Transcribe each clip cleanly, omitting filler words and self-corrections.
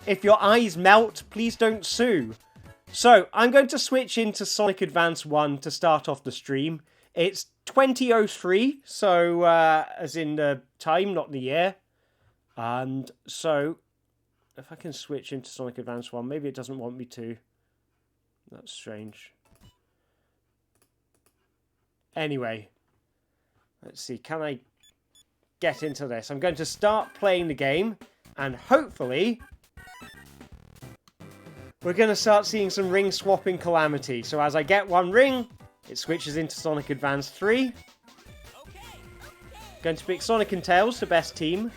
If your eyes melt, please don't sue. So, I'm going to switch into Sonic Advance 1 to start off the stream. It's 2003, so, as in the time, not the year. And so, if I can switch into Sonic Advance 1, maybe it doesn't want me to. That's strange. Anyway, let's see, can I get into this? I'm going to start playing the game, and hopefully we're going to start seeing some ring swapping calamity. So as I get one ring, it switches into Sonic Advance 3. Going to pick Sonic and Tails, the best team.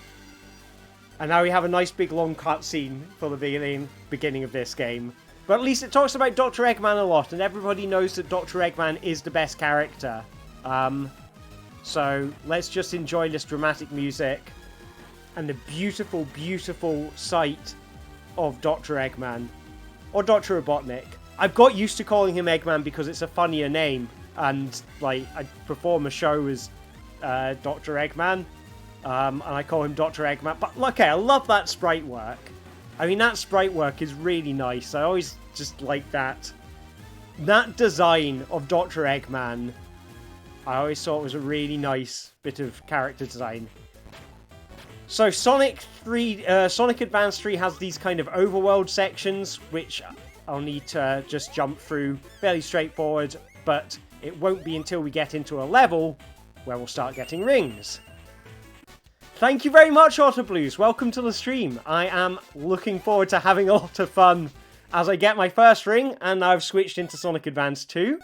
And now we have a nice big long cutscene for the beginning of this game. But at least it talks about Dr. Eggman a lot, and everybody knows that Dr. Eggman is the best character. So let's just enjoy this dramatic music and the beautiful, beautiful sight of Dr. Eggman. Or Dr. Robotnik. I've got used to calling him Eggman because it's a funnier name. And, like, I perform a show as Dr. Eggman. And I call him Dr. Eggman. But, okay, I love that sprite work. I mean, that sprite work is really nice. I always just like that. That design of Dr. Eggman, I always thought was a really nice bit of character design. So Sonic Advance 3 has these kind of overworld sections, which I'll need to just jump through. Fairly straightforward, but it won't be until we get into a level where we'll start getting rings. Thank you very much, Autoblues. Welcome to the stream. I am looking forward to having a lot of fun as I get my first ring, and I've switched into Sonic Advance 2.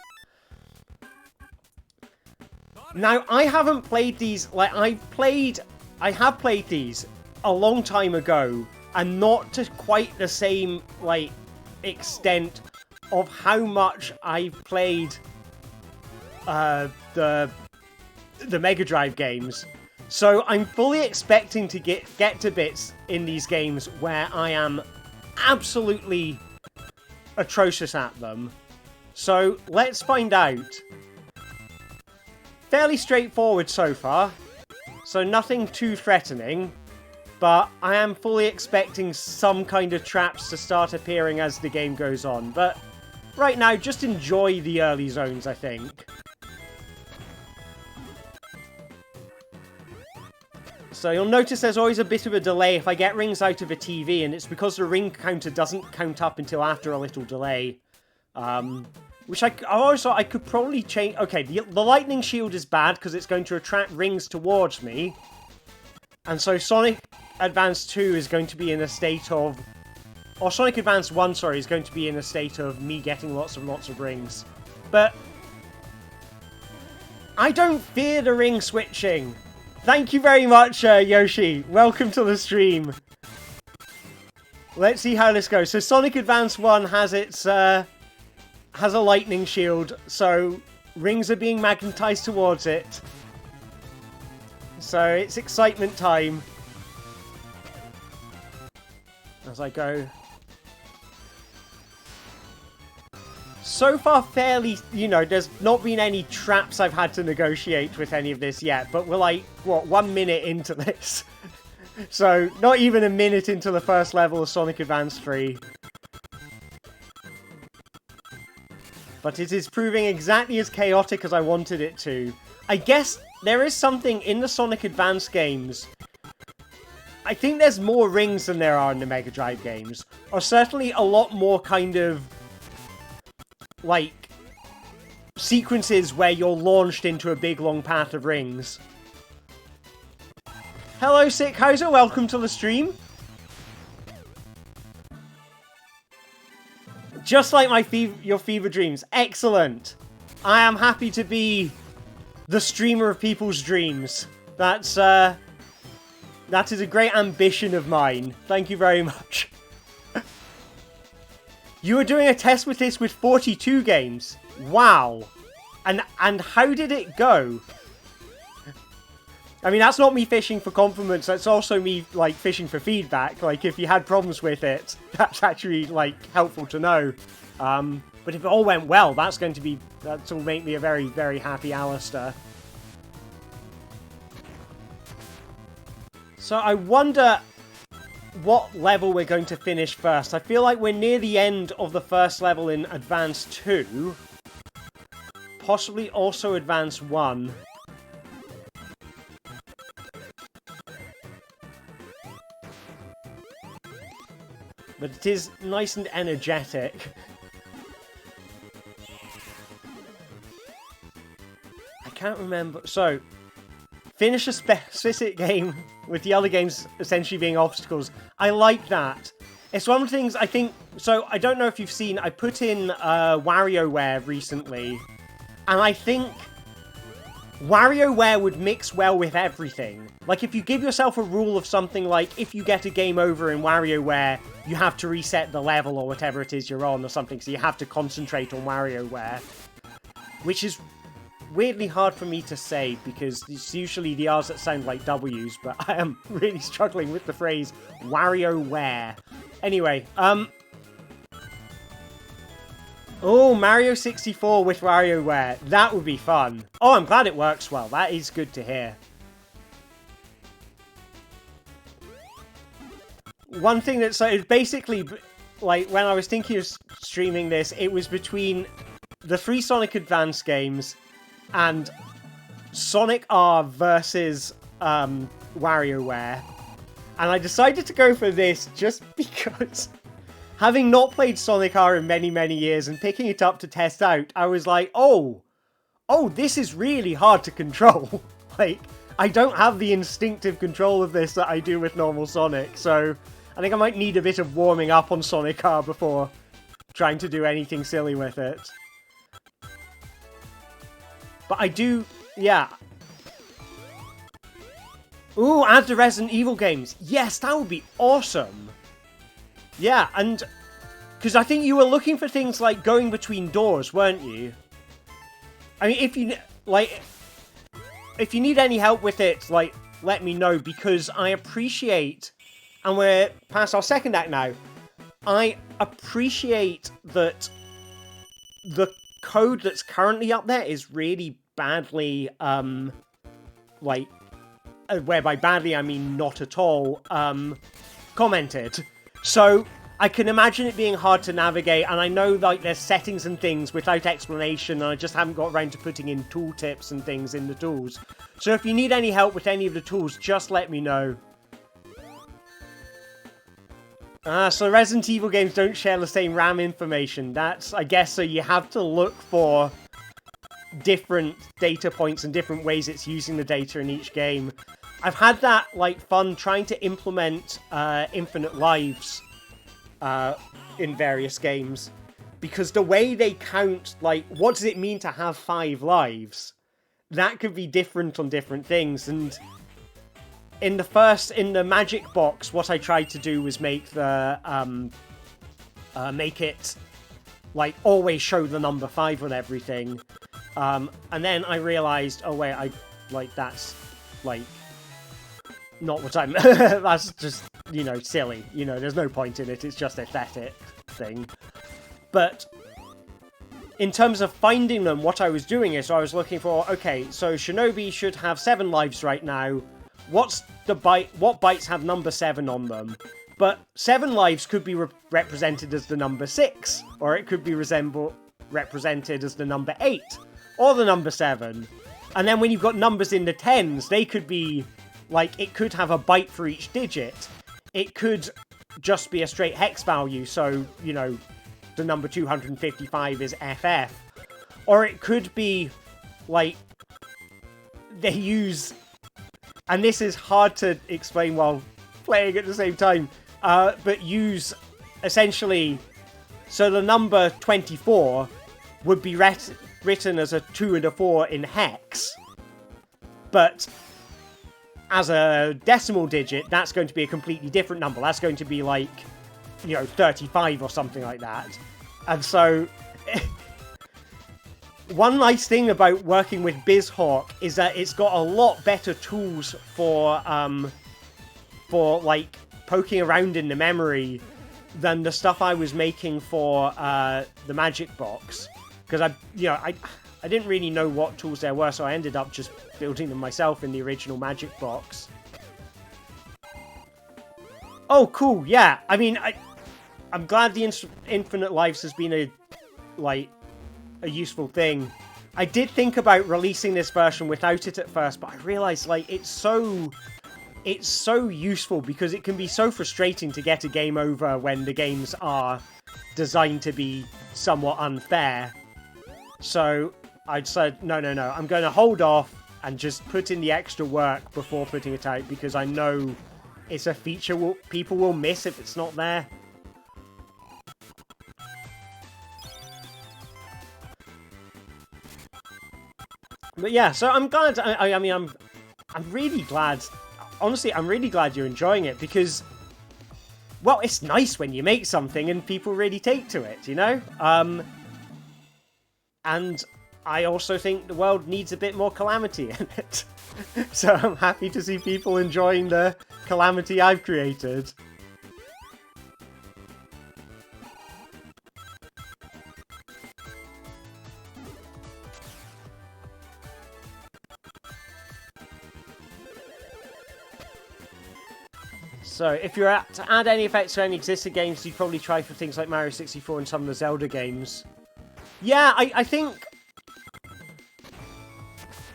Now, I haven't played these, like, I have played these a long time ago, and not to quite the same, like, extent of how much I've played the Mega Drive games. So I'm fully expecting to get to bits in these games where I am absolutely atrocious at them. So let's find out. Fairly straightforward so far, so nothing too threatening, but I am fully expecting some kind of traps to start appearing as the game goes on. But right now, just enjoy the early zones, I think. So you'll notice there's always a bit of a delay if I get rings out of a TV, and it's because the ring counter doesn't count up until after a little delay. Which I always thought I could probably change. Okay, the lightning shield is bad because it's going to attract rings towards me. And so Sonic Advance 2 is going to be in a state of... Or Sonic Advance 1, sorry, is going to be in a state of me getting lots and lots of rings. But I don't fear the ring switching. Thank you very much, Yoshi. Welcome to the stream. Let's see how this goes. So Sonic Advance 1 has its has a lightning shield, so rings are being magnetized towards it. So it's excitement time. As I go. So far, fairly, you know, there's not been any traps I've had to negotiate with any of this yet, but we're like, what, 1 minute into this? So, not even a minute into the first level of Sonic Advance 3. But it is proving exactly as chaotic as I wanted it to. I guess there is something in the Sonic Advance games. I think there's more rings than there are in the Mega Drive games. Or certainly a lot more kind of... like, sequences where you're launched into a big long path of rings. Hello, Sickhauser, welcome to the stream. Just like your fever dreams. Excellent. I am happy to be the streamer of people's dreams. That is a great ambition of mine. Thank you very much. You were doing a test with this with 42 games. Wow. And how did it go? I mean, that's not me fishing for compliments. That's also me, like, fishing for feedback. Like, if you had problems with it, that's actually, like, helpful to know. But if it all went well, that'll make me a very, very happy Alistair. So I wonder what level we're going to finish first. I feel like we're near the end of the first level in Advance 2. Possibly also Advance 1. But it is nice and energetic. I can't remember. So, finish a specific game with the other games essentially being obstacles. I like that. It's one of the things I think... So, I don't know if you've seen, I put in WarioWare recently. And I think WarioWare would mix well with everything. Like, if you give yourself a rule of something like, if you get a game over in WarioWare, you have to reset the level or whatever it is you're on or something, so you have to concentrate on WarioWare. Which is weirdly hard for me to say, because it's usually the R's that sound like W's, but I am really struggling with the phrase WarioWare. Anyway, oh, Mario 64 with WarioWare. That would be fun. Oh, I'm glad it works well. That is good to hear. One thing that's basically, like, when I was thinking of streaming this, it was between the 3 Sonic Advance games and Sonic R versus WarioWare. And I decided to go for this just because, having not played Sonic R in many, many years and picking it up to test out, I was like, oh, this is really hard to control. Like, I don't have the instinctive control of this that I do with normal Sonic, so I think I might need a bit of warming up on Sonic R before trying to do anything silly with it. But I do, yeah. Ooh, add the Resident Evil games. Yes, that would be awesome. Yeah, and because I think you were looking for things like going between doors, weren't you? I mean, if you need any help with it, like, let me know, because I appreciate, and we're past our second act now, I appreciate that the code that's currently up there is really badly, like, whereby badly I mean not at all, commented. So, I can imagine it being hard to navigate, and I know, like, there's settings and things without explanation, and I just haven't got around to putting in tooltips and things in the tools. So if you need any help with any of the tools, just let me know. So Resident Evil games don't share the same RAM information. That's, I guess, so you have to look for different data points and different ways it's using the data in each game. I've had that, like, fun trying to implement infinite lives in various games, because the way they count, like, what does it mean to have 5 lives? That could be different on different things, and in the magic box, what I tried to do was make the make it, like, always show the number 5 on everything, and then I realized, oh wait, that's, like, not what I'm... that's just, you know, silly. You know, there's no point in it. It's just a aesthetic thing. But in terms of finding them, what I was doing is I was looking for, okay, so Shinobi should have 7 lives right now. What bytes have number 7 on them? But 7 lives could be represented as the number 6, or it could be represented as the number 8, or the number 7. And then when you've got numbers in the 10s, they could be, like, it could have a byte for each digit. It could just be a straight hex value, so, you know, the number 255 is FF. Or it could be, like, they use... And this is hard to explain while playing at the same time, but use, essentially, so the number 24 would be written as a 2 and a 4 in hex, but as a decimal digit, that's going to be a completely different number. That's going to be, like, you know, 35 or something like that. And so... One nice thing about working with BizHawk is that it's got a lot better tools for like, poking around in the memory than the stuff I was making for the Magic Box. Because I didn't really know what tools there were, so I ended up just building them myself in the original Magic Box. Oh, cool. Yeah. I mean, I'm glad the Infinite Lives has been a useful thing. I did think about releasing this version without it at first, but I realized like it's so useful because it can be so frustrating to get a game over when the games are designed to be somewhat unfair. So I said, no, I'm going to hold off and just put in the extra work before putting it out, because I know it's a feature people will miss if it's not there. But yeah, so I'm glad. I mean, I'm really glad. Honestly, I'm really glad you're enjoying it, because, well, it's nice when you make something and people really take to it, you know? And I also think the world needs a bit more Calamity in it. So I'm happy to see people enjoying the Calamity I've created. So, if you're to add any effects to any existing games, you'd probably try for things like Mario 64 and some of the Zelda games. Yeah, I think...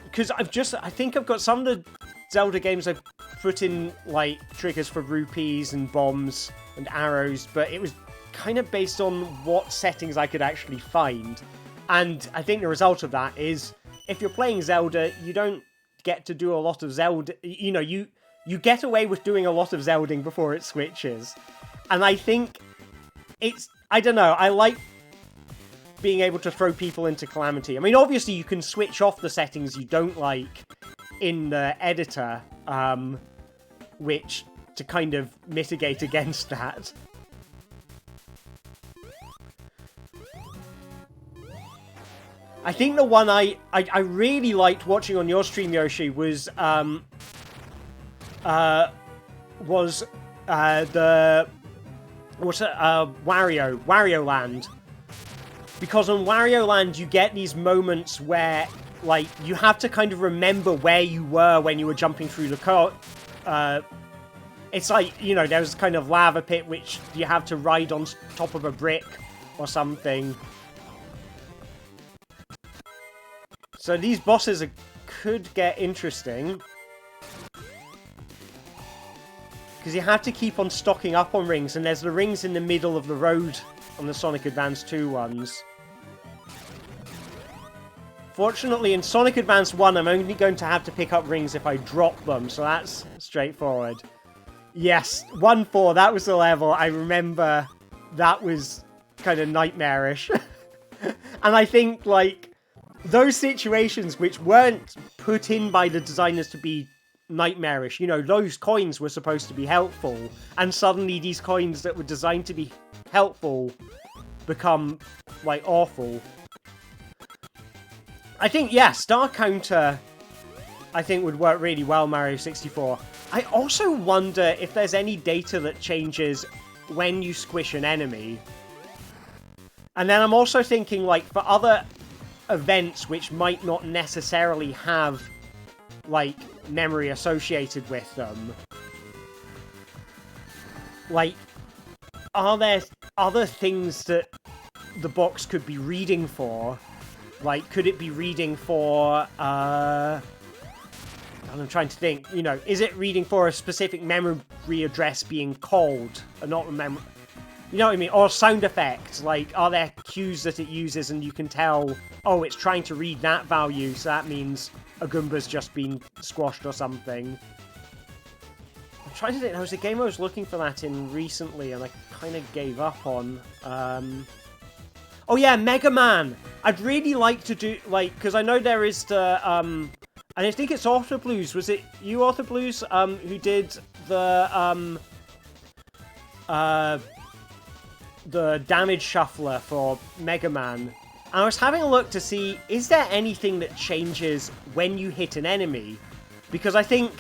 Because I think I've got some of the Zelda games I've put in, like, triggers for rupees and bombs and arrows, but it was kind of based on what settings I could actually find. And I think the result of that is, if you're playing Zelda, you don't get to do a lot of Zelda... You know, you get away with doing a lot of Zelding before it switches. And I think it's... I don't know, I like being able to throw people into Calamity. I mean, obviously you can switch off the settings you don't like in the editor, which to kind of mitigate against that. I think the one I really liked watching on your stream, Yoshi, was Wario Land. Because on Wario Land, you get these moments where, like, you have to kind of remember where you were when you were jumping through the it's like, you know, there's kind of lava pit which you have to ride on top of a brick or something. So these bosses could get interesting. Because you have to keep on stocking up on rings, and there's the rings in the middle of the road on the Sonic Advance 2 ones. Fortunately, in Sonic Advance 1, I'm only going to have to pick up rings if I drop them, so that's straightforward. Yes, 1-4, that was the level. I remember that was kind of nightmarish. And I think, like, those situations which weren't put in by the designers to be nightmarish, you know, those coins were supposed to be helpful, and suddenly these coins that were designed to be helpful become, like, awful. I think, yeah, Star Counter, I think, would work really well, Mario 64. I also wonder if there's any data that changes when you squish an enemy. And then I'm also thinking, like, for other events which might not necessarily have, like, memory associated with them. Like, are there other things that the box could be reading for? Like, could it be reading for, I'm trying to think, you know, is it reading for a specific memory address being called, and not remember, you know what I mean? Or sound effects, like, are there cues that it uses and you can tell, oh, it's trying to read that value, so that means a Goomba's just been squashed or something. I'm trying to think, there was a game I was looking for that in recently, and I kind of gave up on. Oh yeah, Mega Man! I'd really like to do, like, because I know there is the, and I think it's Author Blues, was it you, Author Blues, who did the damage shuffler for Mega Man? And I was having a look to see, is there anything that changes when you hit an enemy? Because I think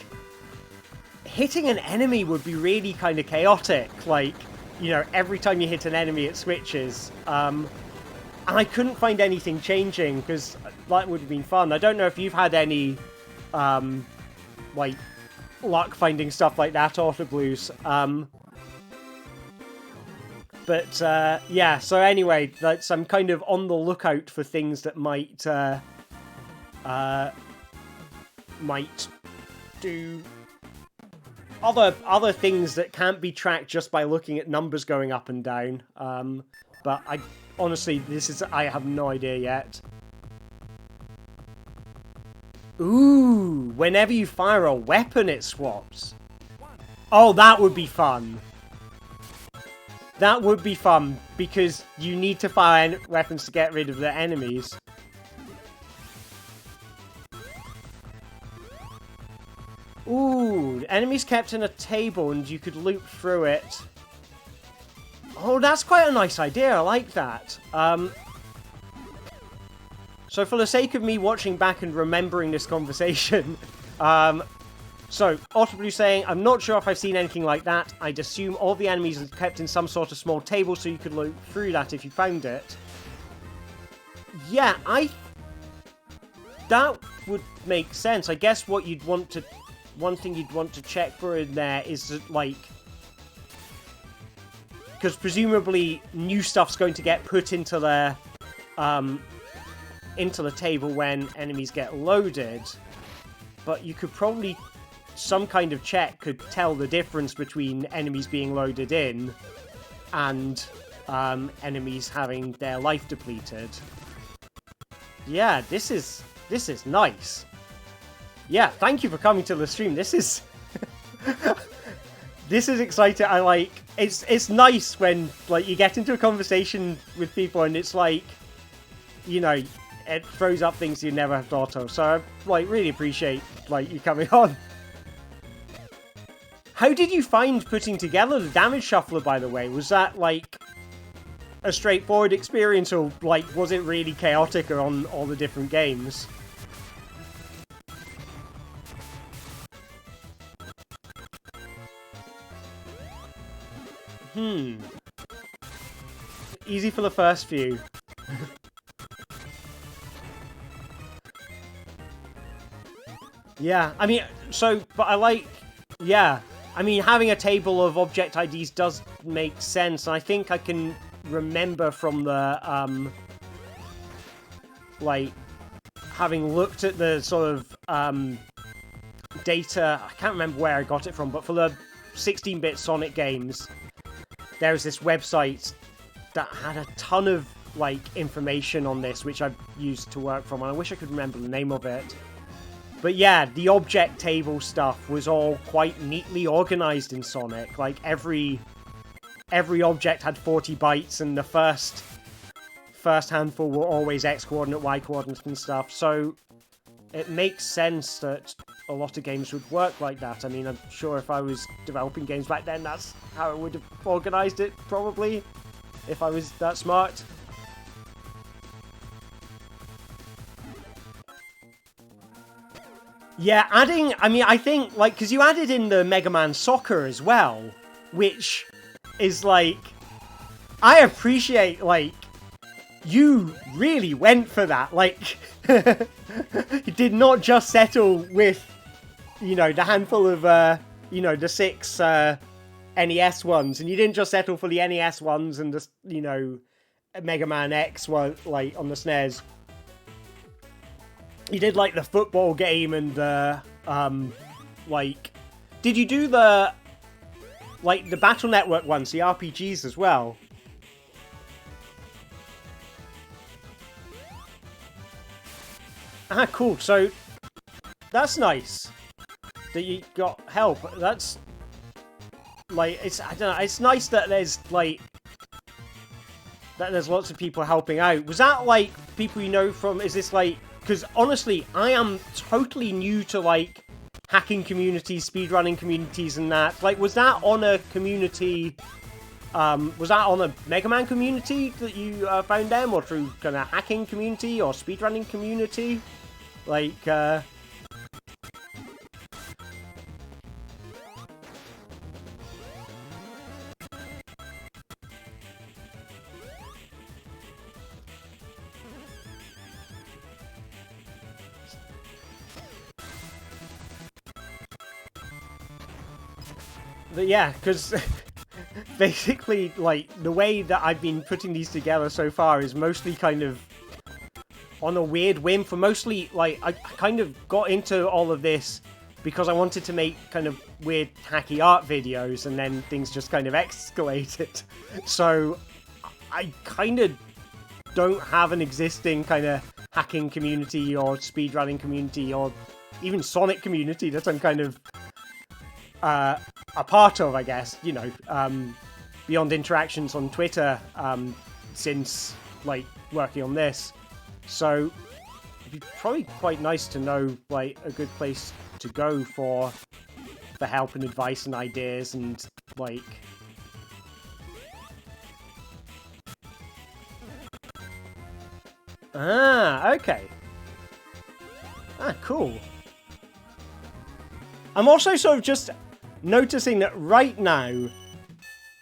hitting an enemy would be really kind of chaotic. Like, you know, every time you hit an enemy, it switches. And I couldn't find anything changing, because that would have been fun. I don't know if you've had any, like, luck finding stuff like that, Author Blues. But yeah, so anyway, that's, I'm kind of on the lookout for things that might do other things that can't be tracked just by looking at numbers going up and down. But I honestly, I have no idea yet. Ooh, whenever you fire a weapon, it swaps. Oh, that would be fun. That would be fun, because you need to fire weapons to get rid of the enemies. Ooh, enemies kept in a table and you could loop through it. Oh, that's quite a nice idea, I like that. So for the sake of me watching back and remembering this conversation, so, Otterblue saying, I'm not sure if I've seen anything like that. I'd assume all the enemies are kept in some sort of small table so you could loop through that if you found it. Yeah, that would make sense. I guess what you'd want to... One thing you'd want to check for in there is, that, like... Because presumably new stuff's going to get put into the table when enemies get loaded. But you could probably... Some kind of check could tell the difference between enemies being loaded in and enemies having their life depleted. Yeah, this is nice. Yeah, thank you for coming to the stream. This is this is exciting. I like it's nice when like you get into a conversation with people and it's like, you know, it throws up things you never have thought of. So I like really appreciate like you coming on. How did you find putting together the damage shuffler, by the way? Was that, like, a straightforward experience, or, like, was it really chaotic on all the different games? Easy for the first few. Yeah, I mean, so, but I like, yeah. I mean, having a table of object IDs does make sense, and I think I can remember from the, like, having looked at the sort of, data, I can't remember where I got it from, but for the 16-bit Sonic games, there's this website that had a ton of, like, information on this, which I've used to work from, and I wish I could remember the name of it. But yeah, the object table stuff was all quite neatly organized in Sonic. Like, every object had 40 bytes, and the first handful were always X coordinate, Y coordinate and stuff. So it makes sense that a lot of games would work like that. I mean, I'm sure if I was developing games back then, that's how I would have organized it, probably, if I was that smart. Yeah, I mean, I think, like, because you added in the Mega Man Soccer as well, which is, like, I appreciate, like, you really went for that. Like, you did not just settle with, you know, the handful of, you know, the 6 NES ones, and you didn't just settle for the NES ones and the, you know, Mega Man X one, like, on the SNES. You did, like, the football game and the, like... Did you do the, like, the Battle Network ones, the RPGs as well? Ah, cool. So, that's nice that you got help. That's, like, it's, I don't know, it's nice that there's, like, that there's lots of people helping out. Was that, like, people you know from, is this, like... Because, honestly, I am totally new to, like, hacking communities, speedrunning communities and that. Like, was that on a community... was that on a Mega Man community that you found them? Or through kind of hacking community or speedrunning community? Like, But yeah, because basically, like, the way that I've been putting these together so far is mostly kind of on a weird whim. For mostly, like, I kind of got into all of this because I wanted to make kind of weird hacky art videos, and then things just kind of escalated. So I kind of don't have an existing kind of hacking community or speedrunning community or even Sonic community that I'm kind of a part of, I guess, you know, beyond interactions on Twitter since, like, working on this. So it'd be probably quite nice to know, like, a good place to go for help and advice and ideas and, like... Ah, okay. Ah, cool. I'm also sort of just noticing that right now,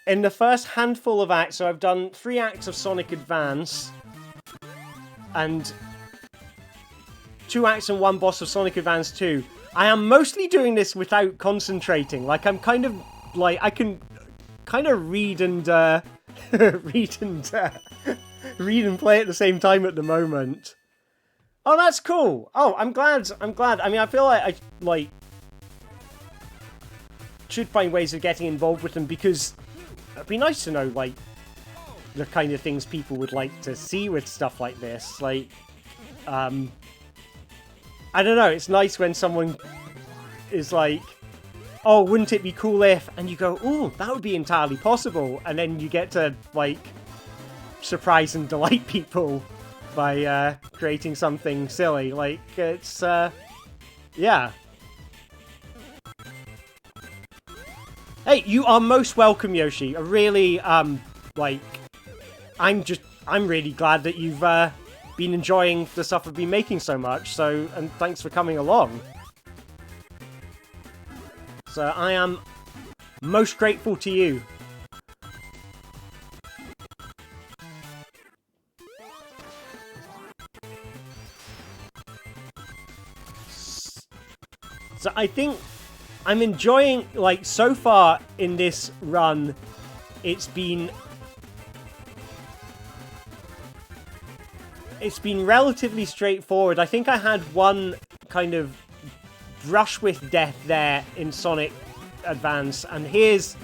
in the first handful of acts, so I've done 3 acts of Sonic Advance, and 2 acts and 1 boss of Sonic Advance 2, I am mostly doing this without concentrating. Like, I'm kind of, like, I can kind of read and, read and play at the same time at the moment. Oh, that's cool. Oh, I'm glad. I mean, I feel like I, like, should find ways of getting involved with them, because it'd be nice to know, like, the kind of things people would like to see with stuff like this. Like, I don't know, it's nice when someone is like, oh, wouldn't it be cool if, and you go, ooh, that would be entirely possible, and then you get to, like, surprise and delight people by creating something silly. Like, it's, yeah. Hey, you are most welcome, Yoshi. I really, like, I'm really glad that you've, been enjoying the stuff I've been making so much, so, and thanks for coming along. So, I am most grateful to you. So, I think I'm enjoying, like, so far in this run, it's been relatively straightforward. I think I had one kind of brush with death there in Sonic Advance, and here's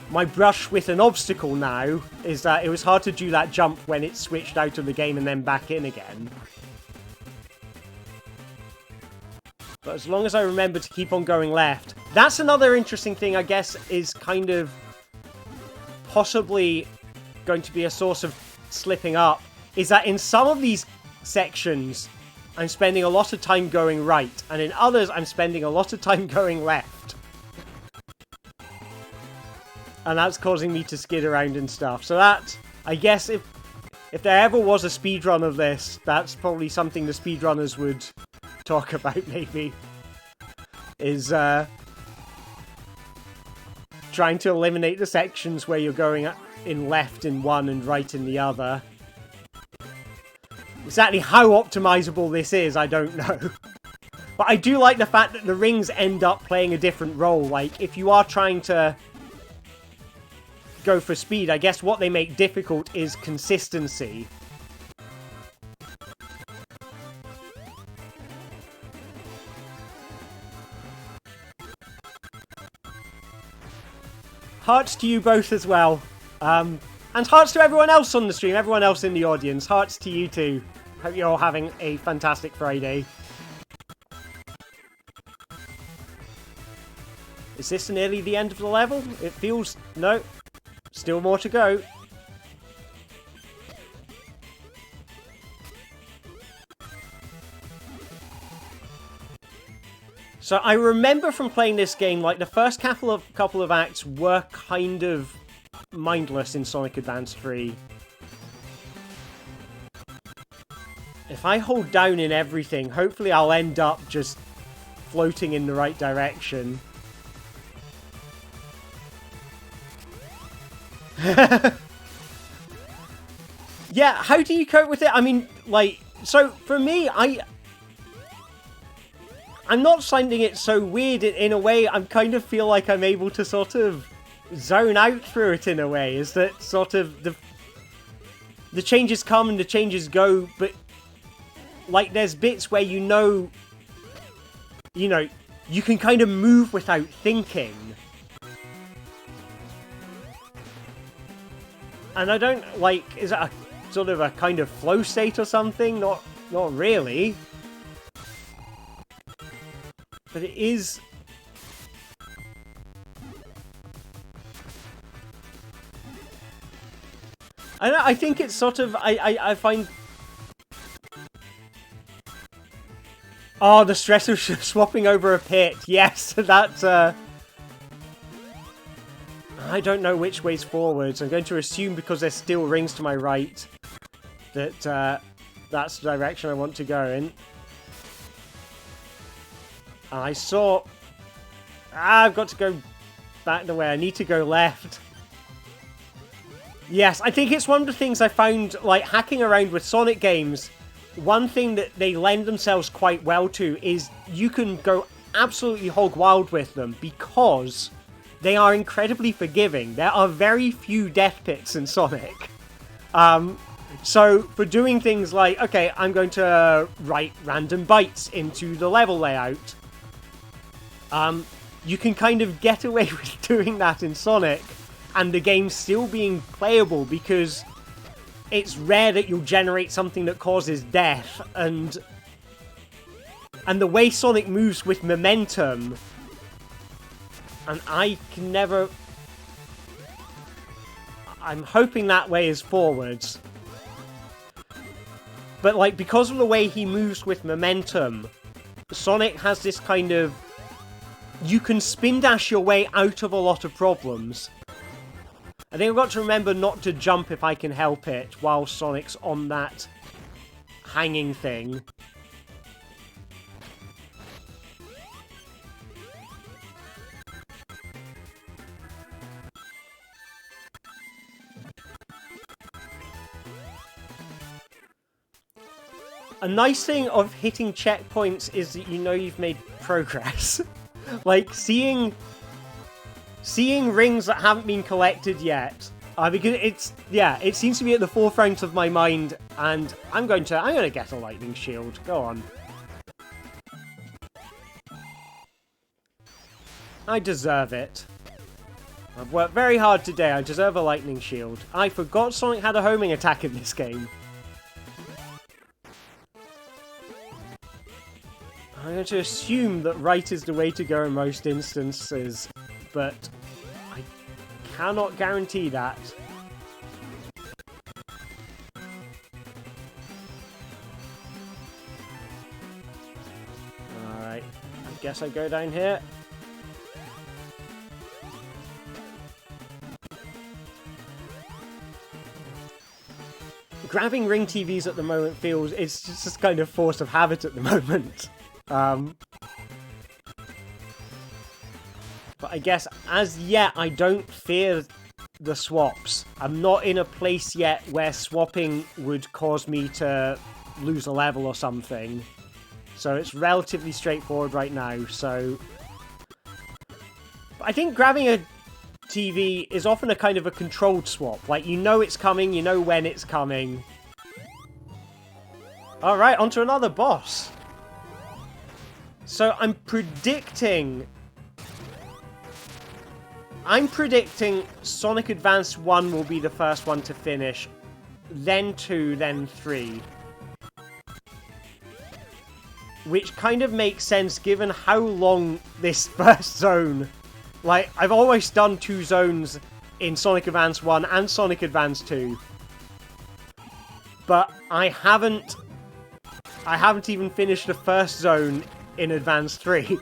my brush with an obstacle now, is that it was hard to do that jump when it switched out of the game and then back in again. But as long as I remember to keep on going left. That's another interesting thing, I guess, is kind of possibly going to be a source of slipping up, is that in some of these sections, I'm spending a lot of time going right, and in others, I'm spending a lot of time going left. And that's causing me to skid around and stuff. So that, I guess, if there ever was a speedrun of this, that's probably something the speedrunners would talk about, maybe. Is, trying to eliminate the sections where you're going in left in one and right in the other. Exactly how optimizable this is, I don't know. But I do like the fact that the rings end up playing a different role. Like, if you are trying to go for speed, I guess what they make difficult is consistency. Hearts to you both as well. And hearts to everyone else on the stream, everyone else in the audience. Hearts to you too. Hope you're all having a fantastic Friday. Is this nearly the end of the level? It feels... No. Still more to go. So I remember from playing this game, like, the first couple of acts were kind of mindless in Sonic Advance 3. If I hold down in everything, hopefully I'll end up just floating in the right direction. Yeah, how do you cope with it? I mean, like, so for me, I'm not finding it so weird. In a way, I kind of feel like I'm able to sort of zone out through it in a way. Is that sort of the changes come and the changes go, but like there's bits where you know, you can kind of move without thinking. And I don't like, is that a sort of a kind of flow state or something? Not really. But it is. I think it's sort of, I find... Oh, the stress of swapping over a pit. Yes, that's... I don't know which way's forwards. I'm going to assume because there's still rings to my right that that's the direction I want to go in. I saw... I've got to go back the way. I need to go left. Yes, I think it's one of the things I found, like, hacking around with Sonic games. One thing that they lend themselves quite well to is you can go absolutely hog wild with them because they are incredibly forgiving. There are very few death pits in Sonic. So for doing things like, okay, I'm going to write random bytes into the level layout, you can kind of get away with doing that in Sonic, and the game still being playable because it's rare that you'll generate something that causes death, and the way Sonic moves with momentum, and I can never... I'm hoping that way is forwards. But, like, because of the way he moves with momentum, Sonic has this kind of... You can spin dash your way out of a lot of problems. I think I've got to remember not to jump if I can help it while Sonic's on that hanging thing. A nice thing of hitting checkpoints is that you know you've made progress. Like, seeing rings that haven't been collected yet. Because it seems to be at the forefront of my mind, and I'm going to get a lightning shield. Go on. I deserve it. I've worked very hard today. I deserve a lightning shield. I forgot Sonic had a homing attack in this game. I'm going to assume that right is the way to go in most instances, but I cannot guarantee that. Alright, I guess I go down here. Grabbing ring TVs at the moment feels, it's just kind of force of habit at the moment. But I guess, as yet, I don't fear the swaps. I'm not in a place yet where swapping would cause me to lose a level or something. So it's relatively straightforward right now, so... I think grabbing a TV is often a kind of a controlled swap. Like, you know it's coming, you know when it's coming. Alright, onto another boss. So I'm predicting Sonic Advance 1 will be the first one to finish, then 2, then 3. Which kind of makes sense given how long this first zone... Like, I've always done 2 zones in Sonic Advance 1 and Sonic Advance 2. But I haven't even finished the first zone in Advance 3.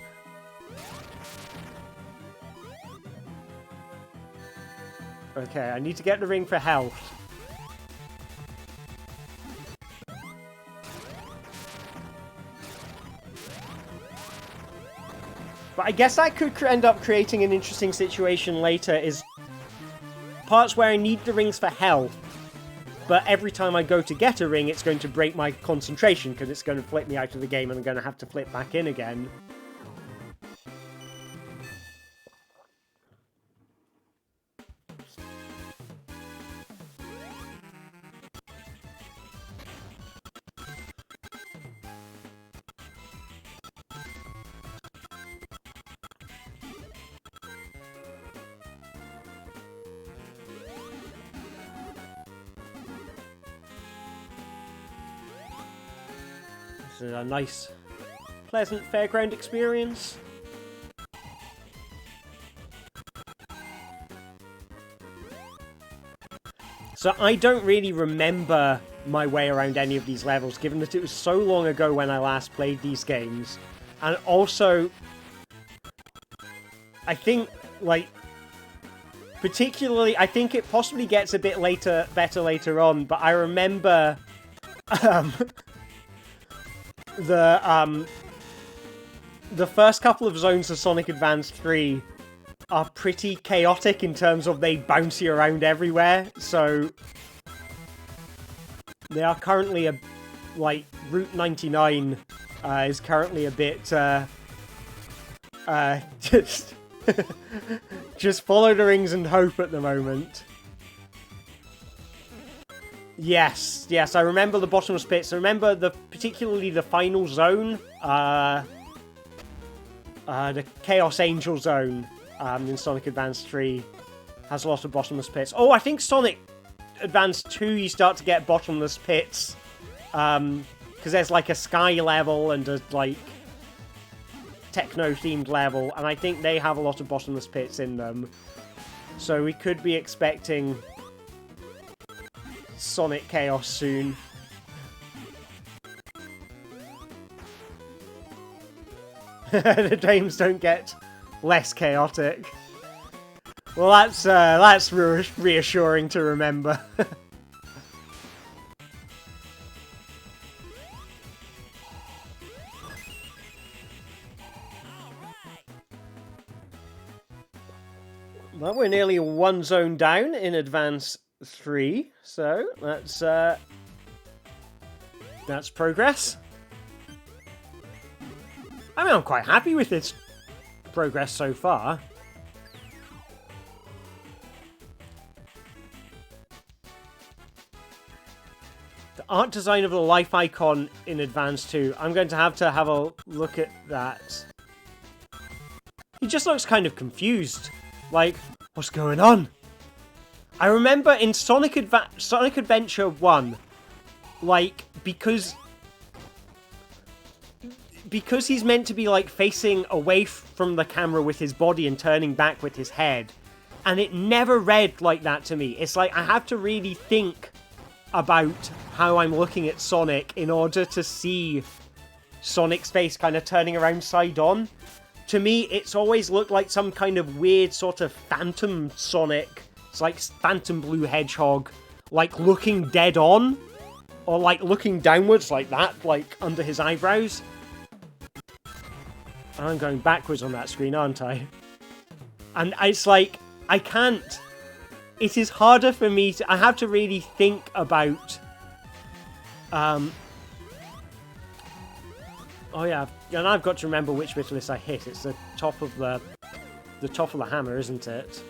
Okay, I need to get the ring for health. But I guess that could end up creating an interesting situation later, is parts where I need the rings for health, but every time I go to get a ring, it's going to break my concentration, because it's going to flip me out of the game and I'm going to have to flip back in again. It's a nice, pleasant fairground experience. So I don't really remember my way around any of these levels, given that it was so long ago when I last played these games. And also, I think, like, particularly, I think it possibly gets a bit better later on, but I remember the first couple of zones of Sonic Advance 3 are pretty chaotic in terms of they bounce you around everywhere, so they are currently like, Route 99 is currently a bit, just follow the rings and hope at the moment. Yes, I remember the Bottomless Pits. I remember particularly the final zone, the Chaos Angel zone. In Sonic Advance 3 has a lot of bottomless pits. Oh, I think Sonic Advance 2 you start to get bottomless pits. Because there's like a sky level and a like techno-themed level, and I think they have a lot of bottomless pits in them. So we could be expecting Sonic Chaos soon. The games don't get less chaotic. Well, that's reassuring to remember. Well, we're nearly one zone down in Advance 3, so that's progress. I mean, I'm quite happy with this progress so far. The art design of the life icon in Advance 2, I'm going to have a look at that. He just looks kind of confused. Like, what's going on? I remember in Sonic Adventure 1, like, because he's meant to be, like, facing away from the camera with his body and turning back with his head. And it never read like that to me. It's like, I have to really think about how I'm looking at Sonic in order to see Sonic's face kind of turning around side on. To me, it's always looked like some kind of weird sort of phantom Sonic. It's like Phantom Blue Hedgehog, like, looking dead on. Or, like, looking downwards like that, like, under his eyebrows. I'm going backwards on that screen, aren't I? And it's like, I can't. It is harder for me to... I have to really think about... Oh yeah, and I've got to remember which bit of this I hit. It's the top of the hammer, isn't it?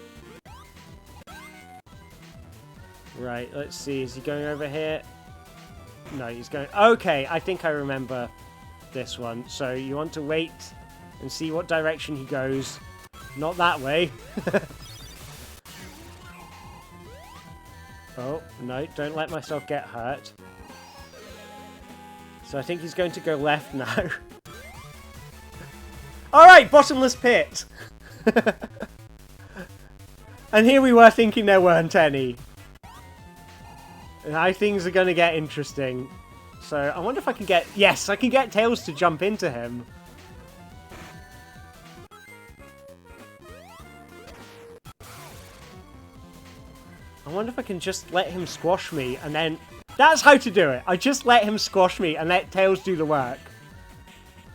Right, let's see. Is he going over here? No, he's going... Okay, I think I remember this one. So you want to wait and see what direction he goes. Not that way. Oh, no, don't let myself get hurt. So I think he's going to go left now. Alright, Bottomless Pit! And here we were thinking there weren't any. Now things are going to get interesting. So I wonder if I can get... Yes, I can get Tails to jump into him. I wonder if I can just let him squash me and then... That's how to do it. I just let him squash me and let Tails do the work.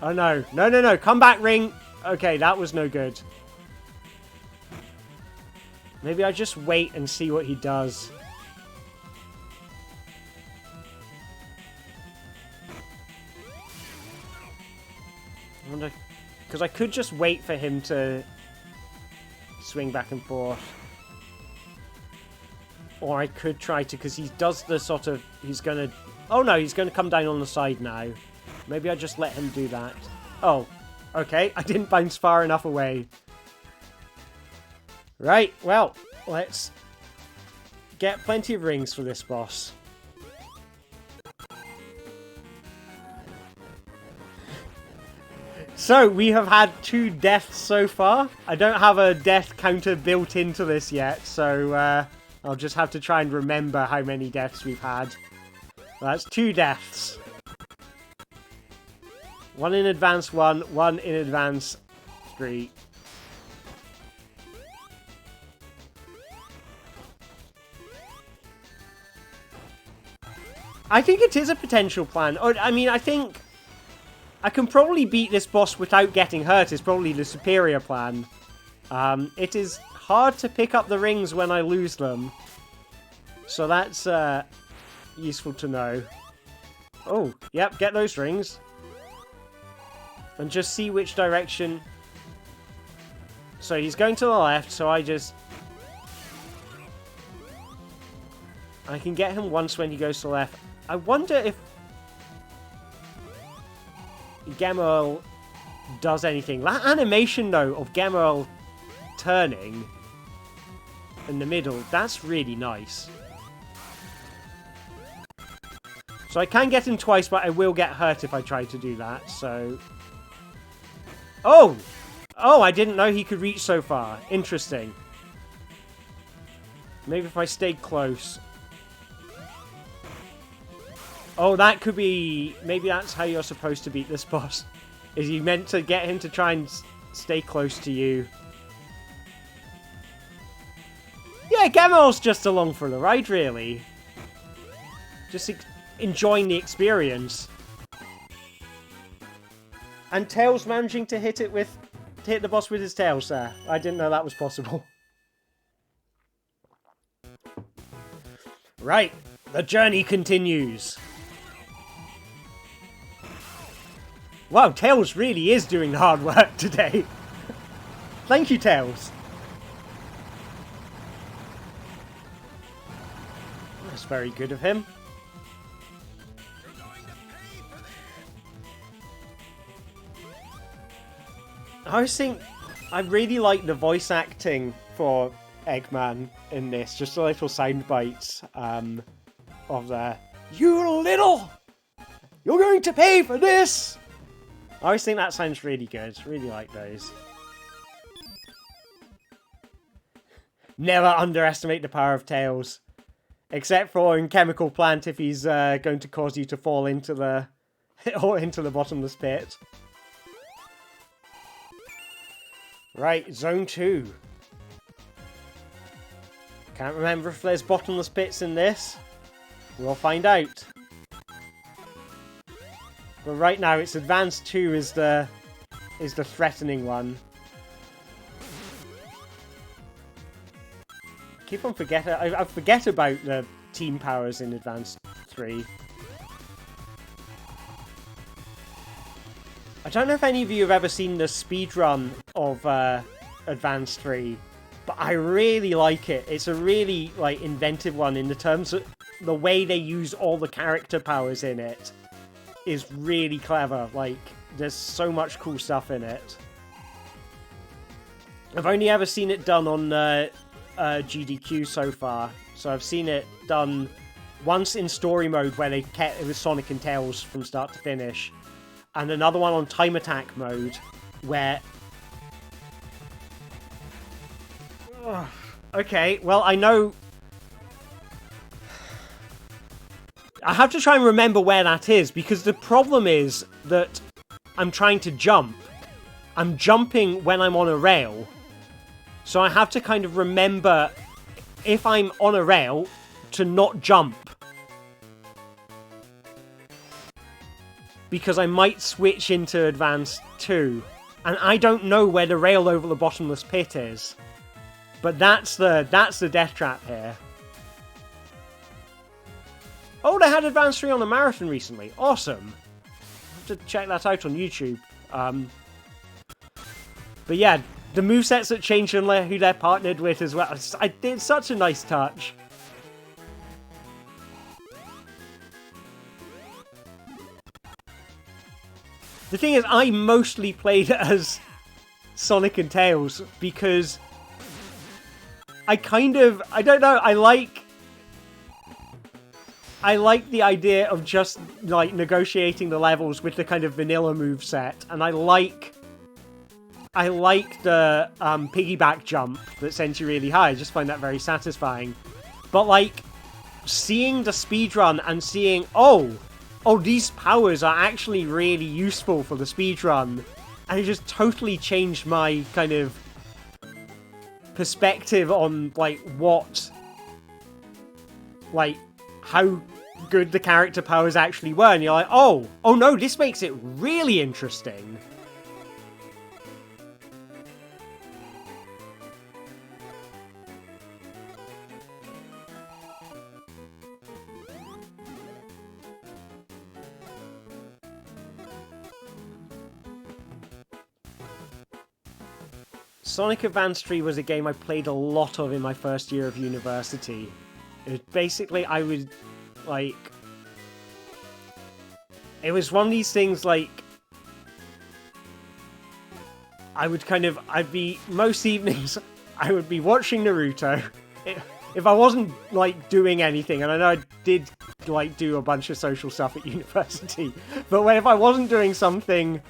Oh no. No, no, no. Come back, Ring. Okay, that was no good. Maybe I just wait and see what he does. I wonder... Because I could just wait for him to swing back and forth. Or I could try to, because he does the sort of... He's going to... Oh no, he's going to come down on the side now. Maybe I just let him do that. Oh, okay. I didn't bounce far enough away. Right, well, let's get plenty of rings for this boss. So, we have had 2 deaths so far. I don't have a death counter built into this yet, so I'll just have to try and remember how many deaths we've had. That's 2 deaths. 1 in advance 1, 1 in advance 3. I think it is a potential plan. I mean, I think I can probably beat this boss without getting hurt. It's probably the superior plan. It is hard to pick up the rings when I lose them. So that's useful to know. Oh, yep, get those rings. And just see which direction. So he's going to the left, so I can get him once when he goes to the left. I wonder if Gemerl does anything. That animation, though, of Gemerl turning in the middle, that's really nice. So I can get him twice, but I will get hurt if I try to do that, so... Oh! Oh, I didn't know he could reach so far. Interesting. Maybe if I stay close... Oh, that could be... Maybe that's how you're supposed to beat this boss. Is you meant to get him to try and stay close to you. Yeah, Gemerl's just along for the ride, really. Just enjoying the experience. And Tails managing to hit the boss with his tail, sir. I didn't know that was possible. Right, the journey continues. Wow, Tails really is doing the hard work today. Thank you, Tails. That's very good of him. I was thinking, I really like the voice acting for Eggman in this. Just a little sound bites of the, "You little! You're going to pay for this!" I always think that sounds really good. Really like those. Never underestimate the power of Tails. Except for in Chemical Plant if he's going to cause you to fall into the or into the bottomless pit. Right, Zone 2. Can't remember if there's bottomless pits in this. We'll find out. But right now, it's Advanced 2 is the threatening one. Keep on forgetting. I forget about the team powers in Advanced 3. I don't know if any of you have ever seen the speedrun of Advanced 3, but I really like it. It's a really inventive one in the terms of the way they use all the character powers in it is really clever. There's so much cool stuff in it. I've only ever seen it done on GDQ so far, so I've seen it done once in story mode where they kept it with Sonic and Tails from start to finish. And another one on time attack mode, where... Ugh. Okay, well, I know... I have to try and remember where that is, because the problem is that I'm trying to jump. I'm jumping when I'm on a rail. So I have to kind of remember, if I'm on a rail, to not jump. Because I might switch into Advanced 2. And I don't know where the rail over the bottomless pit is. But that's the death trap here. Oh, they had Advanced 3 on the marathon recently. Awesome. I'll have to check that out on YouTube. But yeah, the movesets that change and who they're partnered with as well. It's such a nice touch. The thing is, I mostly played as Sonic and Tails because I don't know, I like the idea of just negotiating the levels with the kind of vanilla moveset, and I like I like the piggyback jump that sends you really high. I just find that very satisfying. But, like, seeing the speedrun and seeing, oh, these powers are actually really useful for the speedrun. And it just totally changed my kind of perspective on, like, how good the character powers actually were. And you're like, oh no, this makes it really interesting. Sonic Advance 3 was a game I played a lot of in my first year of university. It was basically, I would, like... It was one of these things, like... I'd be, most evenings, I would be watching Naruto. If I wasn't, like, doing anything, and I know I did, like, do a bunch of social stuff at university, but if I wasn't doing something,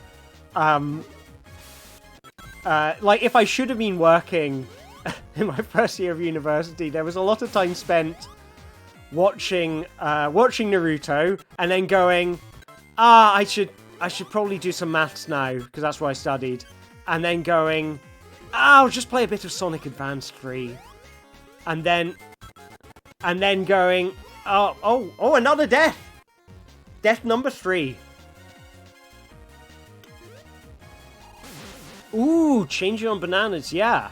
like, if I should have been working in my first year of university, there was a lot of time spent watching Naruto, and then going, I should probably do some maths now, because that's where I studied. And then going, I'll just play a bit of Sonic Advance 3. And then going, oh, another death! Death number 3. Ooh, changing on bananas, yeah.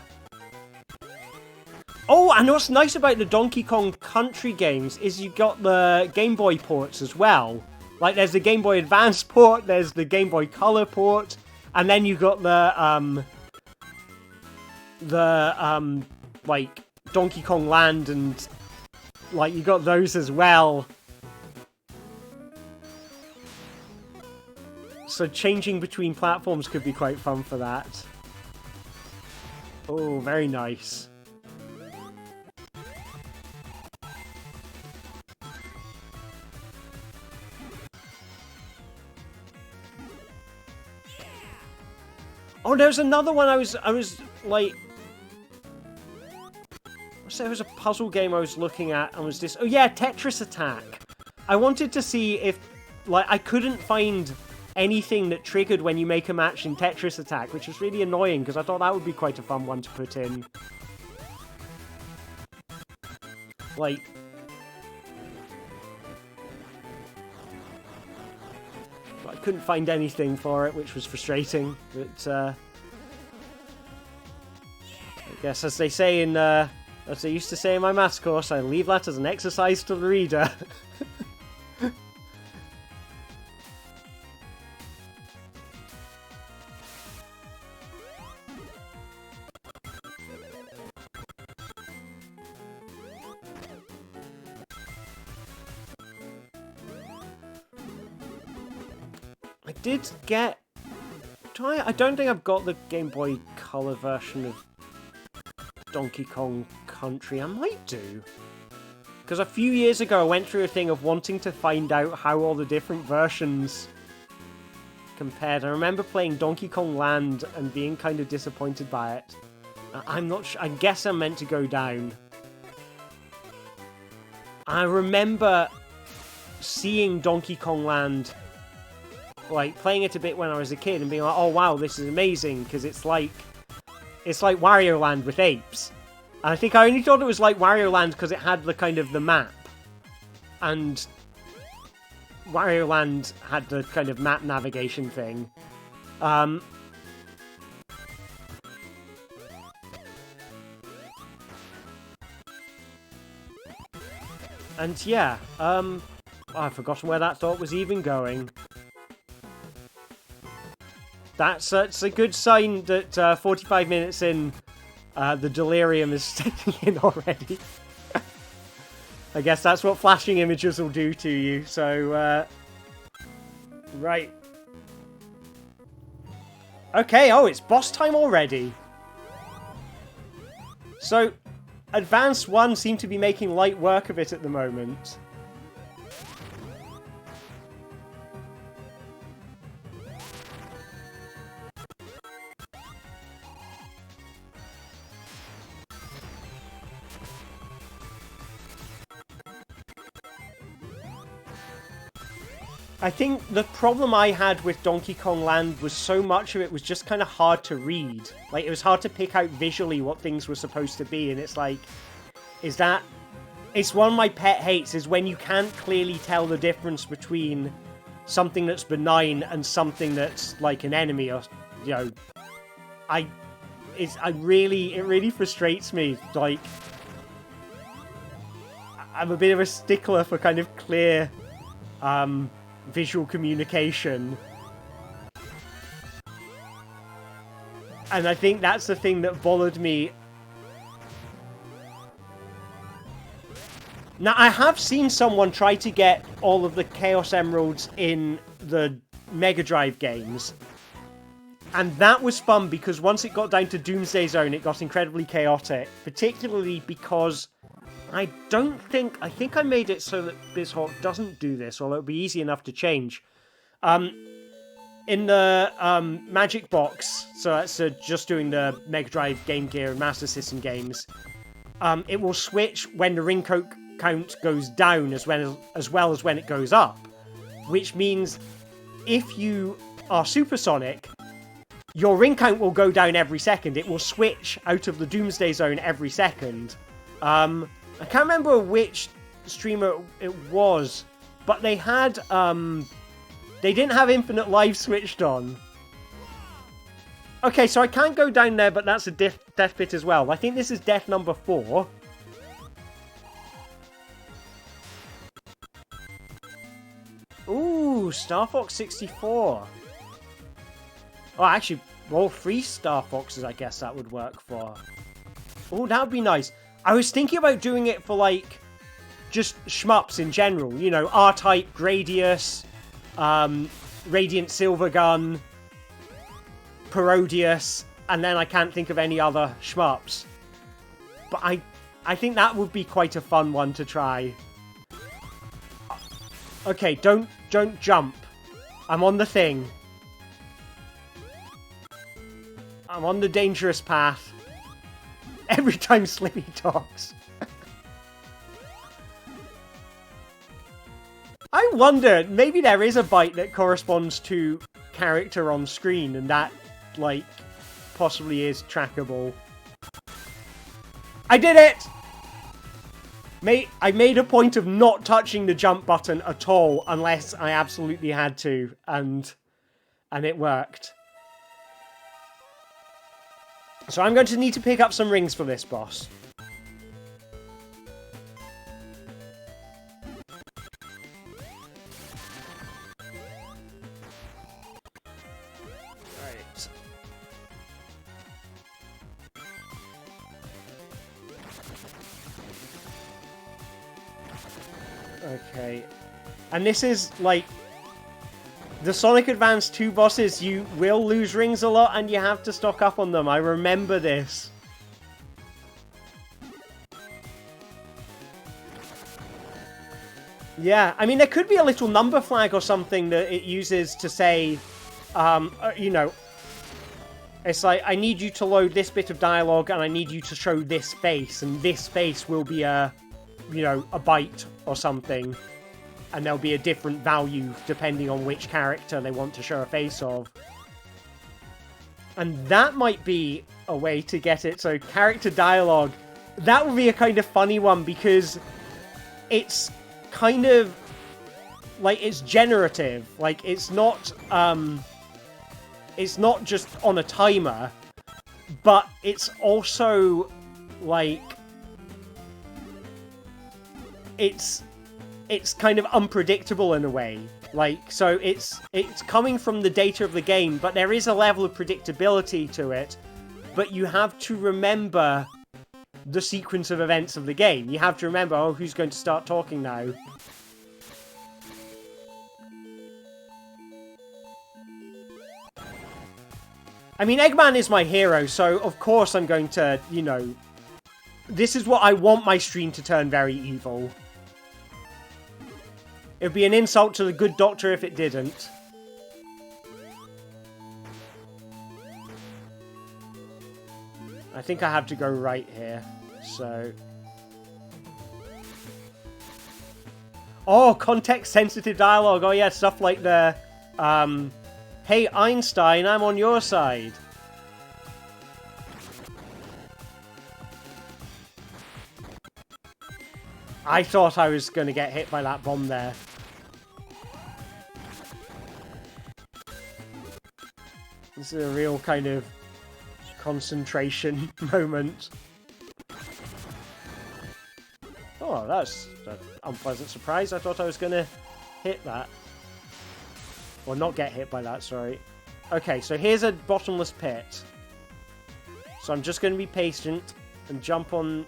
Oh, and what's nice about the Donkey Kong Country games is you got the Game Boy ports as well. Like, there's the Game Boy Advance port, there's the Game Boy Color port, and then you got the like, Donkey Kong Land, and, like, you got those as well. So changing between platforms could be quite fun for that. Oh, very nice. Oh, there was another one I was like... So there was a puzzle game I was looking at, and was this... Oh yeah, Tetris Attack! I wanted to see if... Like, I couldn't find anything that triggered when you make a match in Tetris Attack, which was really annoying, because I thought that would be quite a fun one to put in. Like... I couldn't find anything for it, which was frustrating, but, I guess as they say in, as they used to say in my maths course, I leave that as an exercise to the reader. I did get... I don't think I've got the Game Boy Color version of Donkey Kong Country. I might do. Because a few years ago I went through a thing of wanting to find out how all the different versions compared. I remember playing Donkey Kong Land and being kind of disappointed by it. I'm not sure. I guess I'm meant to go down. I remember seeing Donkey Kong Land, like, playing it a bit when I was a kid and being like, oh wow, this is amazing, because it's like Wario Land with apes. And I think I only thought it was like Wario Land because it had the kind of the map. And Wario Land had the kind of map navigation thing. And yeah, I've forgotten where that thought was even going. That's a good sign that 45 minutes in, the delirium is setting in already. I guess that's what flashing images will do to you, so, right. Okay, oh, it's boss time already. So, Advance 1 seem to be making light work of it at the moment. I think the problem I had with Donkey Kong Land was so much of it was just kind of hard to read. Like, it was hard to pick out visually what things were supposed to be, and it's like, is that... It's one of my pet hates, is when you can't clearly tell the difference between something that's benign and something that's like an enemy, or, you know... It really frustrates me. Like, I'm a bit of a stickler for kind of clear, visual communication. And I think that's the thing that bothered me. Now, I have seen someone try to get all of the Chaos Emeralds in the Mega Drive games. And that was fun, because once it got down to Doomsday Zone, it got incredibly chaotic. Particularly because I think I made it so that BizHawk doesn't do this, although it would be easy enough to change. In the Magic Box, so that's just doing the Mega Drive, Game Gear, and Master System games, it will switch when the ring count goes down as well as when it goes up. Which means if you are supersonic, your ring count will go down every second. It will switch out of the Doomsday Zone every second. I can't remember which streamer it was, but they had, they didn't have Infinite Life switched on. Okay, so I can't go down there, but that's a death pit as well. I think this is death number 4. Ooh, Star Fox 64. Oh, actually, all 3 Star Foxes, I guess that would work for. Oh, that would be nice. I was thinking about doing it for, like, just shmups in general. You know, R-Type, Gradius, Radiant Silvergun, Parodius, and then I can't think of any other shmups. But I think that would be quite a fun one to try. Okay, don't jump. I'm on the thing. I'm on the dangerous path. Every time Slimmy talks. I wonder, maybe there is a bite that corresponds to character on screen, and that, like, possibly is trackable. I did it! I made a point of not touching the jump button at all, unless I absolutely had to, and it worked. So I'm going to need to pick up some rings for this boss. Right. Okay. And this is, like, the Sonic Advance 2 bosses, you will lose rings a lot and you have to stock up on them. I remember this. Yeah, I mean, there could be a little number flag or something that it uses to say, you know, it's like, I need you to load this bit of dialogue and I need you to show this face, and this face will be a, you know, a byte or something. And there'll be a different value depending on which character they want to show a face of. And that might be a way to get it. So character dialogue, that would be a kind of funny one because it's kind of like, it's generative. Like, it's not just on a timer, but it's also like, it's kind of unpredictable in a way. Like, so it's coming from the data of the game, but there is a level of predictability to it. But you have to remember the sequence of events of the game. You have to remember, oh, who's going to start talking now? I mean, Eggman is my hero, so of course I'm going to, you know... This is what I want my stream to turn very evil. It would be an insult to the good doctor if it didn't. I think I have to go right here, so... Oh, context-sensitive dialogue. Oh, yeah, stuff like the, hey, Einstein, I'm on your side. I thought I was going to get hit by that bomb there. This is a real kind of concentration moment. Oh, that's an unpleasant surprise. I thought I was going to hit that. Or not get hit by that, sorry. Okay, so here's a bottomless pit. So I'm just going to be patient and jump on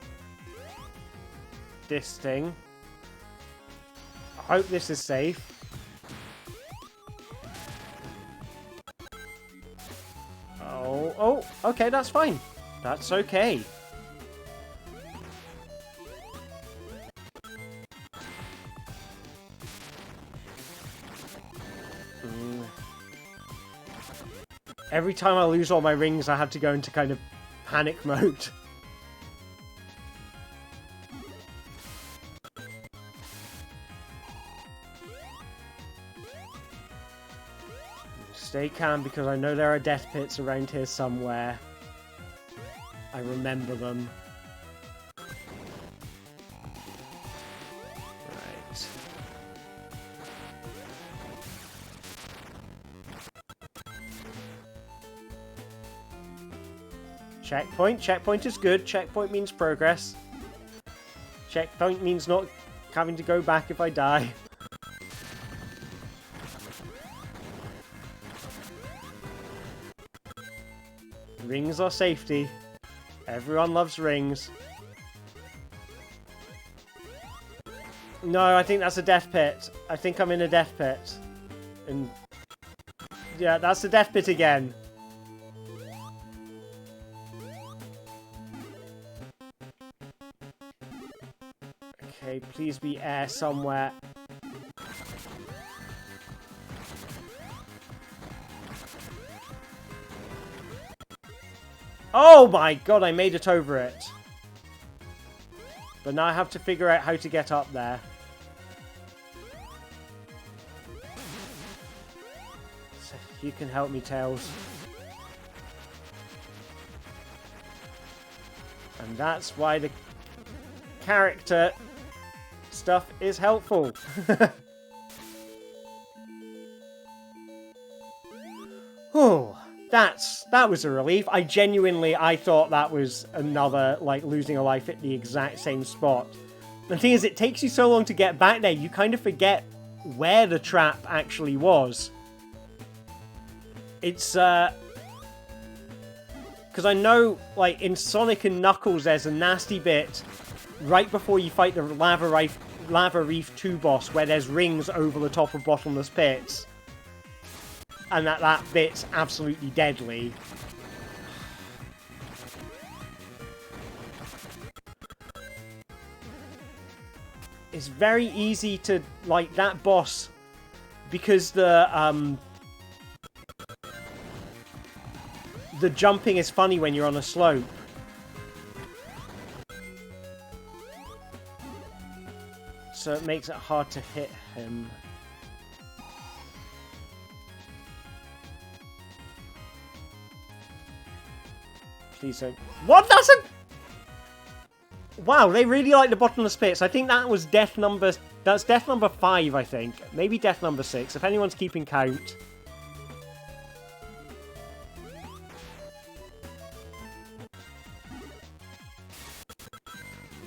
this thing. I hope this is safe. Oh, okay, that's fine. That's okay. Every time I lose all my rings, I have to go into kind of panic mode. Stay calm because I know there are death pits around here somewhere. I remember them. Right. Checkpoint. Checkpoint is good. Checkpoint means progress. Checkpoint means not having to go back if I die. Rings are safety. Everyone loves rings. No, I think that's a death pit. I think I'm in a death pit. And yeah, that's the death pit again. Okay, please be air somewhere. Oh my god, I made it over it. But now I have to figure out how to get up there. So you can help me, Tails. And that's why the character stuff is helpful. Oh. That was a relief. I thought that was another, like, losing a life at the exact same spot. The thing is, it takes you so long to get back there, you kind of forget where the trap actually was. It's, because I know, like, in Sonic and Knuckles, there's a nasty bit right before you fight the Lava Reef 2 boss, where there's rings over the top of bottomless pits. And that bit's absolutely deadly. It's very easy to, like, that boss, because the jumping is funny when you're on a slope. So it makes it hard to hit him. Please don't. What? That's a... Wow, they really like the bottomless pits. I think that was death number... That's death number 5, I think. Maybe death number 6, if anyone's keeping count.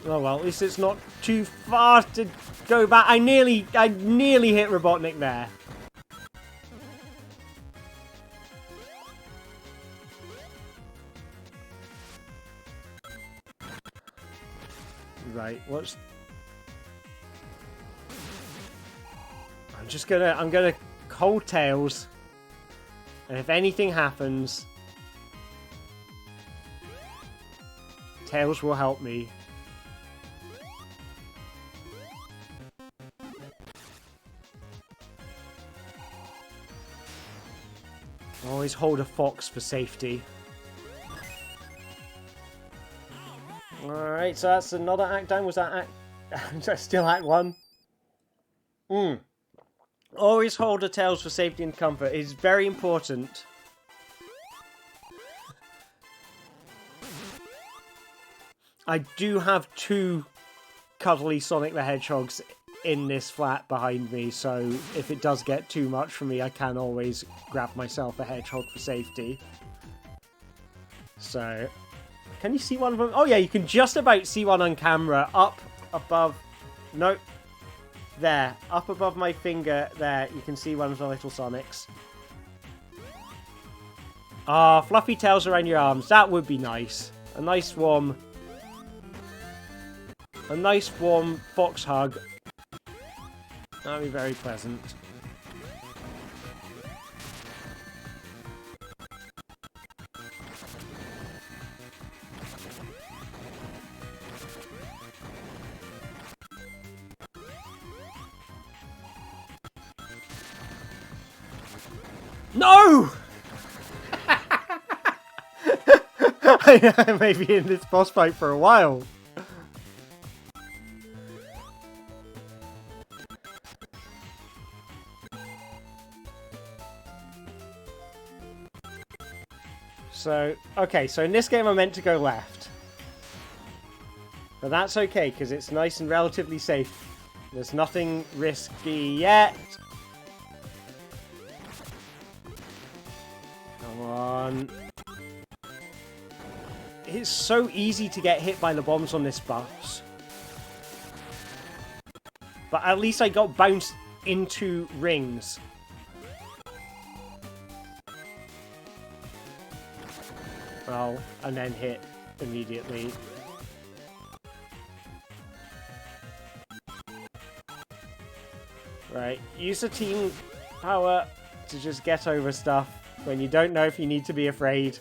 Oh well, at least it's not too far to go back. I nearly hit Robotnik there. Right, what's... I'm gonna hold Tails. And if anything happens, Tails will help me. Always hold a fox for safety. Alright, so that's another act down. Was that act... Still act 1? Always hold the tails for safety and comfort. It is very important. I do have 2 cuddly Sonic the Hedgehogs in this flat behind me, so if it does get too much for me, I can always grab myself a hedgehog for safety. So, can you see one of them? Oh yeah, you can just about see one on camera up above. Nope. There, up above my finger there, you can see one of the little Sonics. Ah, fluffy tails around your arms. That would be nice. A nice warm fox hug. That would be very pleasant. No! I may be in this boss fight for a while. So, okay, so in this game I meant to go left. But that's okay, because it's nice and relatively safe. There's nothing risky yet. Come on. It's so easy to get hit by the bombs on this boss. But at least I got bounced into rings. Oh, and then hit immediately. Right, use the team power to just get over stuff when you don't know if you need to be afraid.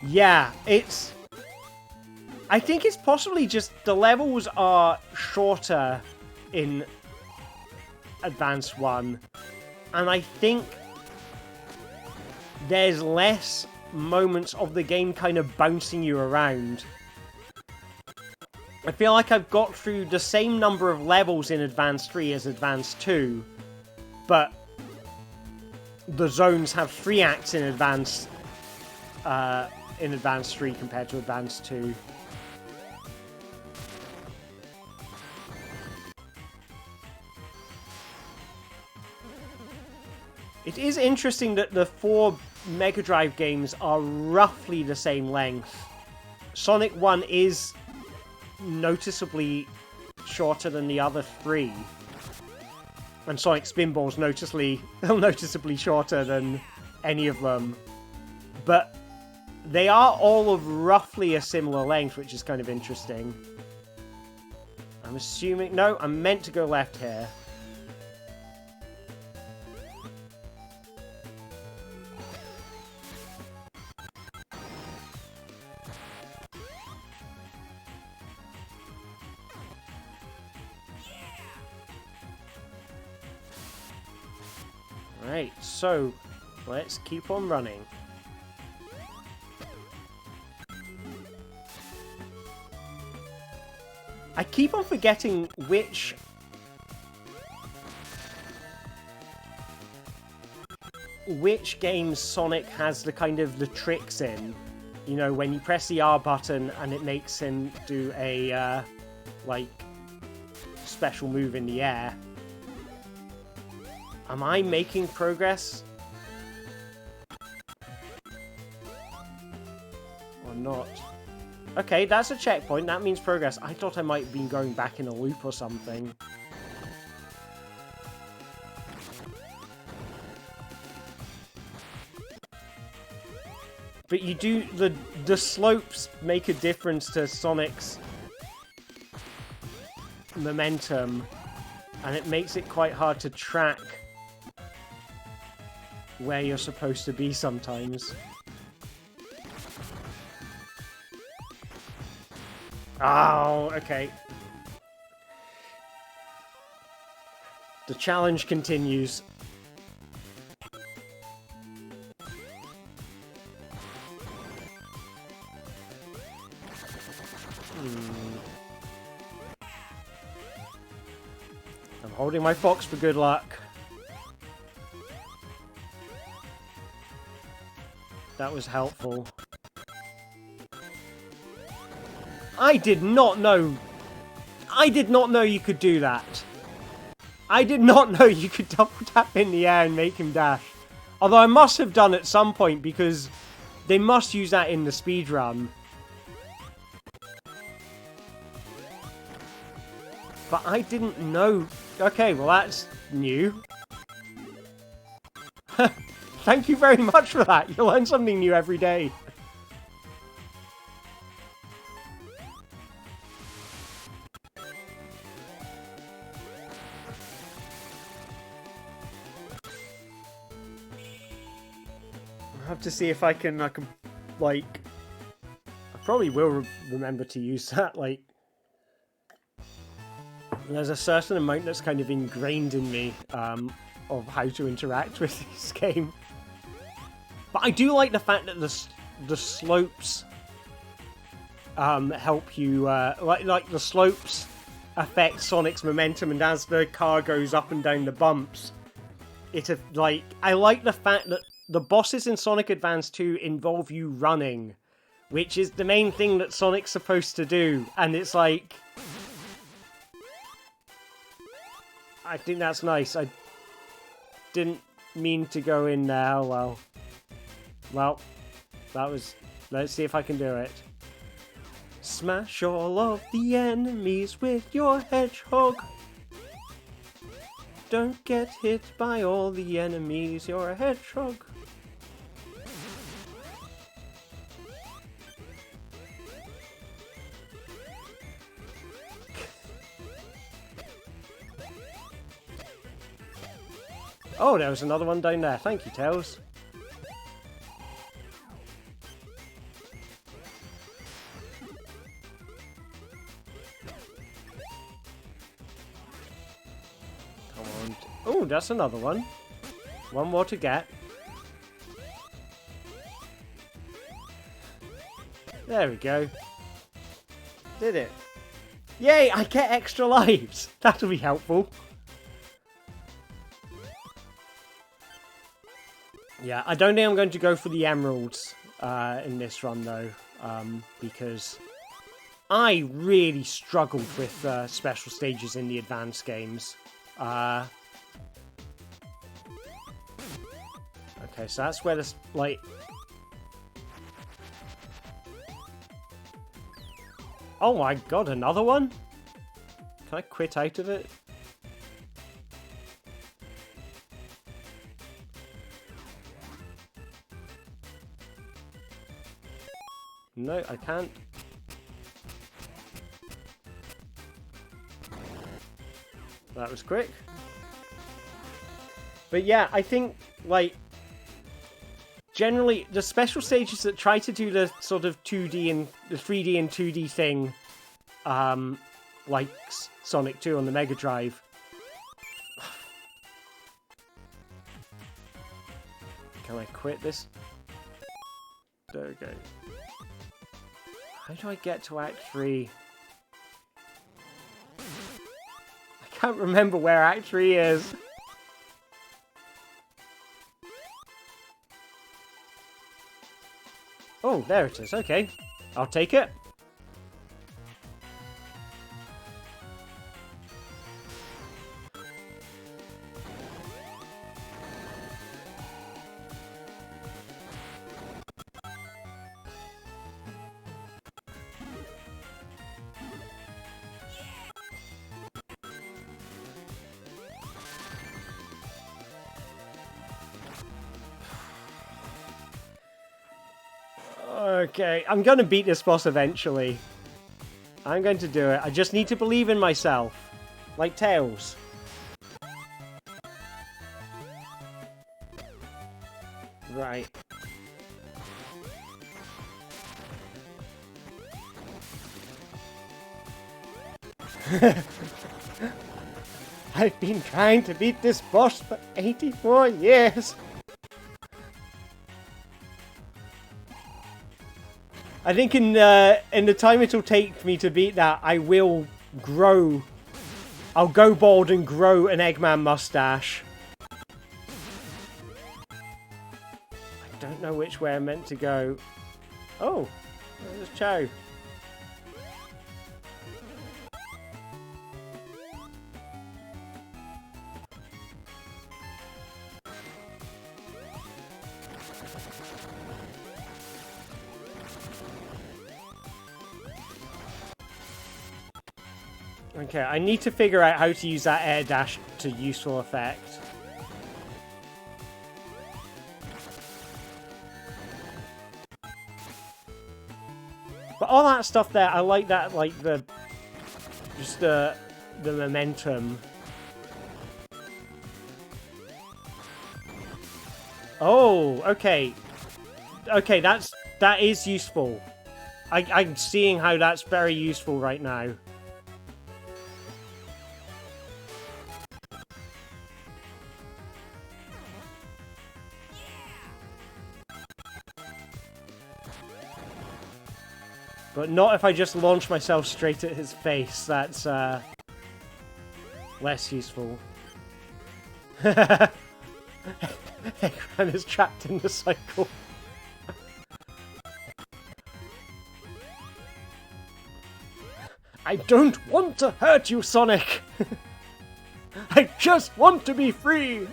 Yeah, it's... I think it's possibly just the levels are shorter in Advanced 1. And I think there's less moments of the game kind of bouncing you around. I feel like I've got through the same number of levels in Advanced 3 as Advanced 2, but the zones have 3 acts in Advanced 3 compared to Advanced 2. It is interesting that the 4 Mega Drive games are roughly the same length. Sonic 1 is noticeably shorter than the other 3. And Sonic Spinball's noticeably shorter than any of them. But they are all of roughly a similar length, which is kind of interesting. I'm assuming... No, I'm meant to go left here. Right, so let's keep on running. I keep on forgetting which games Sonic has the kind of the tricks in. You know, when you press the R button and it makes him do a like special move in the air. Am I making progress? Or not? Okay, that's a checkpoint. That means progress. I thought I might have been going back in a loop or something. But you do... The slopes make a difference to Sonic's momentum. And it makes it quite hard to track where you're supposed to be sometimes. Oh, okay. The challenge continues. I'm holding my fox for good luck. That was helpful. I did not know you could do that. I did not know you could double tap in the air and make him dash. Although I must have done at some point because they must use that in the speedrun. But I didn't know. Okay, well that's new. Thank you very much for that. You learn something new every day. I'll have to see if I can like... I probably will remember to use that, like... There's a certain amount that's kind of ingrained in me of how to interact with this game. But I do like the fact that the slopes help you, like the slopes affect Sonic's momentum, and as the car goes up and down the bumps, I like the fact that the bosses in Sonic Advance 2 involve you running, which is the main thing that Sonic's supposed to do, and it's like... I think that's nice. I didn't mean to go in there. Oh, well. Well, that was... Let's see if I can do it. Smash all of the enemies with your hedgehog. Don't get hit by all the enemies, you're a hedgehog. Oh, there was another one down there. Thank you, Tails. Come on. Oh, that's another one. One more to get. There we go. Did it. Yay, I get extra lives. That'll be helpful. Yeah, I don't think I'm going to go for the emeralds in this run, though, because I really struggled with special stages in the advanced games. Okay, so that's where this, like... Oh my god, another one? Can I quit out of it? No, I can't. That was quick. But yeah, I think, like, generally, the special stages that try to do the sort of 2D and the 3D and 2D thing, like Sonic 2 on the Mega Drive. Can I quit this? There we go. How do I get to Act 3? I can't remember where Act 3 is. Oh, there it is. Okay. I'll take it. Okay, I'm going to beat this boss eventually. I'm going to do it. I just need to believe in myself. Like Tails. Right. I've been trying to beat this boss for 84 years. I think in the time it'll take me to beat that, I will grow I'll go bald and grow an Eggman mustache. I don't know which way I'm meant to go. Oh, there's Chow. Okay, I need to figure out how to use that air dash to useful effect. But all that stuff there, I like that, like just the momentum. Oh, okay. Okay, that is useful. I'm seeing how that's very useful right now. But not if I just launch myself straight at his face. That's less useful. Eggman is trapped in the cycle. I don't want to hurt you, Sonic! I just want to be free!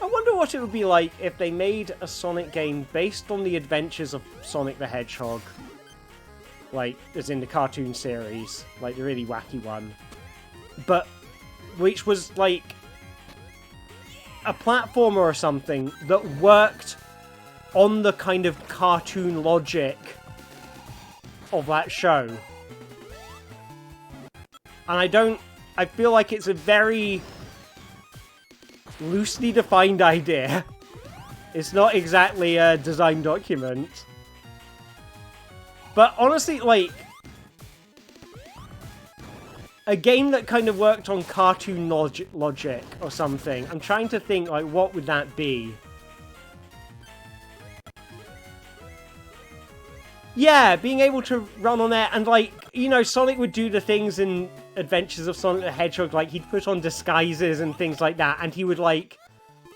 I wonder what it would be like if they made a Sonic game based on the adventures of Sonic the Hedgehog. Like, as in the cartoon series. Like, the really wacky one. But, which was, like, a platformer or something that worked on the kind of cartoon logic of that show. And I feel like it's a very loosely defined idea. It's not exactly a design document. But honestly, like, a game that kind of worked on cartoon logic or something. I'm trying to think, like, what would that be? Yeah, being able to run on there and, like, you know, Sonic would do the things in Adventures of Sonic the Hedgehog, like, he'd put on disguises and things like that, and he would, like,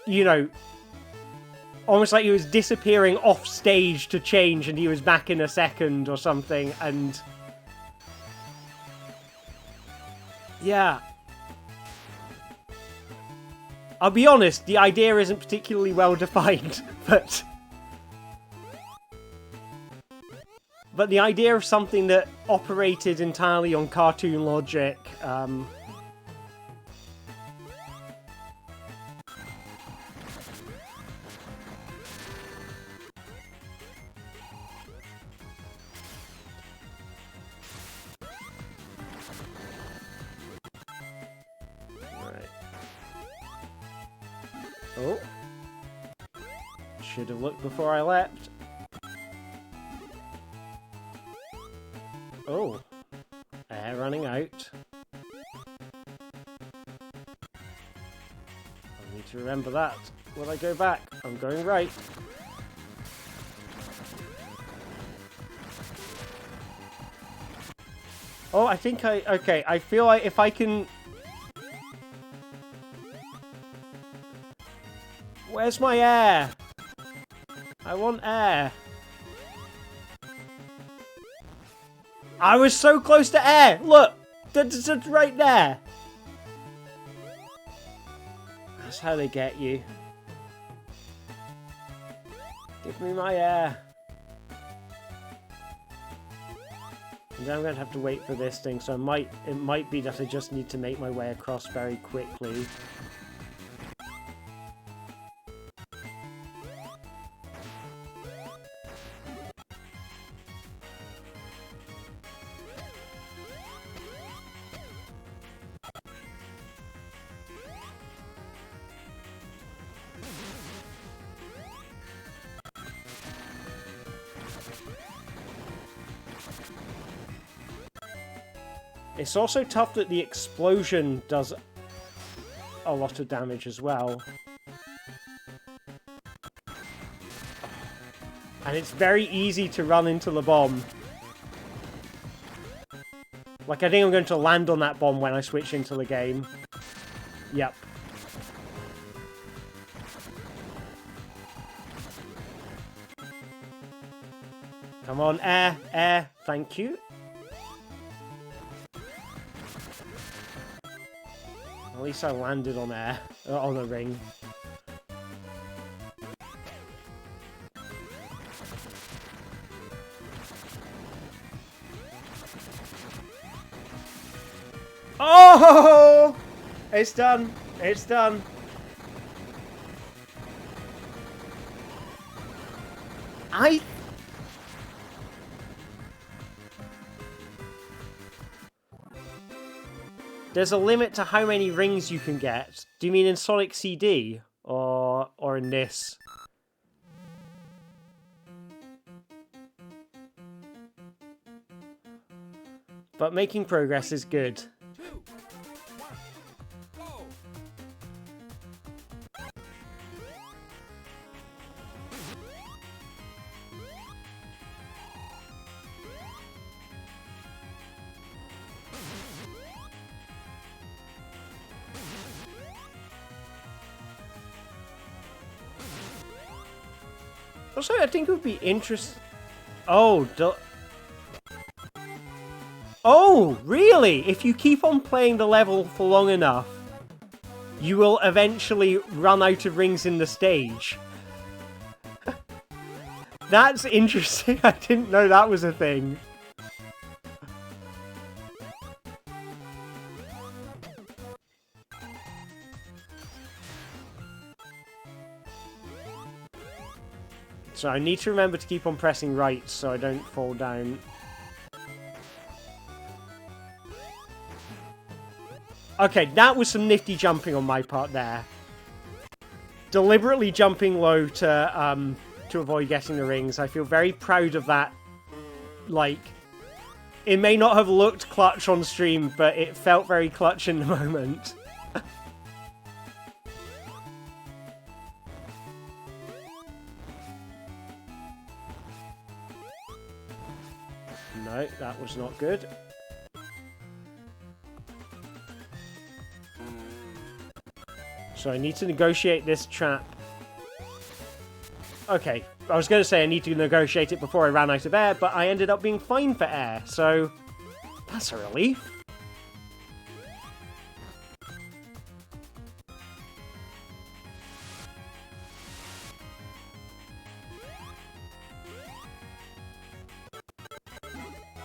you know, almost like he was disappearing off stage to change and he was back in a second or something, and yeah. I'll be honest, the idea isn't particularly well defined, but the idea of something that operated entirely on cartoon logic, right. Oh. Should have looked before I leapt. Oh, air running out. I need to remember that when I go back. I'm going right. Oh, I think okay, I feel like if I can... Where's my air? I want air. I was so close to air! Look! That's right there! That's how they get you. Give me my air. And then I'm going to have to wait for this thing, so it might be that I just need to make my way across very quickly. It's also tough that the explosion does a lot of damage as well. And it's very easy to run into the bomb. Like, I think I'm going to land on that bomb when I switch into the game. Yep. Come on, air, air. Thank you. At least I landed on air, on a ring. Oh! It's done. It's done. There's a limit to how many rings you can get. Do you mean in Sonic CD? Or in this? But making progress is good. Also, I think it would be interesting. Oh, oh, really? If you keep on playing the level for long enough, you will eventually run out of rings in the stage. That's interesting. I didn't know that was a thing. So I need to remember to keep on pressing right so I don't fall down. Okay, that was some nifty jumping on my part there. Deliberately jumping low to avoid getting the rings. I feel very proud of that. Like, it may not have looked clutch on stream, but it felt very clutch in the moment. No, that was not good. So I need to negotiate this trap. Okay, I was going to say I need to negotiate it before I ran out of air, but I ended up being fine for air, so that's a relief.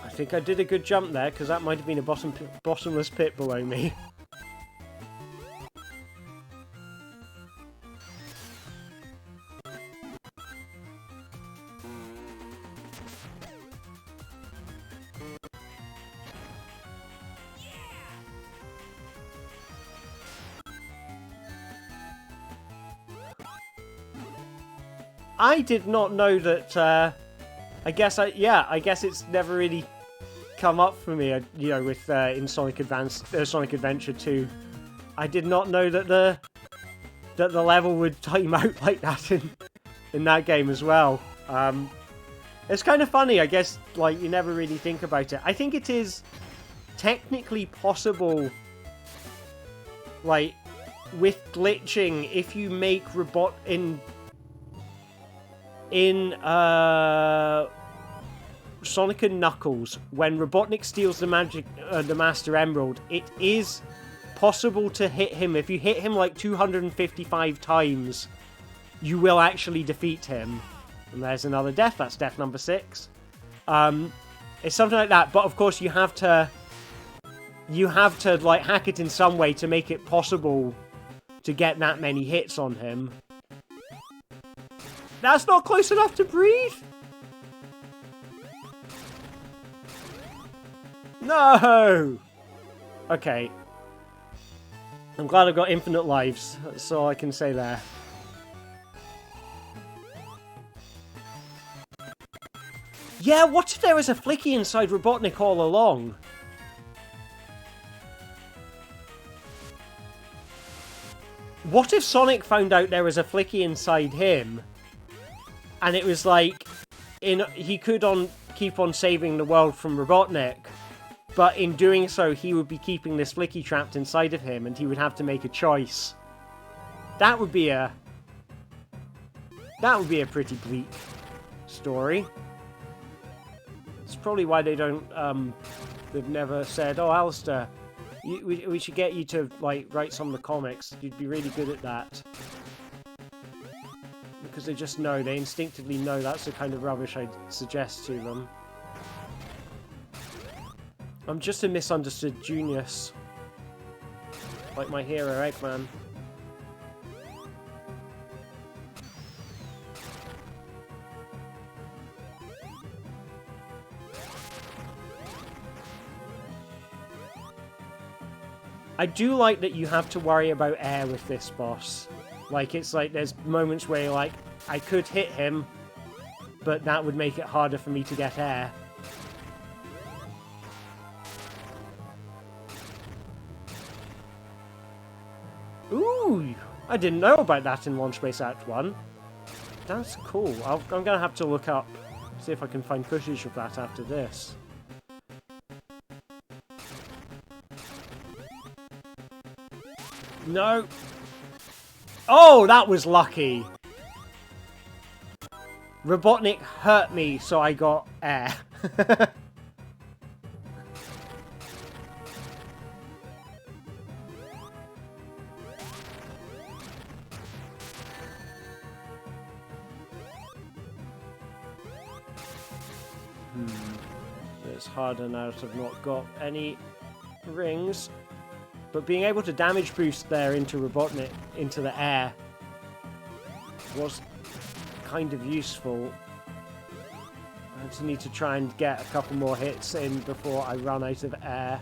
I think I did a good jump there, because that might have been a bottomless pit below me. I did not know that, I guess it's never really come up for me, you know, with, in Sonic Adventure 2. I did not know that the level would time out like that in that game as well. It's kind of funny, I guess, like, you never really think about it. I think it is technically possible, like, with glitching, if you make Sonic and Knuckles, when Robotnik steals the Master Emerald, it is possible to hit him. If you hit him like 255 times, you will actually defeat him. And there's another death. That's death number 6. It's something like that. But of course, you have to like hack it in some way to make it possible to get that many hits on him. That's not close enough to breathe? No! Okay. I'm glad I've got infinite lives. That's all I can say there. Yeah, what if there was a flicky inside Robotnik all along? What if Sonic found out there was a Flicky inside him, and it was like, he could keep on saving the world from Robotnik, but in doing so, he would be keeping this Flicky trapped inside of him, and he would have to make a choice. That would be a pretty bleak story. It's probably why they don't, they've never said, oh, Alistair, we should get you to, like, write some of the comics. You'd be really good at that. Because they just know, they instinctively know that's the kind of rubbish I'd suggest to them. I'm just a misunderstood genius. Like my hero, Eggman. I do like that you have to worry about air with this boss. Like, it's like there's moments where you're like, I could hit him, but that would make it harder for me to get air. Ooh, I didn't know about that in One Space Act 1. That's cool. I'm going to have to look up, see if I can find footage of that after this. No. Oh, that was lucky. Robotnik hurt me, so I got air. It's harder now to have not got any rings. But being able to damage boost there into Robotnik, into the air, was kind of useful. I just need to try and get a couple more hits in before I run out of air.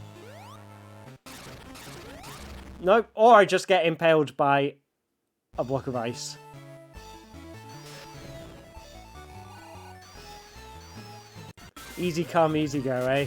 Nope, or I just get impaled by a block of ice. Easy come, easy go, eh?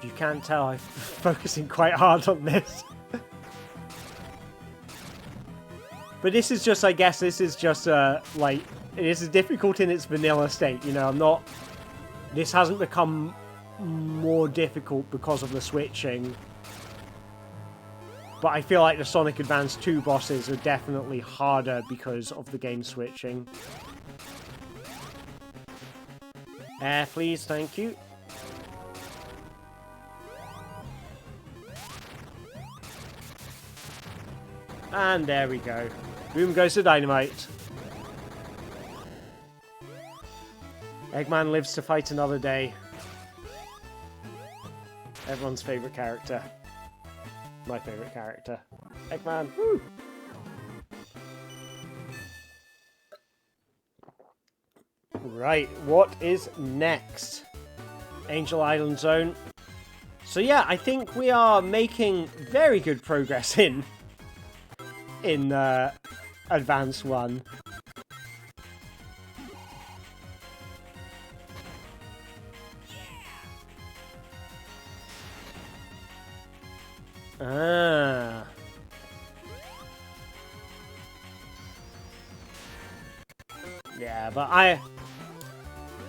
You can't tell, I'm focusing quite hard on this. But this is just, I guess, this is just, like, this is difficult in its vanilla state, you know, I'm not... This hasn't become more difficult because of the switching. But I feel like the Sonic Advance 2 bosses are definitely harder because of the game switching. Air, please, thank you. And there we go. Boom goes the dynamite. Eggman lives to fight another day. Everyone's favourite character. My favourite character. Eggman. Woo! Right, what is next? Angel Island Zone. So yeah, I think we are making very good progress in Advance 1. Ah. Yeah, but I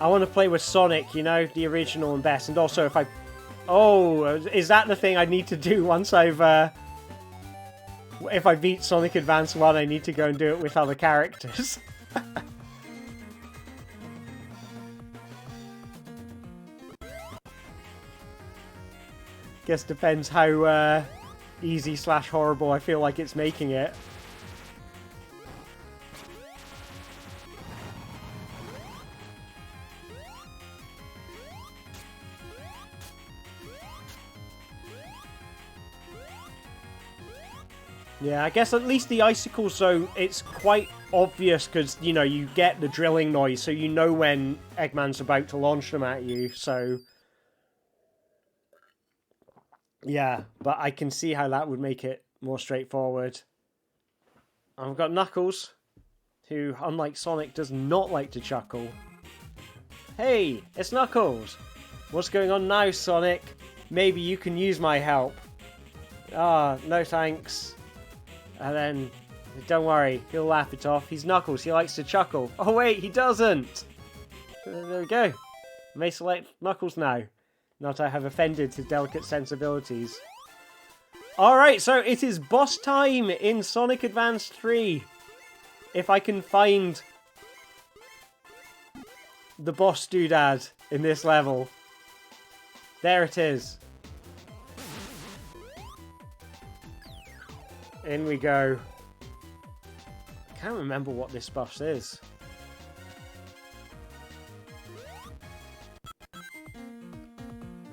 want to play with Sonic, you know, the original and best. And also if I... Oh, is that the thing I need to do once I've... If I beat Sonic Advance 1, I need to go and do it with other characters. Guess depends how easy / horrible I feel like it's making it. Yeah, I guess at least the icicles, so it's quite obvious because, you know, you get the drilling noise, so you know when Eggman's about to launch them at you, so... Yeah, but I can see how that would make it more straightforward. I've got Knuckles, who, unlike Sonic, does not like to chuckle. Hey, it's Knuckles! What's going on now, Sonic? Maybe you can use my help. Ah, no thanks. And then, don't worry, he'll laugh it off. He's Knuckles, he likes to chuckle. Oh wait, he doesn't! There we go. I may select Knuckles now. Not I have offended his delicate sensibilities. Alright, so it is boss time in Sonic Advance 3. If I can find the boss doodad in this level. There it is. In we go. I can't remember what this boss is.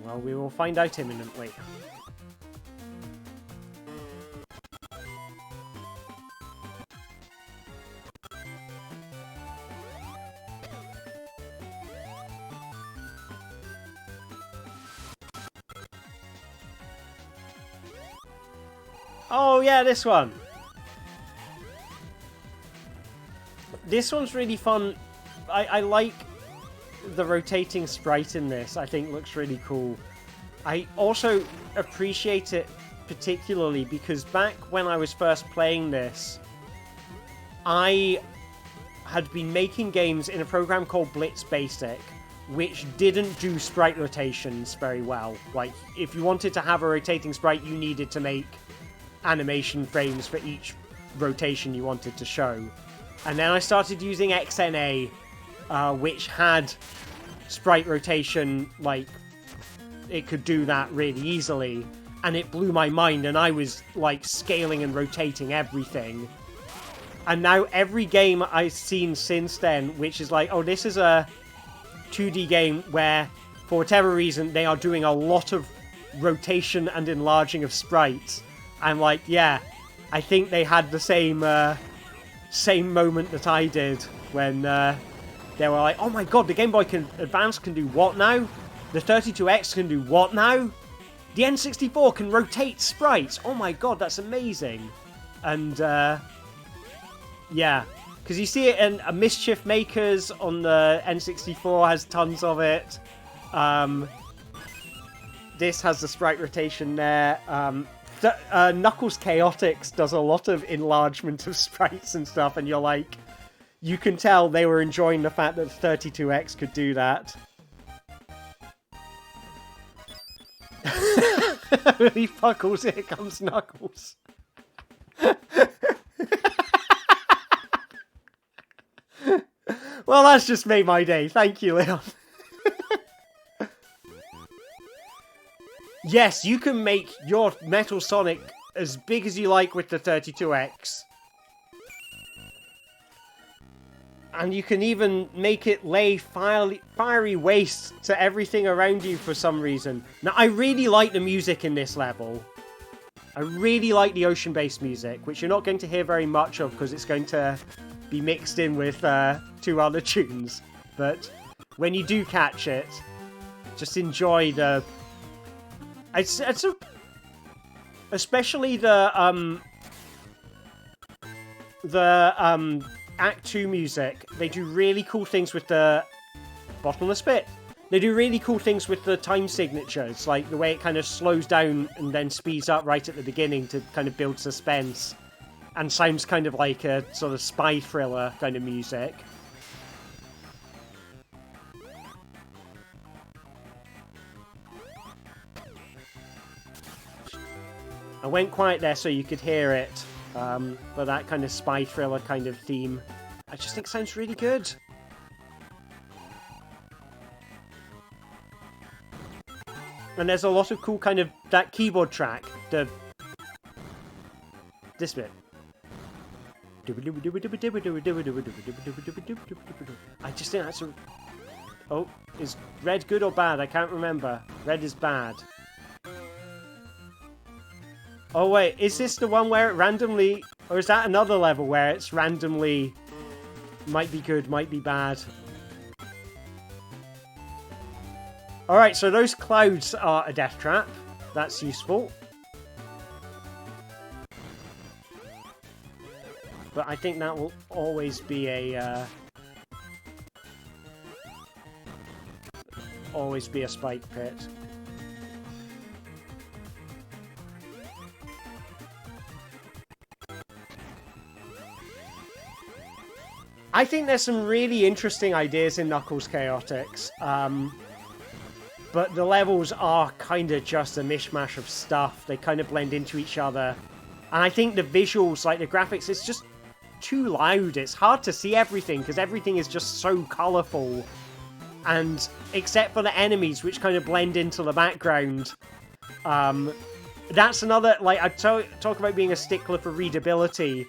Well, we will find out imminently. Oh yeah, this one. This one's really fun. I like the rotating sprite in this. I think looks really cool. I also appreciate it particularly because back when I was first playing this, I had been making games in a program called Blitz Basic, which didn't do sprite rotations very well. Like, if you wanted to have a rotating sprite, you needed to make animation frames for each rotation you wanted to show. And then I started using XNA, which had sprite rotation, like, it could do that really easily, and it blew my mind, and I was, like, scaling and rotating everything. And now every game I've seen since then, which is like, oh, this is a 2D game where, for whatever reason, they are doing a lot of rotation and enlarging of sprites. I'm like, yeah, I think they had the same moment that I did when they were like, oh my god, the Game Boy Advance can do what now? The 32X can do what now? The N64 can rotate sprites! Oh my god, that's amazing! And, yeah. Because you see it in Mischief Makers on the N64 has tons of it. This has the sprite rotation there. Knuckles Chaotix does a lot of enlargement of sprites and stuff, and you're like, you can tell they were enjoying the fact that 32X could do that. He puckles, here comes Knuckles. Well, that's just made my day. Thank you, Leon. Yes, you can make your Metal Sonic as big as you like with the 32X. And you can even make it lay fiery waste to everything around you for some reason. Now, I really like the music in this level. I really like the ocean-based music, which you're not going to hear very much of because it's going to be mixed in with 2 other tunes. But when you do catch it, just enjoy the... especially the Act 2 music. They do really cool things with the Bottomless Pit. They do really cool things with the time signatures, like the way it kind of slows down and then speeds up right at the beginning to kind of build suspense, and sounds kind of like a sort of spy thriller kind of music. I went quiet there so you could hear it, but that kind of spy thriller kind of theme, I just think sounds really good. And there's a lot of cool kind of, that keyboard track, this bit. I just think that's a... Oh, is red good or bad? I can't remember. Red is bad. Oh wait, is this the one where it randomly... Or is that another level where it's randomly... Might be good, might be bad. Alright, so those clouds are a death trap. That's useful. But I think that will always be a... always be a spike pit. I think there's some really interesting ideas in Knuckles Chaotix, but the levels are kind of just a mishmash of stuff. They kind of blend into each other. And I think the visuals, like the graphics, it's just too loud. It's hard to see everything because everything is just so colourful. And except for the enemies, which kind of blend into the background, that's another, like, I talk about being a stickler for readability.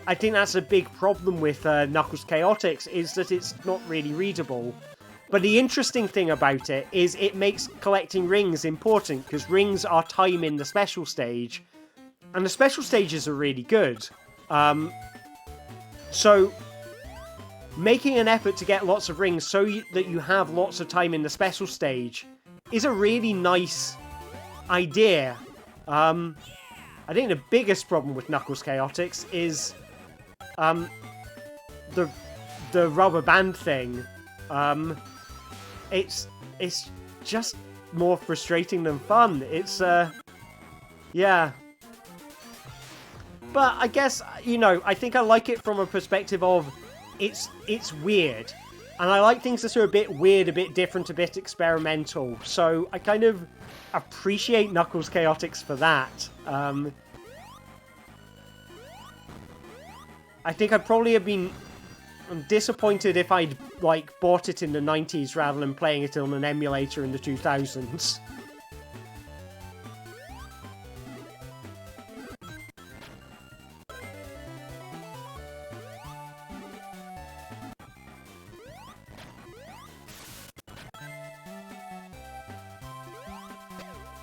I think that's a big problem with Knuckles Chaotix, is that it's not really readable. But the interesting thing about it is it makes collecting rings important, because rings are time in the special stage, and the special stages are really good. So, making an effort to get lots of rings so that you have lots of time in the special stage is a really nice idea. I think the biggest problem with Knuckles Chaotix is the rubber band thing. It's just more frustrating than fun. It's yeah. But I guess, you know, I think I like it from a perspective of it's weird. And I like things that are a bit weird, a bit different, a bit experimental. So I kind of appreciate Knuckles Chaotix for that. I think I'd probably have been disappointed if I'd, like, bought it in the 90s rather than playing it on an emulator in the 2000s.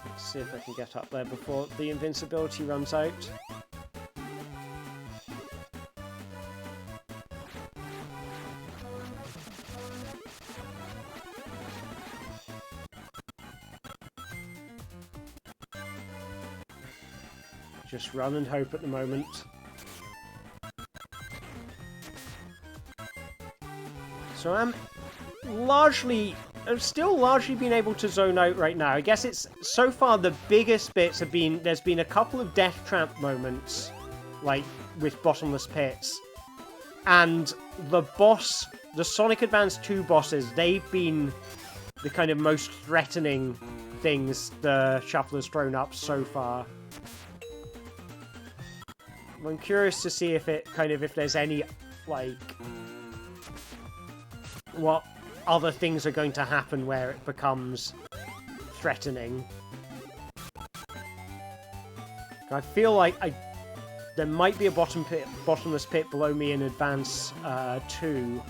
Let's see if I can get up there before the invincibility runs out. Just run and hope at the moment. So I've still largely been able to zone out right now. I guess it's, so far the biggest bits have been, there's been a couple of death trap moments, like with Bottomless Pits. And the boss, the Sonic Advance 2 bosses, they've been the kind of most threatening things the Shuffler's thrown up so far. I'm curious to see if if there's any, like, what other things are going to happen where it becomes threatening. I feel like there might be a bottomless pit below me in Advance 2.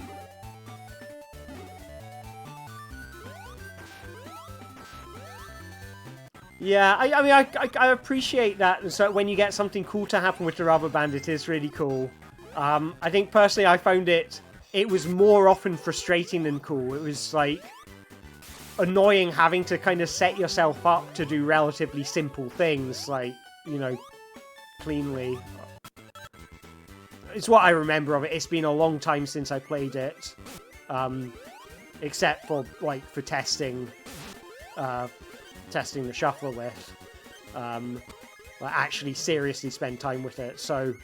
Yeah, I mean, I appreciate that. So when you get something cool to happen with the rubber band, it is really cool. I think personally I found it was more often frustrating than cool. It was, like, annoying having to kind of set yourself up to do relatively simple things, like, you know, cleanly. It's what I remember of it. It's been a long time since I played it. Except for, like, for testing the shuffler with. Like, actually seriously spend time with it, so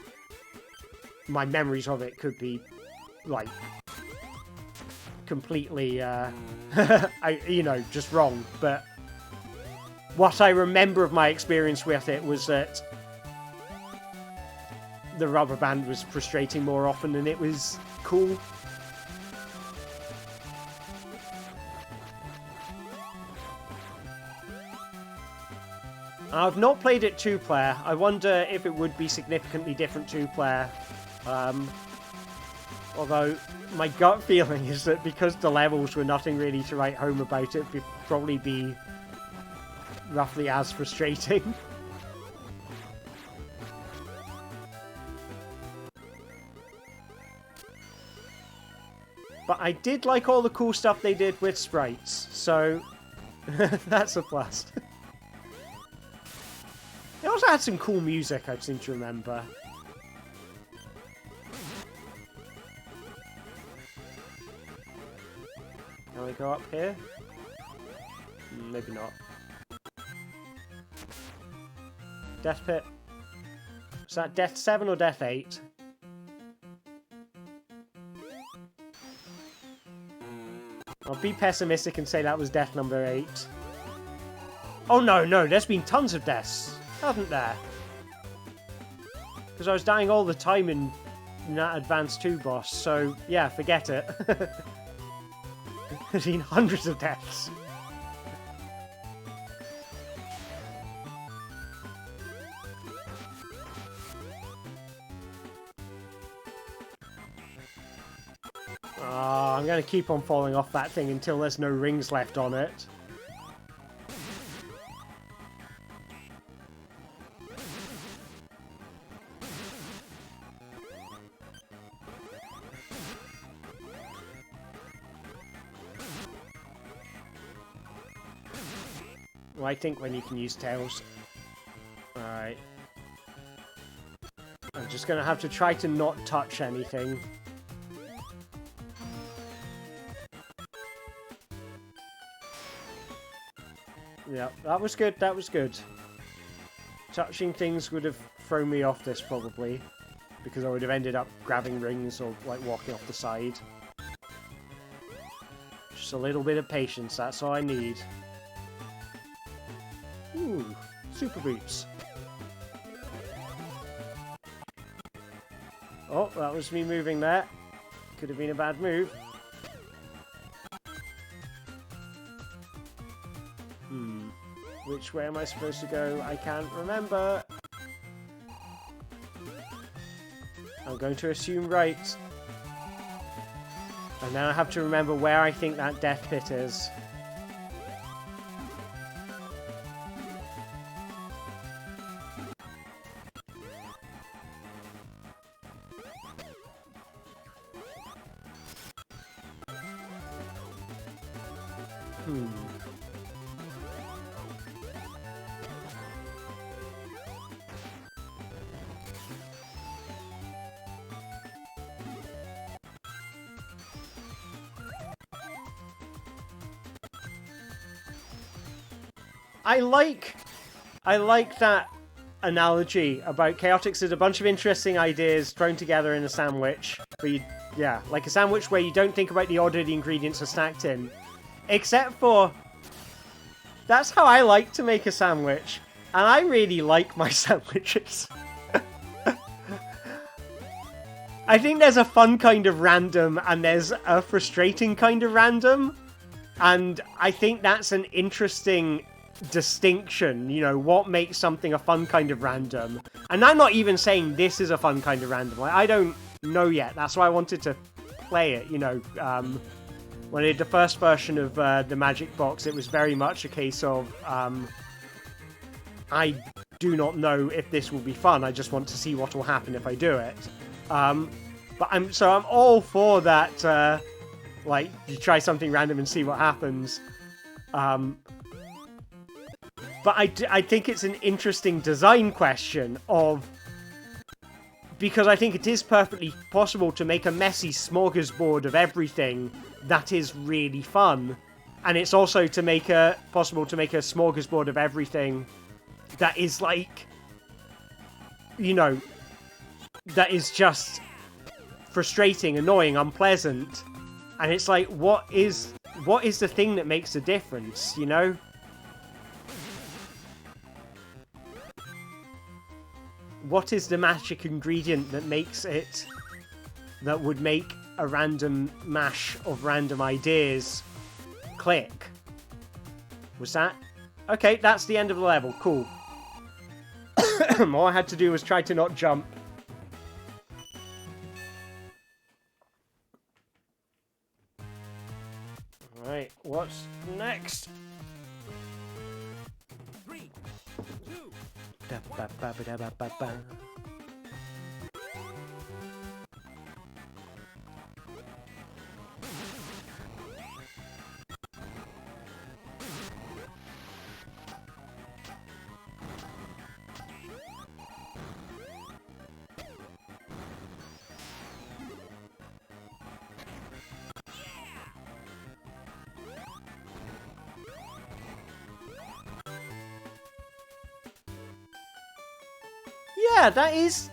my memories of it could be, like, completely, just wrong. But what I remember of my experience with it was that the rubber band was frustrating more often than it was cool. I've not played it 2-player. I wonder if it would be significantly different 2-player. Although, my gut feeling is that because the levels were nothing really to write home about, it would probably be roughly as frustrating. But I did like all the cool stuff they did with sprites, so that's a plus. They also had some cool music, I seem to remember. Can we go up here? Maybe not. Death Pit. Is that Death 7 or Death 8? I'll be pessimistic and say that was death number 8. Oh no, there's been tons of deaths, hasn't there? Because I was dying all the time in that Advanced 2 boss, so yeah, forget it. There's been hundreds of deaths. I'm going to keep on falling off that thing until there's no rings left on it. Well, I think when you can use tails. Alright. I'm just going to have to try to not touch anything. Yeah, that was good, that was good. Touching things would have thrown me off this, probably. Because I would have ended up grabbing rings or, like, walking off the side. Just a little bit of patience, that's all I need. Ooh, super boots. Oh, that was me moving there. Could have been a bad move. Which way am I supposed to go? I can't remember. I'm going to assume right. And then I have to remember where I think that death pit is. I like that analogy about Chaotix is a bunch of interesting ideas thrown together in a sandwich. Where you, yeah, like a sandwich where you don't think about the order the ingredients are stacked in. Except for, that's how I like to make a sandwich. And I really like my sandwiches. I think there's a fun kind of random and there's a frustrating kind of random. And I think that's an interesting distinction, you know, what makes something a fun kind of random. And I'm not even saying this is a fun kind of random. Like, I don't know yet. That's why I wanted to play it, you know. When I did the first version of the Magic Box, it was very much a case of I do not know if this will be fun. I just want to see what will happen if I do it. But I'm all for that. Like, you try something random and see what happens. But I think it's an interesting design question of... Because I think it is perfectly possible to make a messy smorgasbord of everything that is really fun. And it's also possible to make a smorgasbord of everything that is like... You know, that is just frustrating, annoying, unpleasant. And it's like, what is the thing that makes a difference, you know? What is the magic ingredient that makes it... that would make a random mash of random ideas click? Was that... Okay, that's the end of the level. Cool. All I had to do was try to not jump. Alright, what's next? 3, 2. Yeah, that is...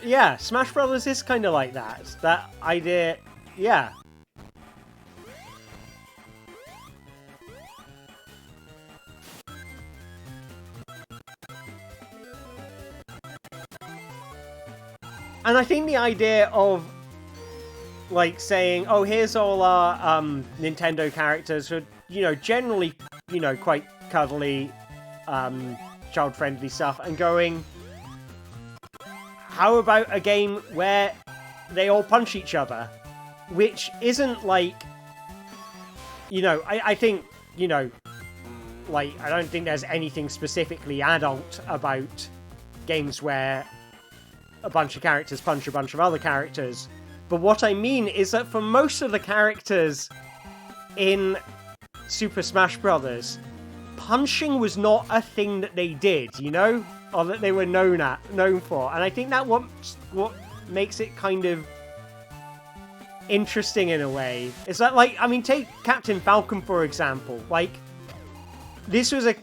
yeah, Smash Brothers is kind of like that. That idea... yeah. And I think the idea of, like, saying, oh, here's all our Nintendo characters who are, you know, generally, you know, quite cuddly, child-friendly stuff, and going, how about a game where they all punch each other? Which isn't, like, you know, I think, you know, like, I don't think there's anything specifically adult about games where a bunch of characters punch a bunch of other characters. But what I mean is that for most of the characters in Super Smash Bros., punching was not a thing that they did, you know? Or that they were known for. And I think that what makes it kind of interesting in a way. Is that, like, I mean, take Captain Falcon, for example. Like, this was a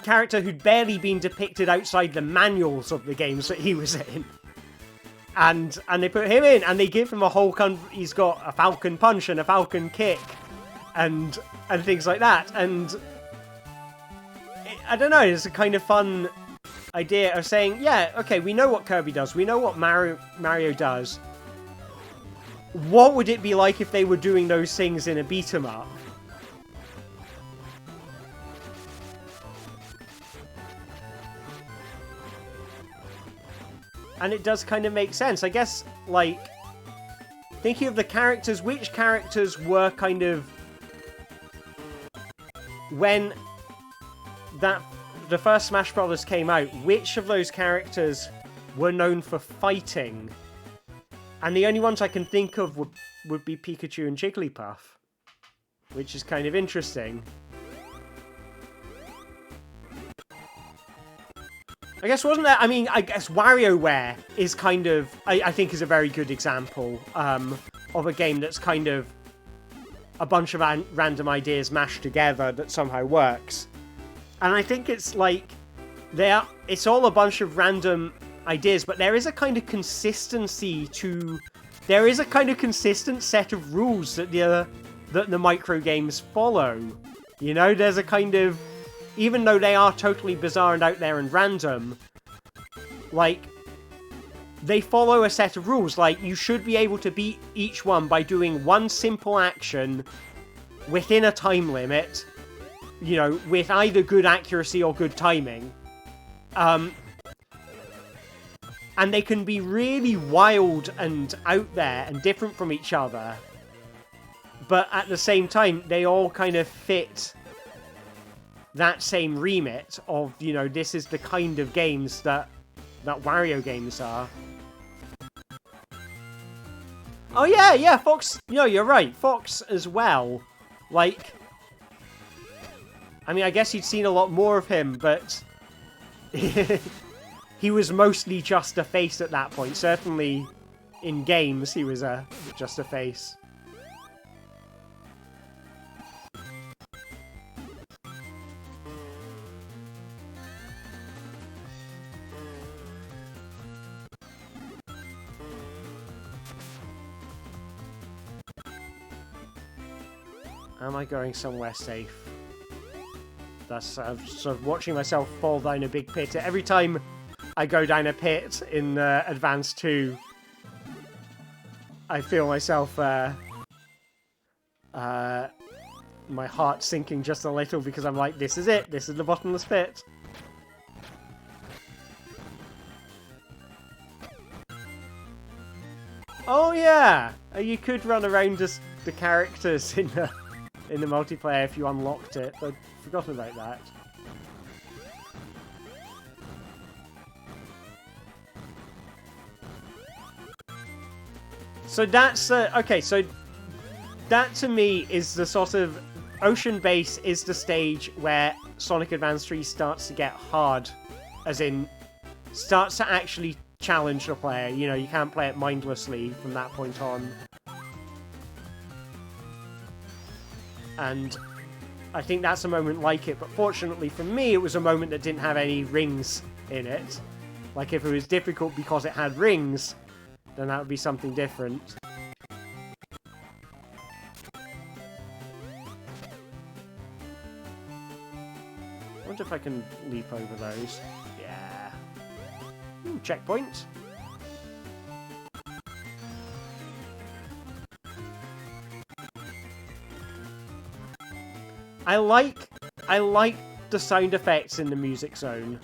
character who'd barely been depicted outside the manuals of the games that he was in. And they put him in, and they give him a whole he's got a Falcon Punch and a Falcon Kick, and things like that. And I don't know, it's a kind of fun idea of saying, yeah, okay, we know what Kirby does, we know what Mario does. What would it be like if they were doing those things in a beat-em-up? And it does kind of make sense. I guess, like, thinking of the characters, which characters were kind of... when the first Smash Bros. Came out, which of those characters were known for fighting? And the only ones I can think of would be Pikachu and Jigglypuff. Which is kind of interesting. I guess wasn't there... I mean, I guess WarioWare is kind of... I think is a very good example of a game that's kind of a bunch of random ideas mashed together that somehow works. And I think it's like... it's all a bunch of random ideas, but there is a kind of consistency to... There is a kind of consistent set of rules that the micro games follow. You know, there's a kind of... Even though they are totally bizarre and out there and random, like, they follow a set of rules. Like, you should be able to beat each one by doing one simple action within a time limit, you know, with either good accuracy or good timing. And they can be really wild and out there and different from each other. But at the same time, they all kind of fit that same remit of, you know, this is the kind of games that Wario games are. Oh yeah, Fox, no, you're right, Fox as well. Like, I mean, I guess you'd seen a lot more of him, but he was mostly just a face at that point. Certainly in games, he was just a face. Am I going somewhere safe? That's sort of watching myself fall down a big pit. Every time I go down a pit in Advance 2, I feel myself, my heart sinking just a little because I'm like, this is it. This is the bottomless pit. Oh yeah! You could run around as the characters in the multiplayer if you unlocked it. I'd forgotten about that. So that's okay. So that to me is the sort of Ocean Base is the stage where Sonic Advance 3 starts to get hard, as in starts to actually challenge the player. You know, you can't play it mindlessly from that point on. And I think that's a moment like it, but fortunately for me, it was a moment that didn't have any rings in it. Like, if it was difficult because it had rings, then that would be something different. I wonder if I can leap over those. Yeah. Ooh, checkpoint. I like the sound effects in the music zone.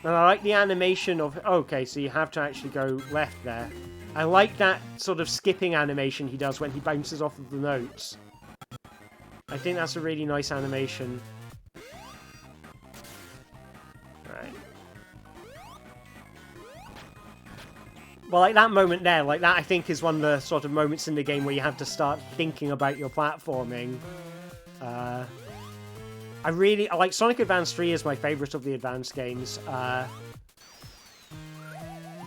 And I like the animation of... Okay, so you have to actually go left there. I like that sort of skipping animation he does when he bounces off of the notes. I think that's a really nice animation. Right. Well, like that moment there, like that I think is one of the sort of moments in the game where you have to start thinking about your platforming. I like Sonic Advance 3 is my favourite of the Advance games.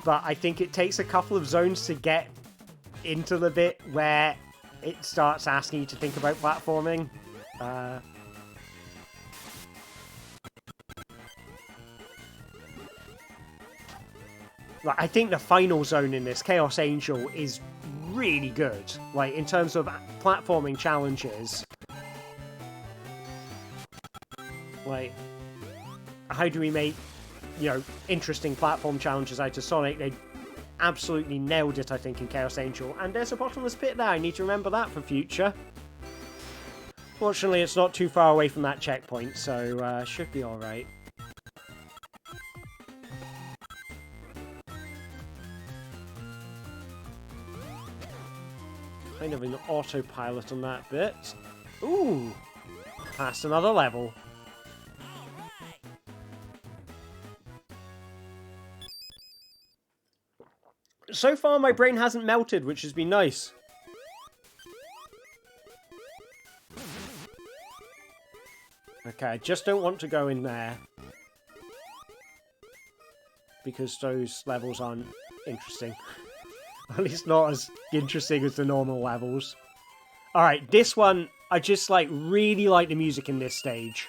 But I think it takes a couple of zones to get into the bit where it starts asking you to think about platforming. Like, I think the final zone in this, Chaos Angel, is really good. Like, in terms of platforming challenges. Like, how do we make, you know, interesting platform challenges out of Sonic? They absolutely nailed it, I think, in Chaos Angel. And there's a bottomless pit there. I need to remember that for future. Fortunately, it's not too far away from that checkpoint, so should be alright. Kind of an autopilot on that bit. Ooh! Past another level. So far, my brain hasn't melted, which has been nice. Okay, I just don't want to go in there. Because those levels aren't interesting. At least not as interesting as the normal levels. Alright, this one, I just really like the music in this stage.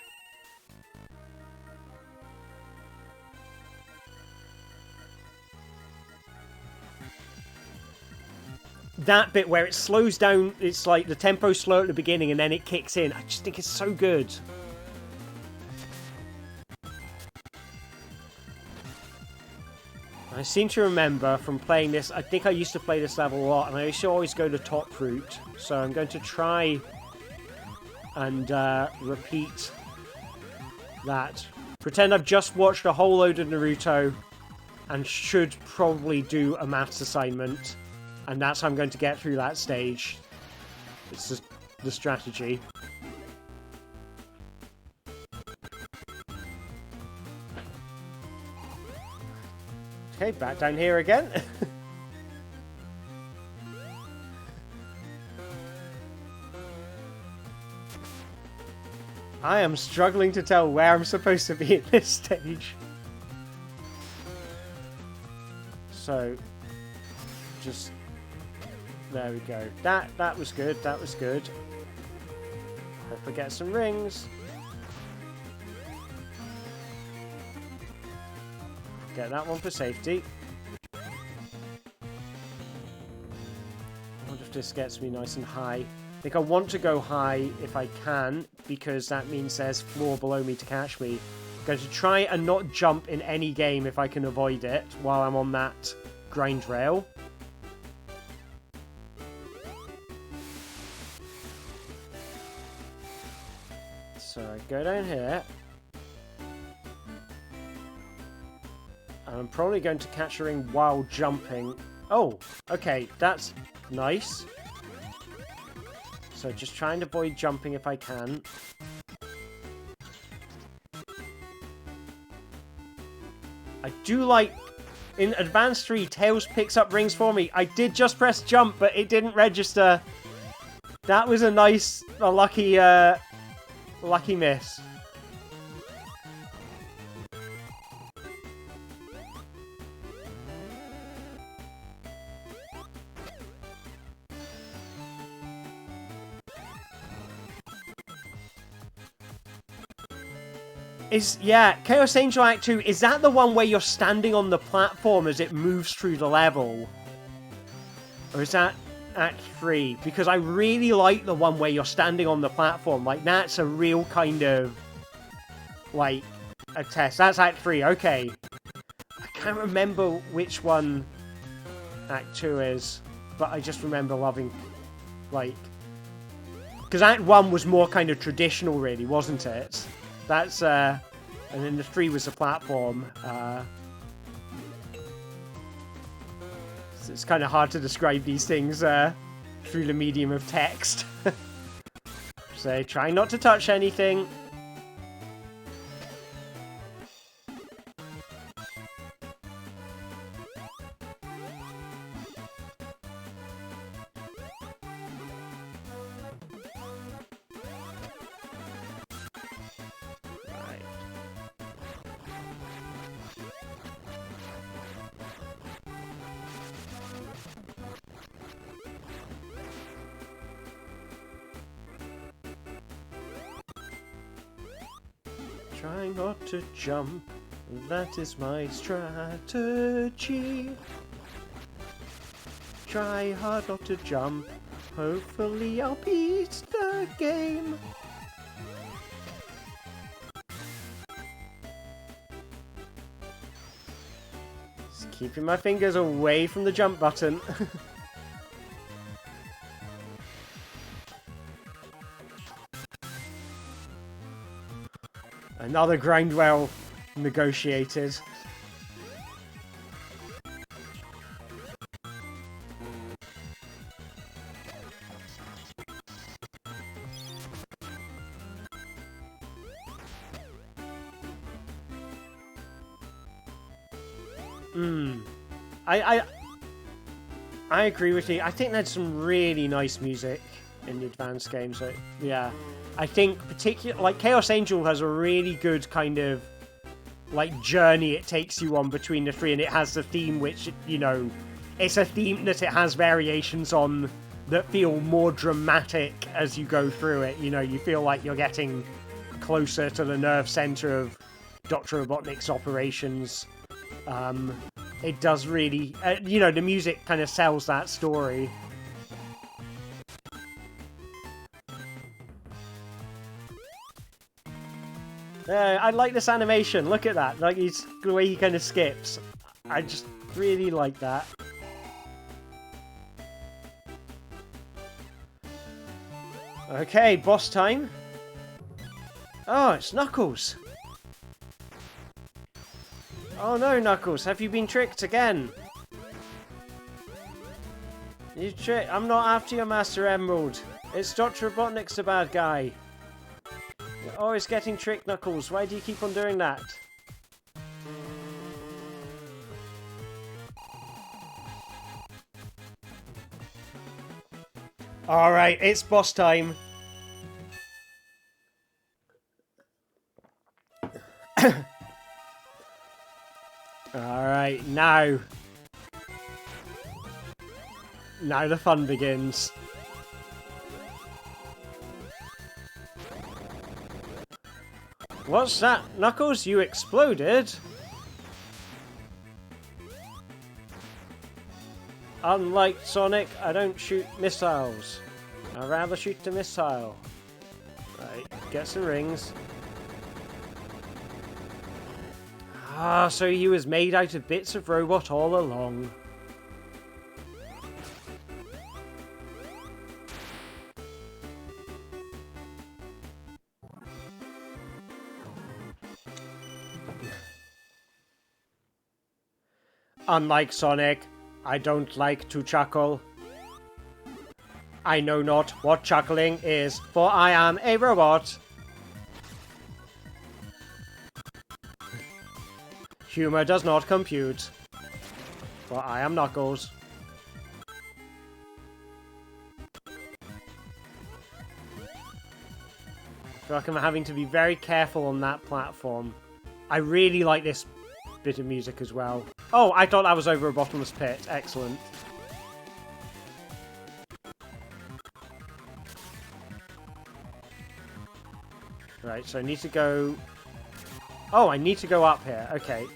That bit where it slows down, it's like the tempo's slow at the beginning and then it kicks in. I just think it's so good. I seem to remember from playing this, I think I used to play this level a lot, and I used to always go the top route. So I'm going to try and repeat that. Pretend I've just watched a whole load of Naruto and should probably do a maths assignment. And that's how I'm going to get through that stage. It's just the strategy. Okay, back down here again. I am struggling to tell where I'm supposed to be at this stage. So, just... There we go. That was good. That was good. Hope I get some rings. Get that one for safety. I wonder if this gets me nice and high. I think I want to go high if I can, because that means there's floor below me to catch me. I'm going to try and not jump in any game if I can avoid it while I'm on that grind rail. So I go down here. And I'm probably going to catch a ring while jumping. Oh, okay, that's nice. So just try and avoid jumping if I can. I do like... In Advance 3, Tails picks up rings for me. I did just press jump, but it didn't register. That was a nice, lucky miss. Yeah, Chaos Angel Act 2, is that the one where you're standing on the platform as it moves through the level? Or is that Act 3? Because I really like the one where you're standing on the platform. Like, that's a real kind of, like, a test. That's Act 3, okay. I can't remember which one Act 2 is, but I just remember loving, like... Because Act 1 was more kind of traditional, really, wasn't it? That's, and then the 3 was the platform. So it's kind of hard to describe these things through the medium of text. So, try not to touch anything. Try not to jump, that is my strategy. Try hard not to jump, hopefully I'll beat the game. Just keeping my fingers away from the jump button. Another grind well negotiated. I agree with you. I think there's some really nice music in the advanced games. So, yeah. I think particularly, like, Chaos Angel has a really good kind of, like, journey it takes you on between the 3, and it has the theme which, you know, it's a theme that it has variations on that feel more dramatic as you go through it. You know, you feel like you're getting closer to the nerve center of Dr. Robotnik's operations. It does really, you know, the music kind of sells that story. I like this animation. Look at that. Like, the way he kind of skips. I just really like that. Okay, boss time. Oh, it's Knuckles. Oh no, Knuckles, have you been tricked again? I'm not after your Master Emerald. It's Dr. Robotnik's the bad guy. You're always getting tricked, Knuckles. Why do you keep on doing that? Alright, it's boss time. Alright, now. Now the fun begins. What's that, Knuckles? You exploded? Unlike Sonic, I don't shoot missiles. I'd rather shoot a missile. Right, get some rings. Ah, so he was made out of bits of robot all along. Unlike Sonic, I don't like to chuckle. I know not what chuckling is, for I am a robot. Humor does not compute, for I am Knuckles. I feel like I'm having to be very careful on that platform. I really like this bit of music as well. Oh, I thought that was over a bottomless pit. Excellent. Right, so I need to go Oh, I need to go up here. Okay.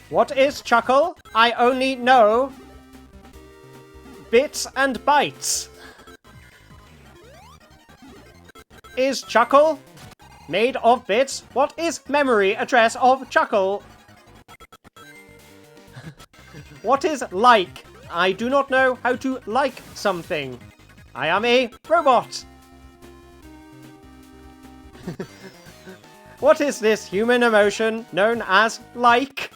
What is Chuckle? I only know bits and bytes. Is Chuckle made of bits? What is memory address of Chuckle? What is like? I do not know how to like something. I am a robot. What is this human emotion known as like?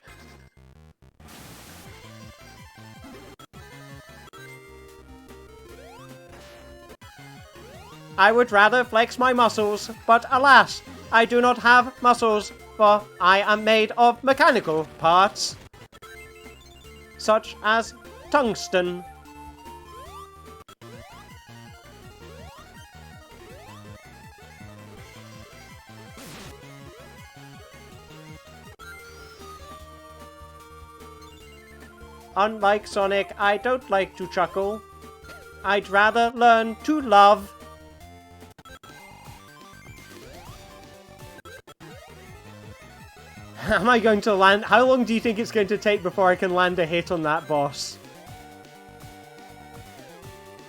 I would rather flex my muscles, but alas, I do not have muscles, for I am made of mechanical parts, such as tungsten. Unlike Sonic, I don't like to chuckle. I'd rather learn to love. Am I going to land? How long do you think it's going to take before I can land a hit on that boss?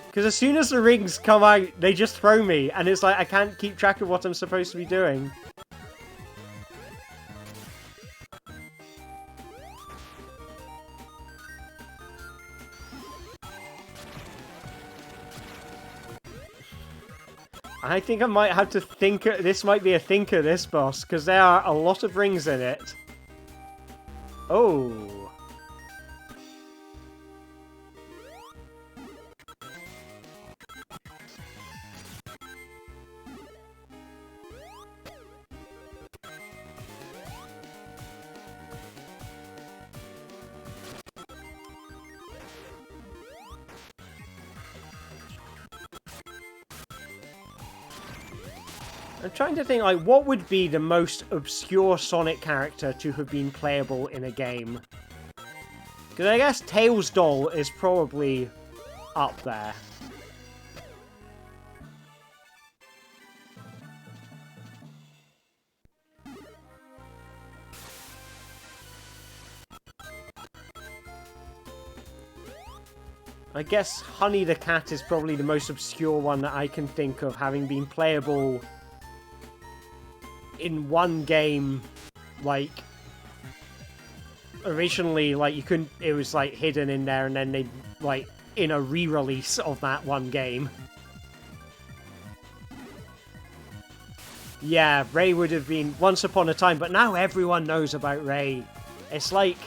Because as soon as the rings come out, they just throw me, and it's like I can't keep track of what I'm supposed to be doing. I think I might have to think. This might be a thinker, this boss, because there are a lot of rings in it. Oh. I'm trying to think, like, what would be the most obscure Sonic character to have been playable in a game? Because I guess Tails Doll is probably up there. I guess Honey the Cat is probably the most obscure one that I can think of, having been playable in one game. Like, originally, like, you couldn't, it was like hidden in there, and then they, like, in a re-release of that one game. Yeah, Ray would have been once upon a time, but now everyone knows about Ray. It's like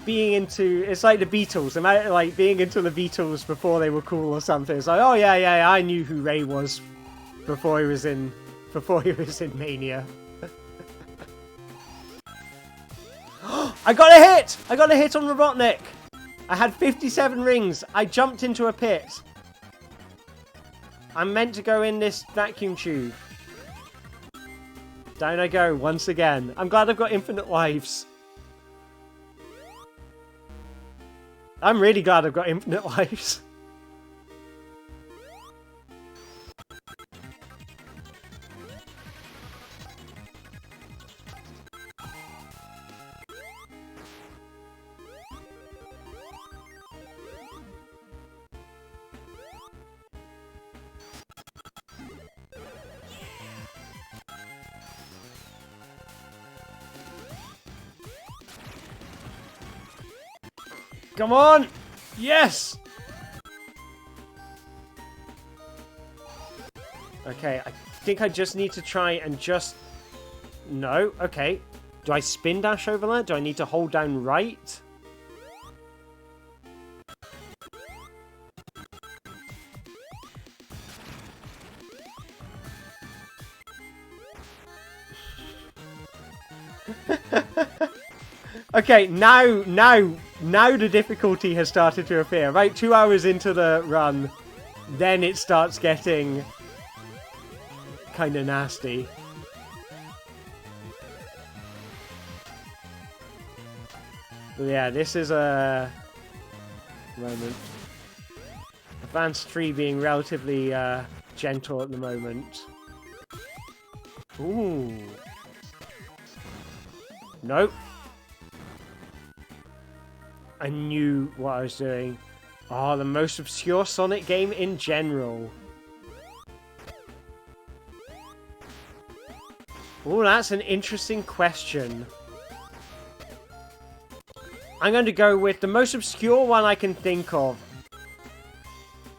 being into, it's like the Beatles. Imagine, like, being into the Beatles before they were cool or something. It's like, oh yeah, I knew who Ray was before he was in Mania. I got a hit! I got a hit on Robotnik! I had 57 rings. I jumped into a pit. I'm meant to go in this vacuum tube. Down I go once again. I'm glad I've got infinite lives. I'm really glad I've got infinite lives. Come on! Yes! Okay, I think I just need to try and just... No, okay. Do I spin dash over that? Do I need to hold down right? Okay, now the difficulty has started to appear. Right, 2 hours into the run, then it starts getting kind of nasty. But yeah, this is a moment. Advanced 3 being relatively gentle at the moment. Ooh. Nope. I knew what I was doing. Oh, the most obscure Sonic game in general. Oh, that's an interesting question. I'm going to go with the most obscure one I can think of.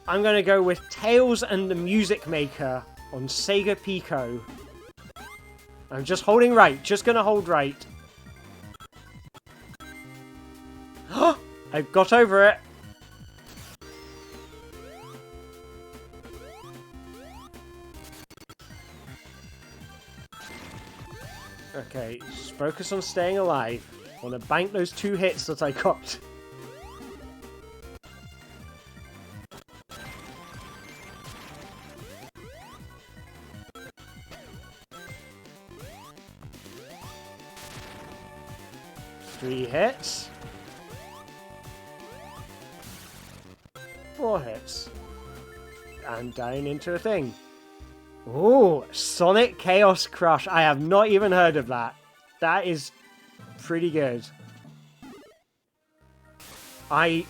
I'm going to go with Tails and the Music Maker on Sega Pico. I'm just holding right. Just going to hold right. I got over it. Okay, just focus on staying alive. I want to bank those 2 hits that I got. Three hits. 4 hits. And down into a thing. Ooh, Sonic Chaos Crush. I have not even heard of that. That is pretty good. Oh,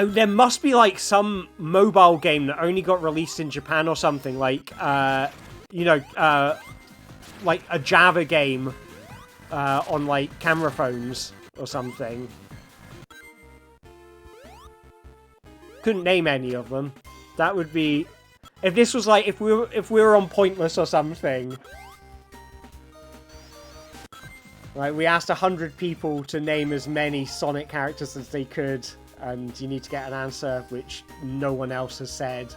there must be like some mobile game that only got released in Japan or something. Like, you know, like a Java game on like camera phones or something. Couldn't name any of them. That would be if this was like if we were on Pointless or something. Like we asked 100 people to name as many Sonic characters as they could, and you need to get an answer which no one else has said.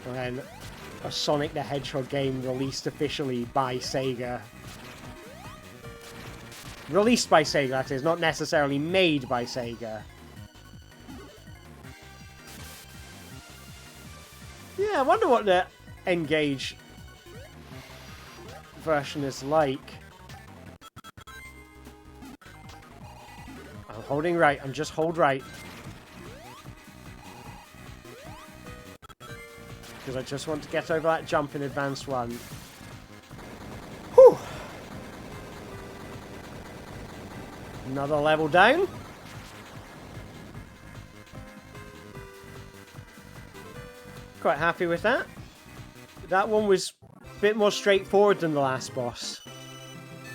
And then a Sonic the Hedgehog game released officially by Sega. Released by Sega, that is, not necessarily made by Sega. Yeah, I wonder what the N-Gage version is like. I'm holding right, I'm just hold right. Because I just want to get over that jump in Advanced 1. Whew! Another level down. Quite happy with that. That one was a bit more straightforward than the last boss.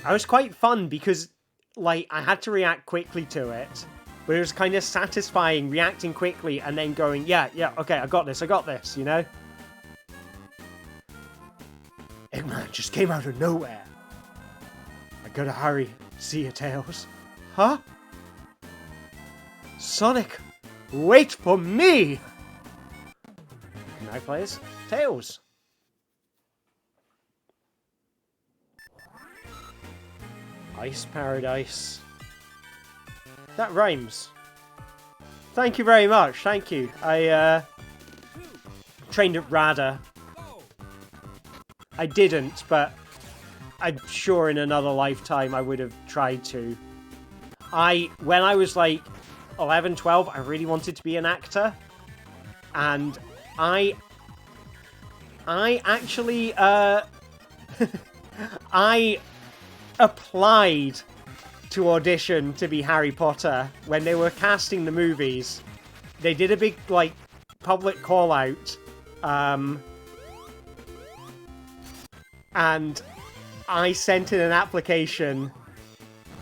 I was quite fun because, like, I had to react quickly to it. But it was kind of satisfying reacting quickly and then going, yeah, okay, I got this, you know? Eggman just came out of nowhere. I gotta hurry. See ya, Tails. Huh? Sonic, wait for me! Now plays Tails. Ice Paradise. That rhymes. Thank you very much, thank you. I trained at RADA. I didn't, but I'm sure in another lifetime I would have tried to. When I was like 11, 12, I really wanted to be an actor. And I actually, I applied to audition to be Harry Potter when they were casting the movies. They did a big, like, public call out. And I sent in an application.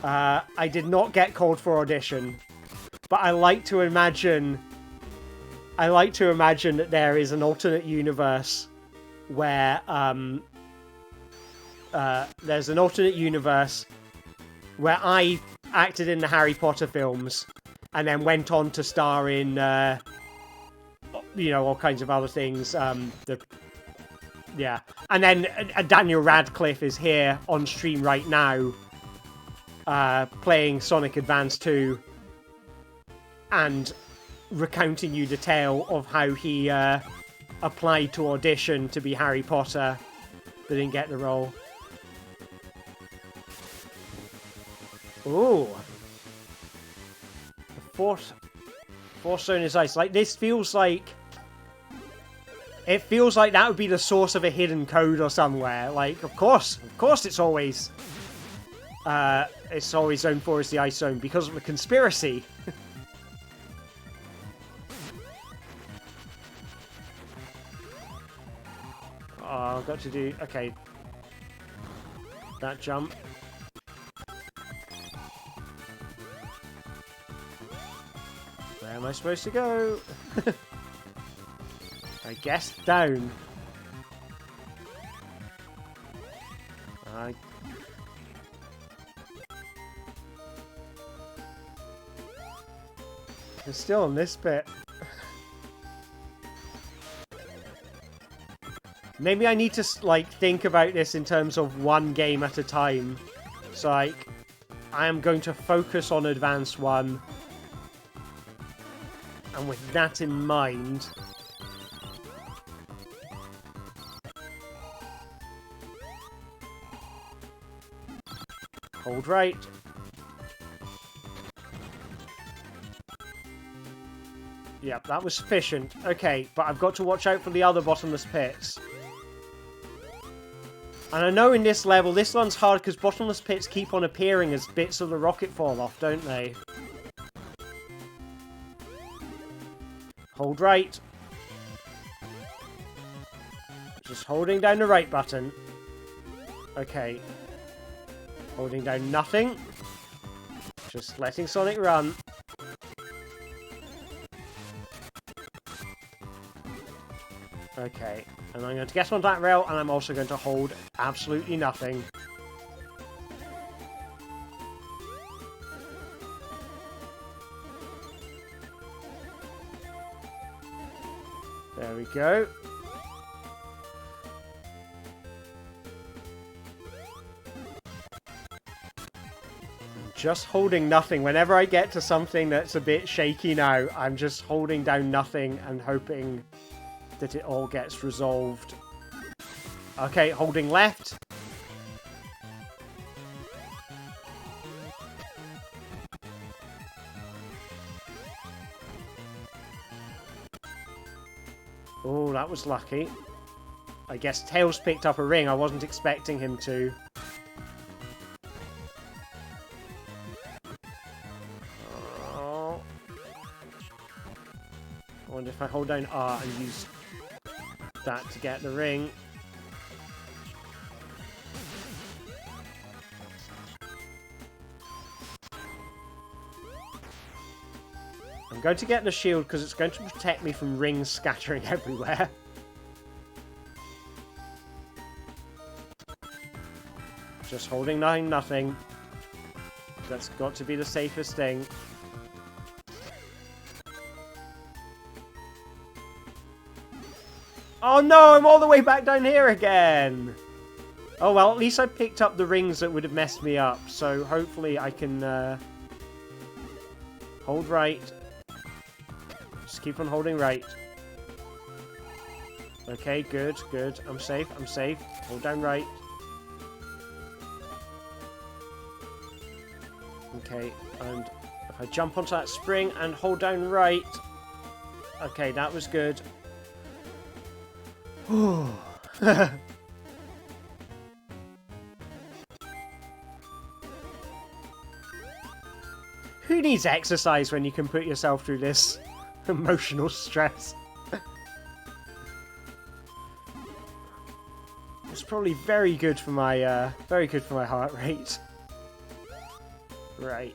I did not get called for audition, but I like to imagine that there is an alternate universe where there's an alternate universe where I acted in the Harry Potter films and then went on to star in you know, all kinds of other things. Yeah, and then Daniel Radcliffe is here on stream right now, playing Sonic Advance 2. and recounting you the tale of how he applied to audition to be Harry Potter, but didn't get the role. Ooh. The fourth stone is ice. Like, this feels like... It feels like that would be the source of a hidden code or somewhere. Like, of course it's always... Zone 4 is the ice zone because of a conspiracy. Oh, I've got to do... Okay. That jump. Where am I supposed to go? I guess down. We're still on this bit. Maybe I need to, like, think about this in terms of one game at a time. So, like, I am going to focus on Advanced 1. And with that in mind... Hold right. Yep, that was sufficient. Okay, but I've got to watch out for the other bottomless pits. And I know in this level, this one's hard because bottomless pits keep on appearing as bits of the rocket fall off, don't they? Hold right. Just holding down the right button. Okay. Holding down nothing. Just letting Sonic run. Okay, and I'm going to get on that rail, and I'm also going to hold absolutely nothing. There we go. Just holding nothing. Whenever I get to something that's a bit shaky now, I'm just holding down nothing and hoping that it all gets resolved. Okay, holding left. Oh, that was lucky. I guess Tails picked up a ring. I wasn't expecting him to. Oh. I wonder if I hold down R and use that to get the ring. I'm going to get the shield because it's going to protect me from rings scattering everywhere. Just holding nothing. That's got to be the safest thing. Oh no, I'm all the way back down here again! Oh well, at least I picked up the rings that would have messed me up, so hopefully I can hold right. Just keep on holding right. Okay, good, good. I'm safe, I'm safe. Hold down right. Okay, and if I jump onto that spring and hold down right... Okay, that was good. Who needs exercise when you can put yourself through this emotional stress? It's probably very good for my heart rate. Right.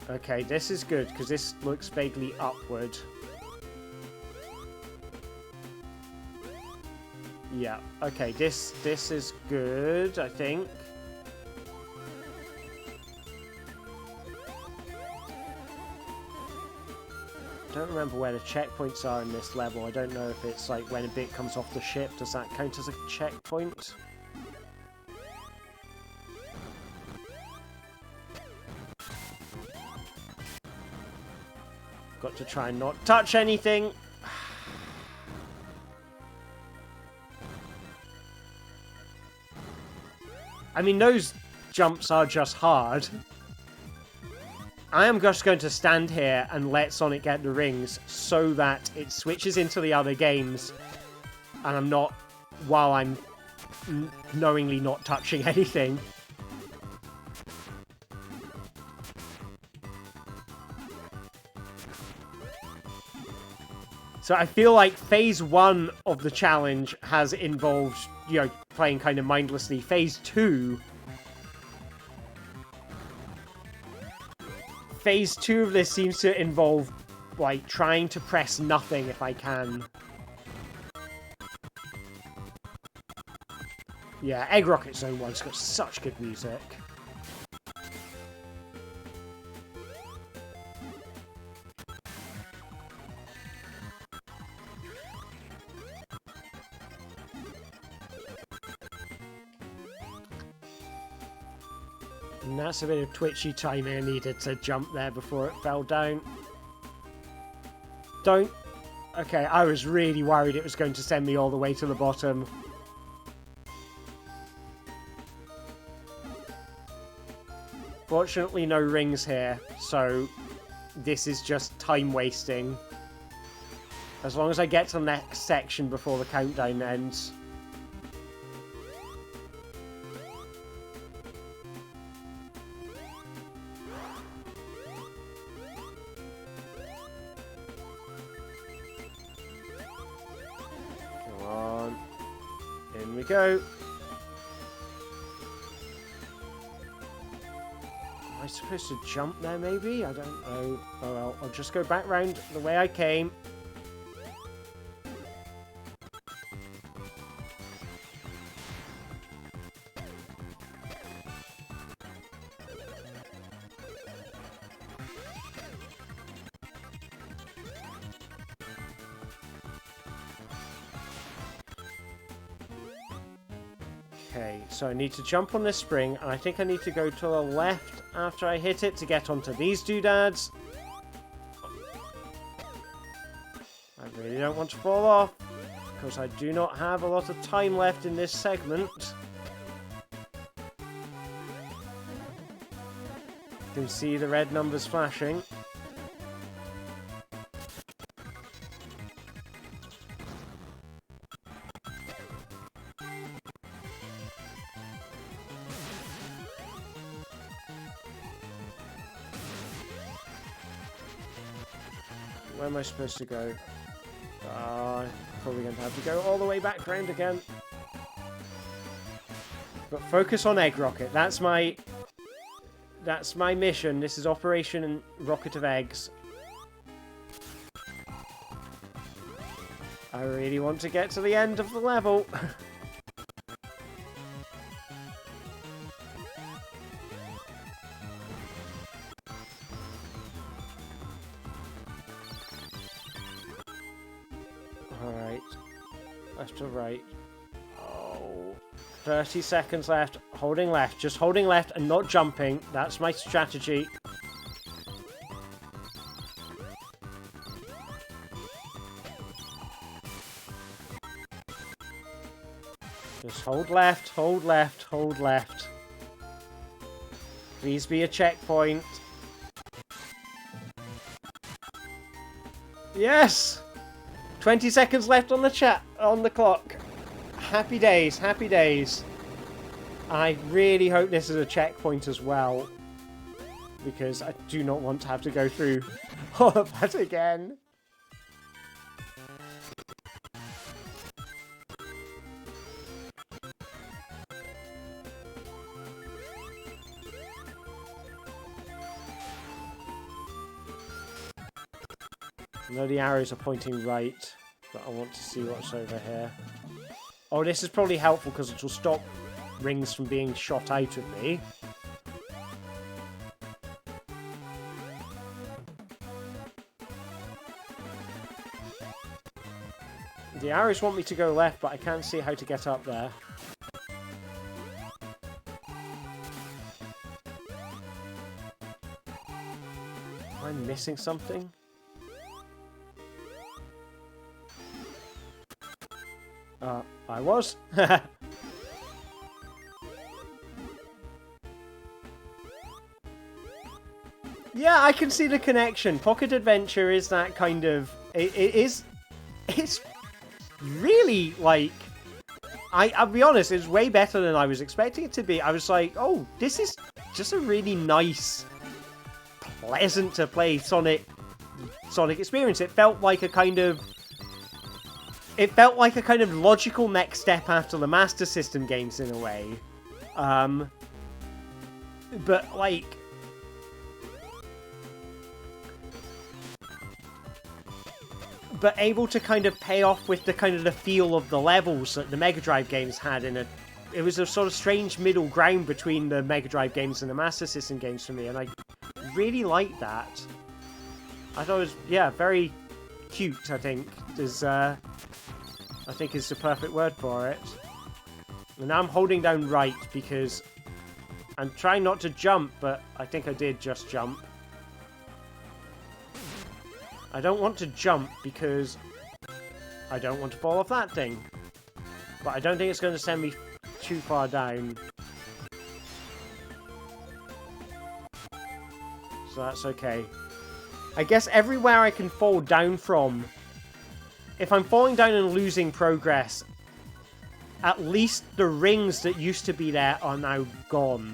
Okay, this is good, because this looks vaguely upward. Yeah, okay, this is good, I think. I don't remember where the checkpoints are in this level. I don't know if it's like when a bit comes off the ship, does that count as a checkpoint? Got to try and not touch anything. I mean, those jumps are just hard. I am just going to stand here and let Sonic get the rings so that it switches into the other games and I'm not, while I'm knowingly not touching anything. So I feel like phase 1 of the challenge has involved, you know, playing kind of mindlessly. Phase 2 of this seems to involve, like, trying to press nothing if I can. Yeah, Egg Rocket Zone 1's got such good music. And that's a bit of twitchy timing I needed to jump there before it fell down. Don't... Okay, I was really worried it was going to send me all the way to the bottom. Fortunately, no rings here, so this is just time wasting. As long as I get to the next section before the countdown ends. Come on. In we go. Am I supposed to jump there, maybe? I don't know. Oh well, I'll just go back round the way I came. Okay, so I need to jump on this spring, and I think I need to go to the left after I hit it to get onto these doodads. I really don't want to fall off, because I do not have a lot of time left in this segment. You can see the red numbers flashing. Where am I supposed to go? Probably going to have to go all the way back round again. But focus on Egg Rocket. That's my mission. This is Operation Rocket of Eggs. I really want to get to the end of the level. Alright. Left to right. Oh. 30 seconds left. Holding left. Just holding left and not jumping. That's my strategy. Just hold left, hold left, hold left. Please be a checkpoint. Yes! 20 seconds left on the clock. Happy days, happy days. I really hope this is a checkpoint as well, because I do not want to have to go through all of that again. I know the arrows are pointing right, but I want to see what's over here. Oh, this is probably helpful because it will stop rings from being shot out at me. The arrows want me to go left, but I can't see how to get up there. Am I missing something? I was. Yeah, I can see the connection. Pocket Adventure is that kind of... It's really, like... I'll be honest, it's way better than I was expecting it to be. I was like, oh, this is just a really nice, pleasant to play Sonic experience. It felt like a kind of... It felt like a kind of logical next step after the Master System games in a way. But, like... But able to kind of pay off with the kind of the feel of the levels that the Mega Drive games had in a... It was a sort of strange middle ground between the Mega Drive games and the Master System games for me, and I really liked that. I thought it was, yeah, very cute, I think, is the perfect word for it. And now I'm holding down right because I'm trying not to jump, but I think I did just jump. I don't want to jump because I don't want to fall off that thing. But I don't think it's going to send me too far down. So that's okay. I guess everywhere I can fall down from, if I'm falling down and losing progress, at least the rings that used to be there are now gone.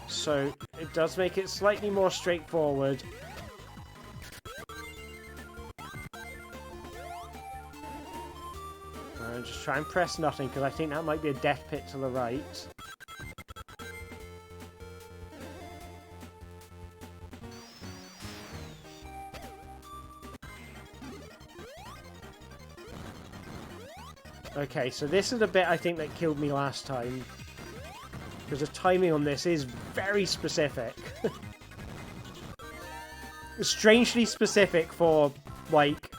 So it does make it slightly more straightforward. Just try and press nothing, because I think that might be a death pit to the right. Okay, so this is the bit I think that killed me last time. Because the timing on this is very specific. Strangely specific for, like,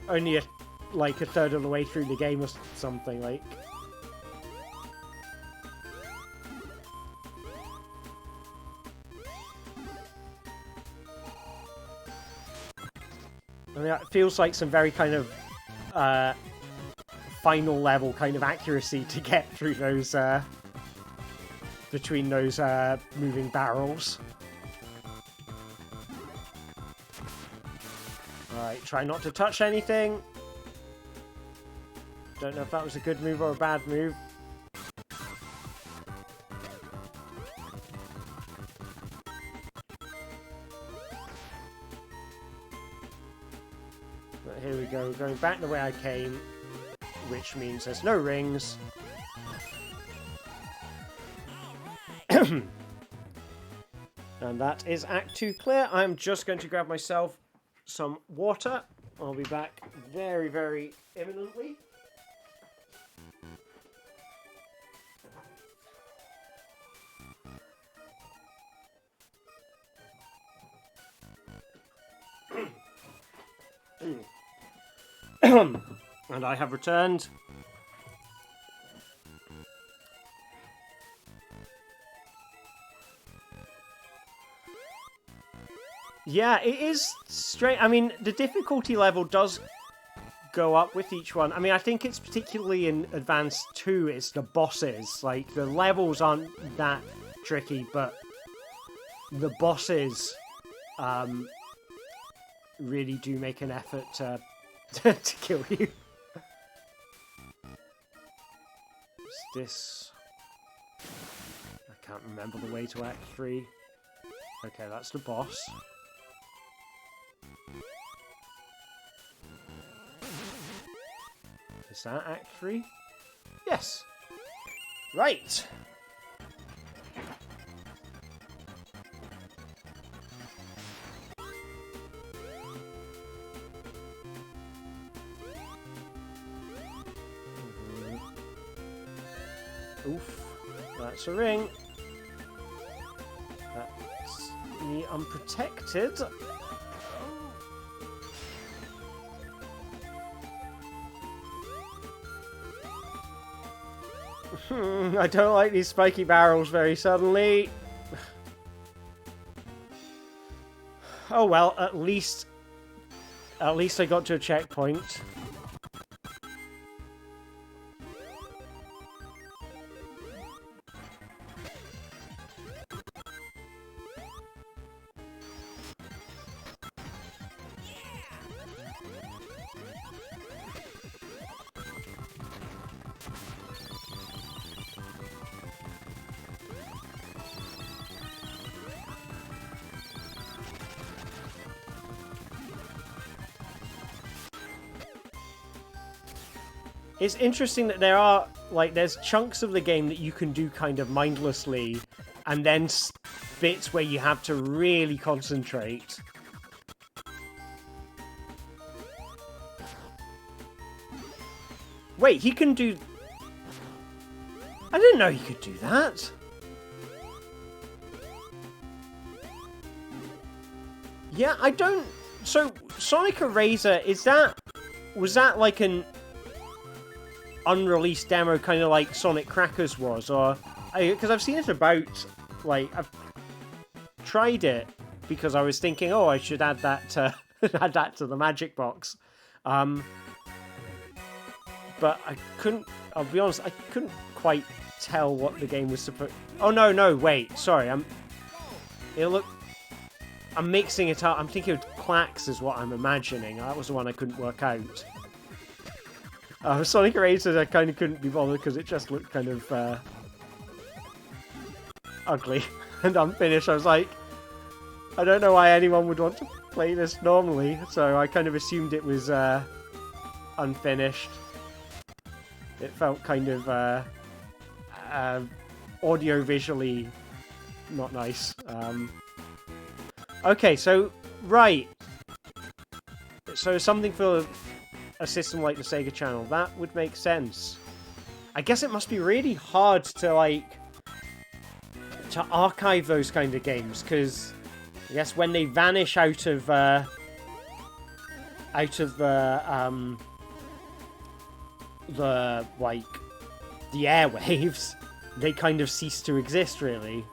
only a third of the way through the game or something, like. I mean, it feels like some very kind of final level kind of accuracy to get through those between those moving barrels. Alright, try not to touch anything. Don't know if that was a good move or a bad move. But here we go, going back the way I came, which means there's no rings. And that is Act 2 clear. I'm just going to grab myself some water. I'll be back very, very imminently. And I have returned. Yeah, it is strange. I mean, the difficulty level does go up with each one. I mean, I think it's particularly in Advance 2, it's the bosses. Like, the levels aren't that tricky, but the bosses really do make an effort to, to kill you. What's this? I can't remember the way to Act 3. Okay, that's the boss. Is that Act 3? Yes! Right! Oof. That's a ring. That's me unprotected. I don't like these spiky barrels very suddenly. Oh well, at least I got to a checkpoint. It's interesting that there are, like, there's chunks of the game that you can do kind of mindlessly, and then bits where you have to really concentrate. Wait, he can do... I didn't know he could do that. Yeah, I don't... So, Sonic Eraser, was that like an unreleased demo, kind of like Sonic Crackers was, or because I've seen it about, like, I've tried it because I was thinking, oh, I should add that to add that to the Magic Box, but I couldn't. I'll be honest, I couldn't quite tell what the game was supposed. Oh no, wait, sorry, I'm mixing it up. I'm thinking of Quacks is what I'm imagining. That was the one I couldn't work out. Sonic Eraser, I kind of couldn't be bothered because it just looked kind of ugly and unfinished. I was like, I don't know why anyone would want to play this normally, so I kind of assumed it was unfinished. It felt kind of audio-visually not nice. Okay, so, right. So something for a system like the Sega Channel, that would make sense. I guess it must be really hard to, like, to archive those kind of games, because I guess when they vanish out of the like, the airwaves, they kind of cease to exist, really.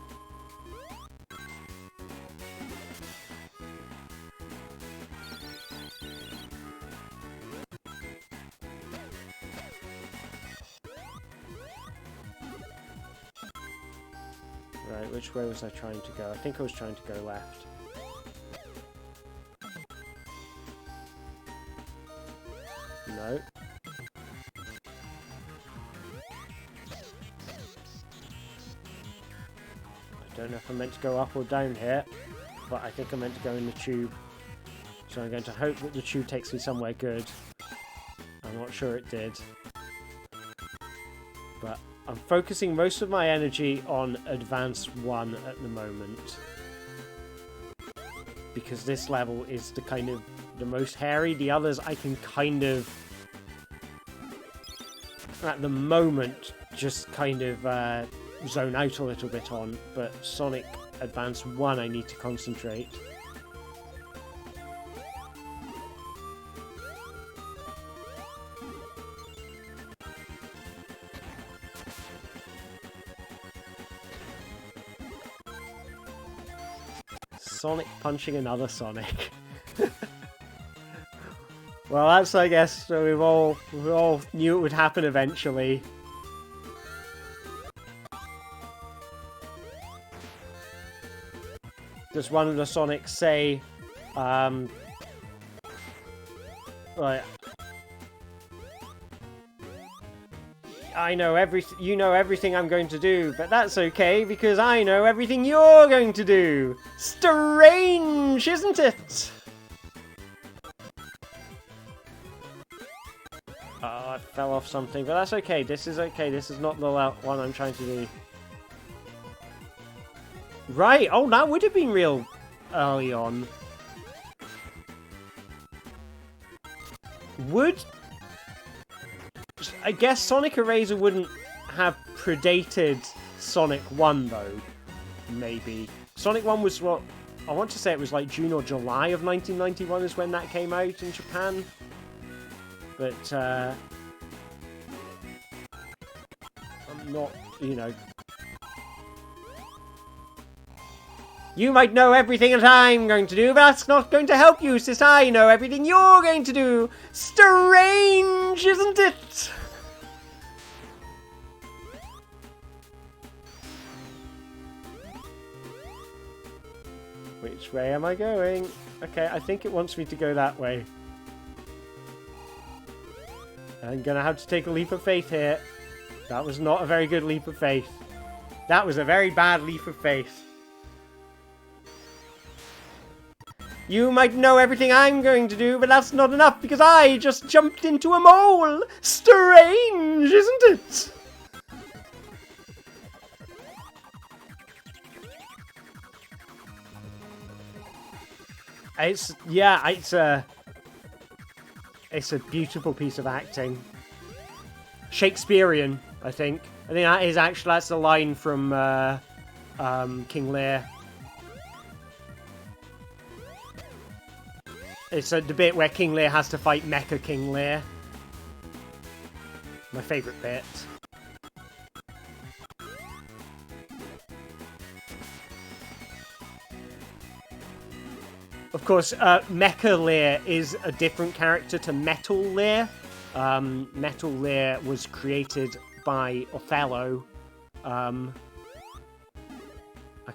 Right, which way was I trying to go? I think I was trying to go left. No. I don't know if I'm meant to go up or down here, but I think I'm meant to go in the tube. So I'm going to hope that the tube takes me somewhere good. I'm not sure it did. But I'm focusing most of my energy on Advance 1 at the moment. Because this level is the most hairy. The others I can kind of, at the moment, just kind of zone out a little bit on. But Sonic Advance 1 I need to concentrate. Sonic punching another Sonic. Well, that's, I guess, so we all knew it would happen eventually. Does one of the Sonics say, like, I know everything, you know everything I'm going to do, but that's okay because I know everything you're going to do. Strange, isn't it? Oh, I fell off something, but that's okay. This is okay. This is not the one I'm trying to do. Right. Oh, that would have been real early on. I guess Sonic Eraser wouldn't have predated Sonic 1, though. Maybe. Sonic 1 was what... I want to say it was like June or July of 1991 is when that came out in Japan. But, I'm not, you know. You might know everything that I'm going to do, but that's not going to help you since I know everything you're going to do. Strange, isn't it? Which way am I going? Okay, I think it wants me to go that way. I'm gonna have to take a leap of faith here. That was not a very good leap of faith. That was a very bad leap of faith. You might know everything I'm going to do, but that's not enough because I just jumped into a mole! Strange, isn't it? It's a beautiful piece of acting. Shakespearean, I think. I think that's the line from King Lear. It's the bit where King Lear has to fight Mecha King Lear. My favourite bit. Of course, Mecha Lear is a different character to Metal Lear. Metal Lear was created by Othello. I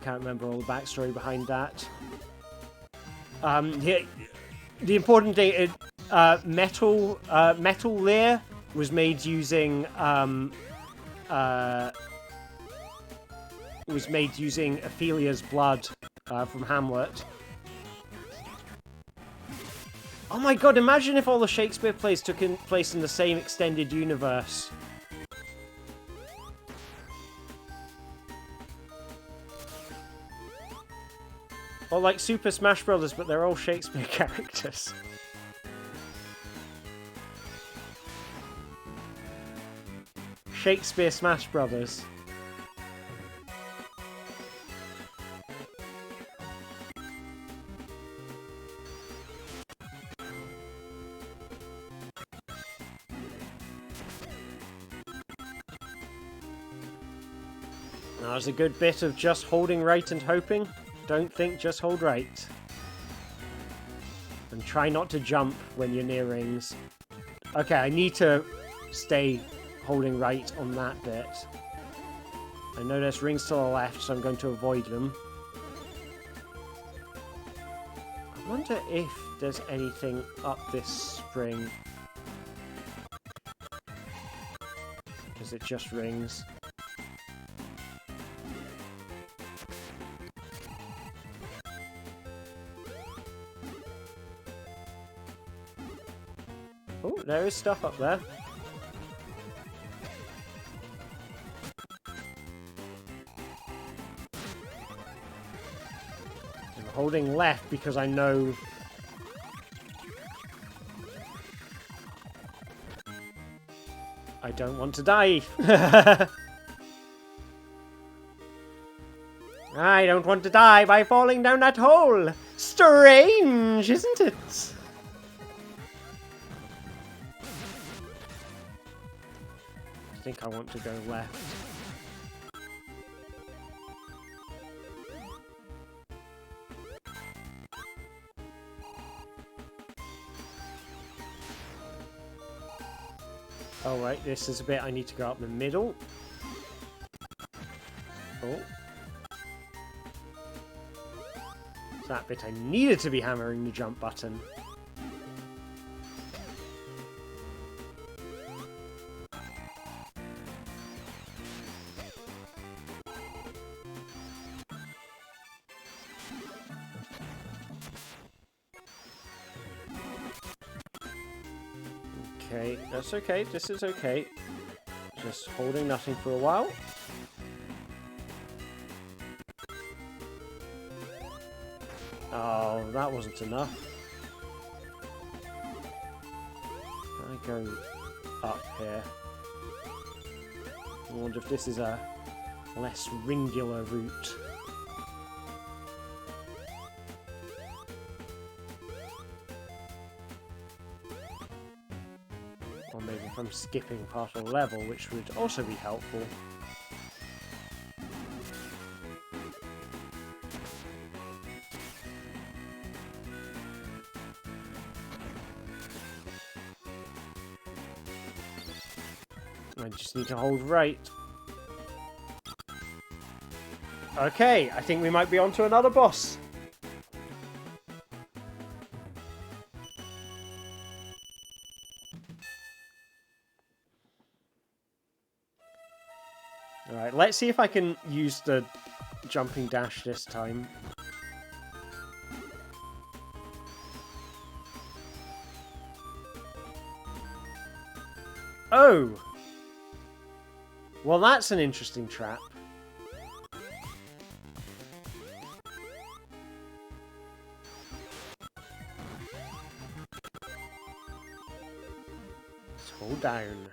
can't remember all the backstory behind that. The important thing is Metal Lear was made using Ophelia's blood from Hamlet. Oh my god, imagine if all the Shakespeare plays took place in the same extended universe. Or like Super Smash Bros., but they're all Shakespeare characters. Shakespeare Smash Brothers. That was a good bit of just holding right and hoping. Don't think, just hold right. And try not to jump when you're near rings. Okay, I need to stay holding right on that bit. I know there's rings to the left, so I'm going to avoid them. I wonder if there's anything up this spring. Is it just rings? Oh, there is stuff up there. I'm holding left because I know... I don't want to die. I don't want to die by falling down that hole. Strange, isn't it? I think I want to go left. Oh right, this is a bit I need to go up the middle. Oh. That bit I needed to be hammering the jump button. Okay, that's okay, this is okay. Just holding nothing for a while. Oh, that wasn't enough. I go up here. I wonder if this is a less ringular route. Or maybe if I'm skipping part of the level, which would also be helpful. I just need to hold right. Okay, I think we might be onto another boss. Alright, let's see if I can use the jumping dash this time. Oh! Well, that's an interesting trap. Let's hold down.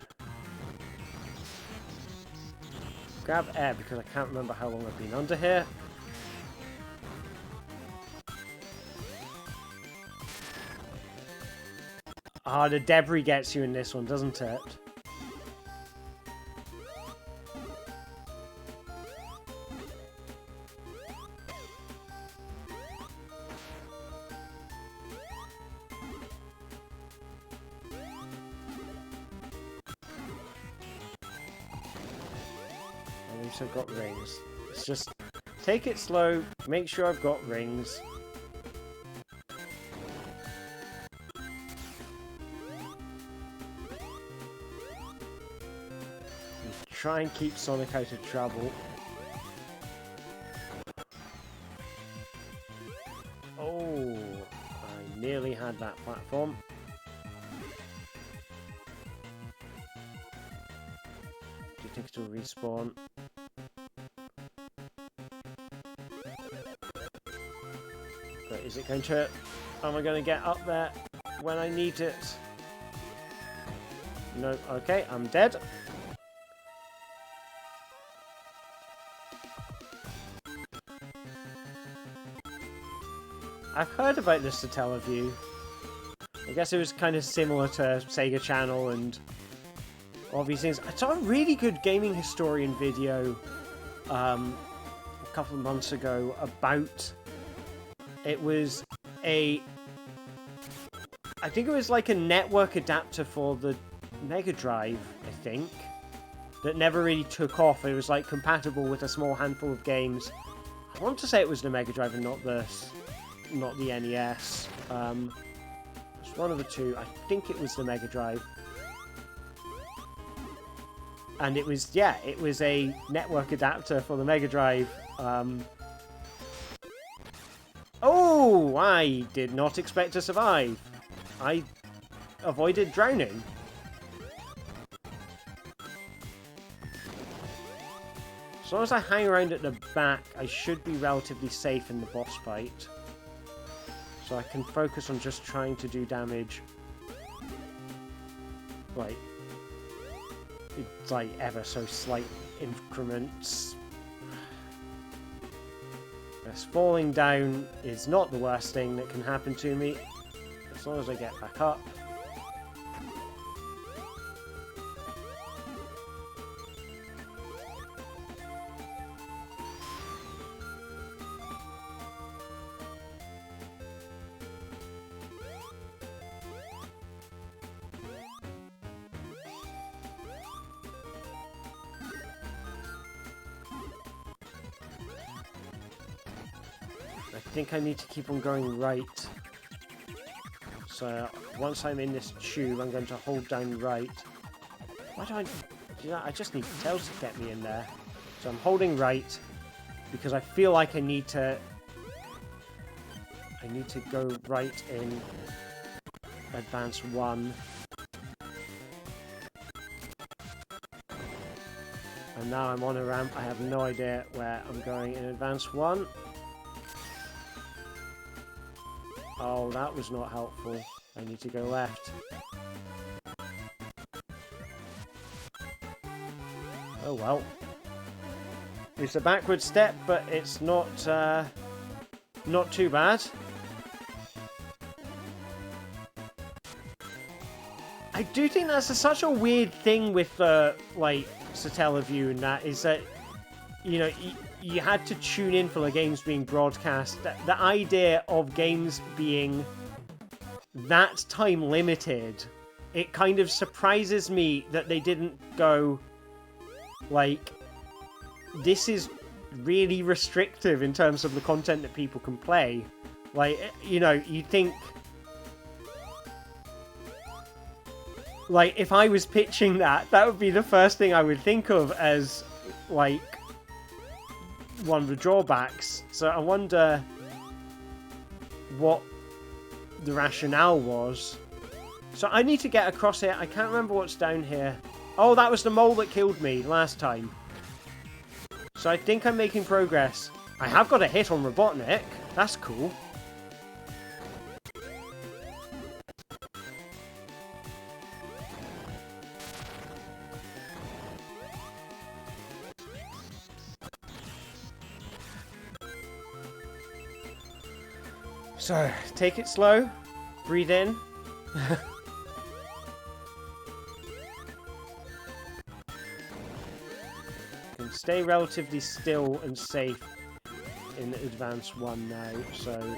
Grab air because I can't remember how long I've been under here. Ah, the debris gets you in this one, doesn't it? At least I've got rings. Let's just take it slow, make sure I've got rings. Try and keep Sonic out of trouble. Oh, I nearly had that platform. Do you think it'll respawn? But is it going to... Am I going to get up there when I need it? No, okay, I'm dead. I've heard about this Satellaview. I guess it was kind of similar to Sega Channel and all these things. I saw a really good gaming historian video a couple of months ago about... It was a... I think it was like a network adapter for the Mega Drive, I think, that never really took off. It was like compatible with a small handful of games. I want to say it was the Mega Drive and not the NES. It's one of the two. I think it was the Mega Drive. And it was, yeah, it was a network adapter for the Mega Drive. Oh, I did not expect to survive. I avoided drowning. As long as I hang around at the back, I should be relatively safe in the boss fight. So I can focus on just trying to do damage. Like, it's like ever so slight increments. Yes, falling down is not the worst thing that can happen to me, as long as I get back up. I think I need to keep on going right. So once I'm in this tube, I'm going to hold down right. Why do I do that? I just need Tails to get me in there. So I'm holding right because I feel like I need to go right in Advance 1. And now I'm on a ramp. I have no idea where I'm going in Advance 1. Oh, that was not helpful. I need to go left. Oh well. It's a backward step, but it's not too bad. I do think that's such a weird thing with like Satellaview, and that is that, you know, you had to tune in for the games being broadcast. The idea of games being that time limited it kind of surprises me that they didn't go, like, this is really restrictive in terms of the content that people can play. Like, you know, you'd think, like, if I was pitching that, that would be the first thing I would think of as, like, one of the drawbacks. So I wonder what the rationale was. So I need to get across here. I can't remember what's down here. Oh, that was the mole that killed me last time. So I think I'm making progress. I have got a hit on Robotnik. That's cool. So, take it slow. Breathe in. Can stay relatively still and safe in Advance 1 now, so...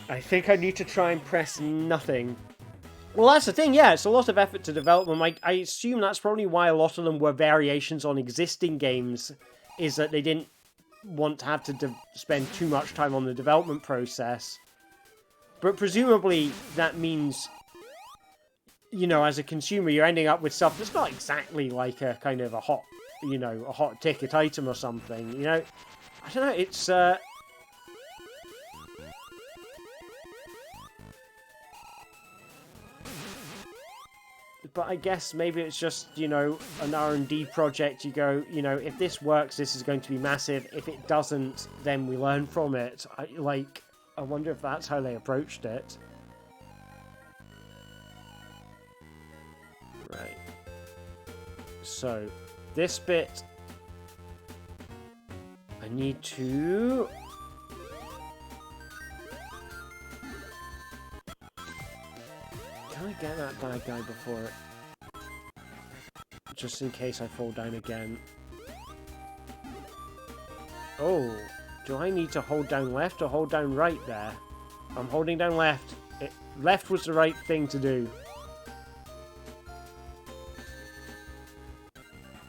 I think I need to try and press nothing. Well, that's the thing, yeah, it's a lot of effort to develop them. I assume that's probably why a lot of them were variations on existing games, is that they didn't want to have to spend too much time on the development process. But presumably that means, you know, as a consumer, you're ending up with stuff that's not exactly like a kind of a hot, you know, a hot ticket item or something, you know? I don't know, it's, but I guess maybe it's just, you know, an R&D project. You go, you know, if this works, this is going to be massive. If it doesn't, then we learn from it. I wonder if that's how they approached it. Right. So, this bit... I need to... Can I get that bad guy before it? Just in case I fall down again. Oh, do I need to hold down left or hold down right there? I'm holding down left. Left was the right thing to do.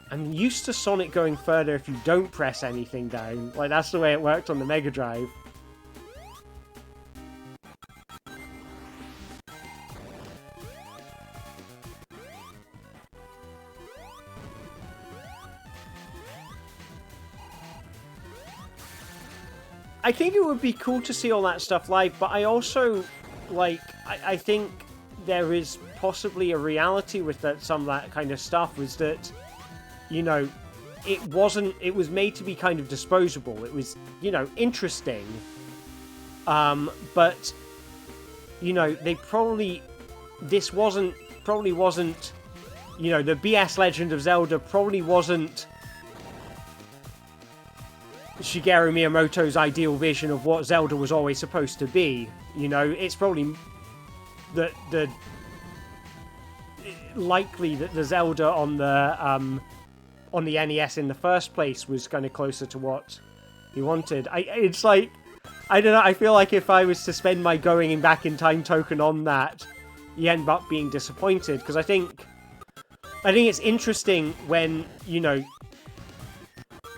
I'm used to Sonic going further if you don't press anything down. Like, that's the way it worked on the Mega Drive. I think it would be cool to see all that stuff live, but I also, like, I think there is possibly a reality with that, some of that kind of stuff, was that, you know, it was made to be kind of disposable. It was, you know, interesting. But, you know, this probably wasn't, you know, the BS Legend of Zelda probably wasn't Shigeru Miyamoto's ideal vision of what Zelda was always supposed to be. You know, it's probably likely that the Zelda on the NES in the first place was kind of closer to what he wanted. It's like, I don't know, I feel like if I was to spend my going back in time token on that, you end up being disappointed, because I think it's interesting when, you know,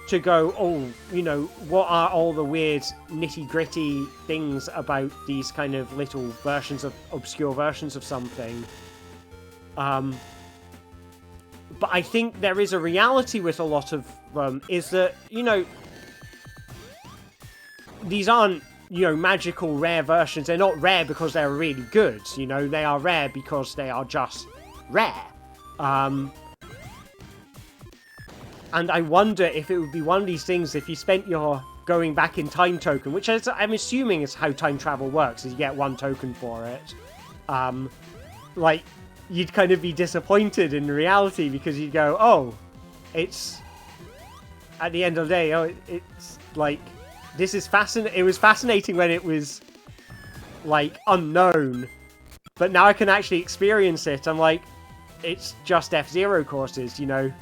to go, oh, you know, what are all the weird nitty-gritty things about these kind of little versions of, obscure versions of something. But I think there is a reality with a lot of them, is that, you know, these aren't, you know, magical rare versions. They're not rare because they're really good, you know, they are rare because they are just rare. And I wonder if it would be one of these things, if you spent your going back in time token, which I'm assuming is how time travel works, is you get one token for it. Like, you'd kind of be disappointed in reality, because you'd go, oh, it's, at the end of the day, oh, it's like, this is fascinating. It was fascinating when it was, like, unknown, but now I can actually experience it. I'm like, it's just F-Zero courses, you know.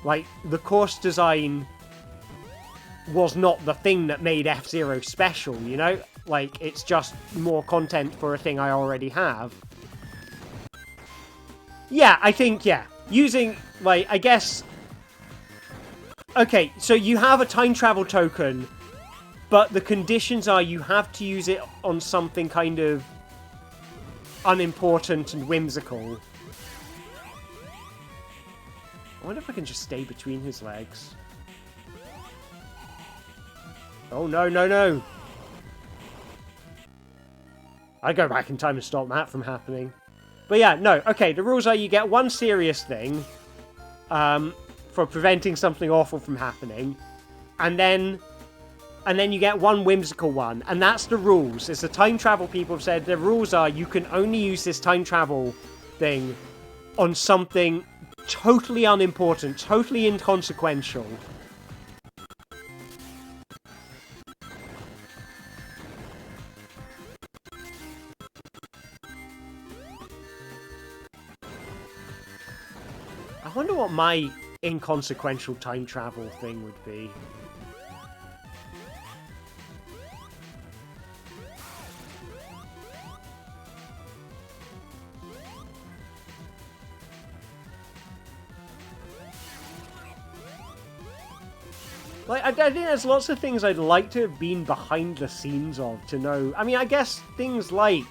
Like, the course design was not the thing that made F-Zero special, you know? Like, it's just more content for a thing I already have. Yeah, I think, yeah. Using, like, I guess... Okay, so you have a time travel token, but the conditions are you have to use it on something kind of unimportant and whimsical. I wonder if I can just stay between his legs. Oh, no, no, no. I'd go back in time and stop that from happening. But yeah, no. Okay, the rules are you get one serious thing for preventing something awful from happening. And then you get one whimsical one. And that's the rules. It's the time travel people have said the rules are you can only use this time travel thing on something totally unimportant, totally inconsequential. I wonder what my inconsequential time travel thing would be. Like, I think there's lots of things I'd like to have been behind the scenes of to know. I mean, I guess things like...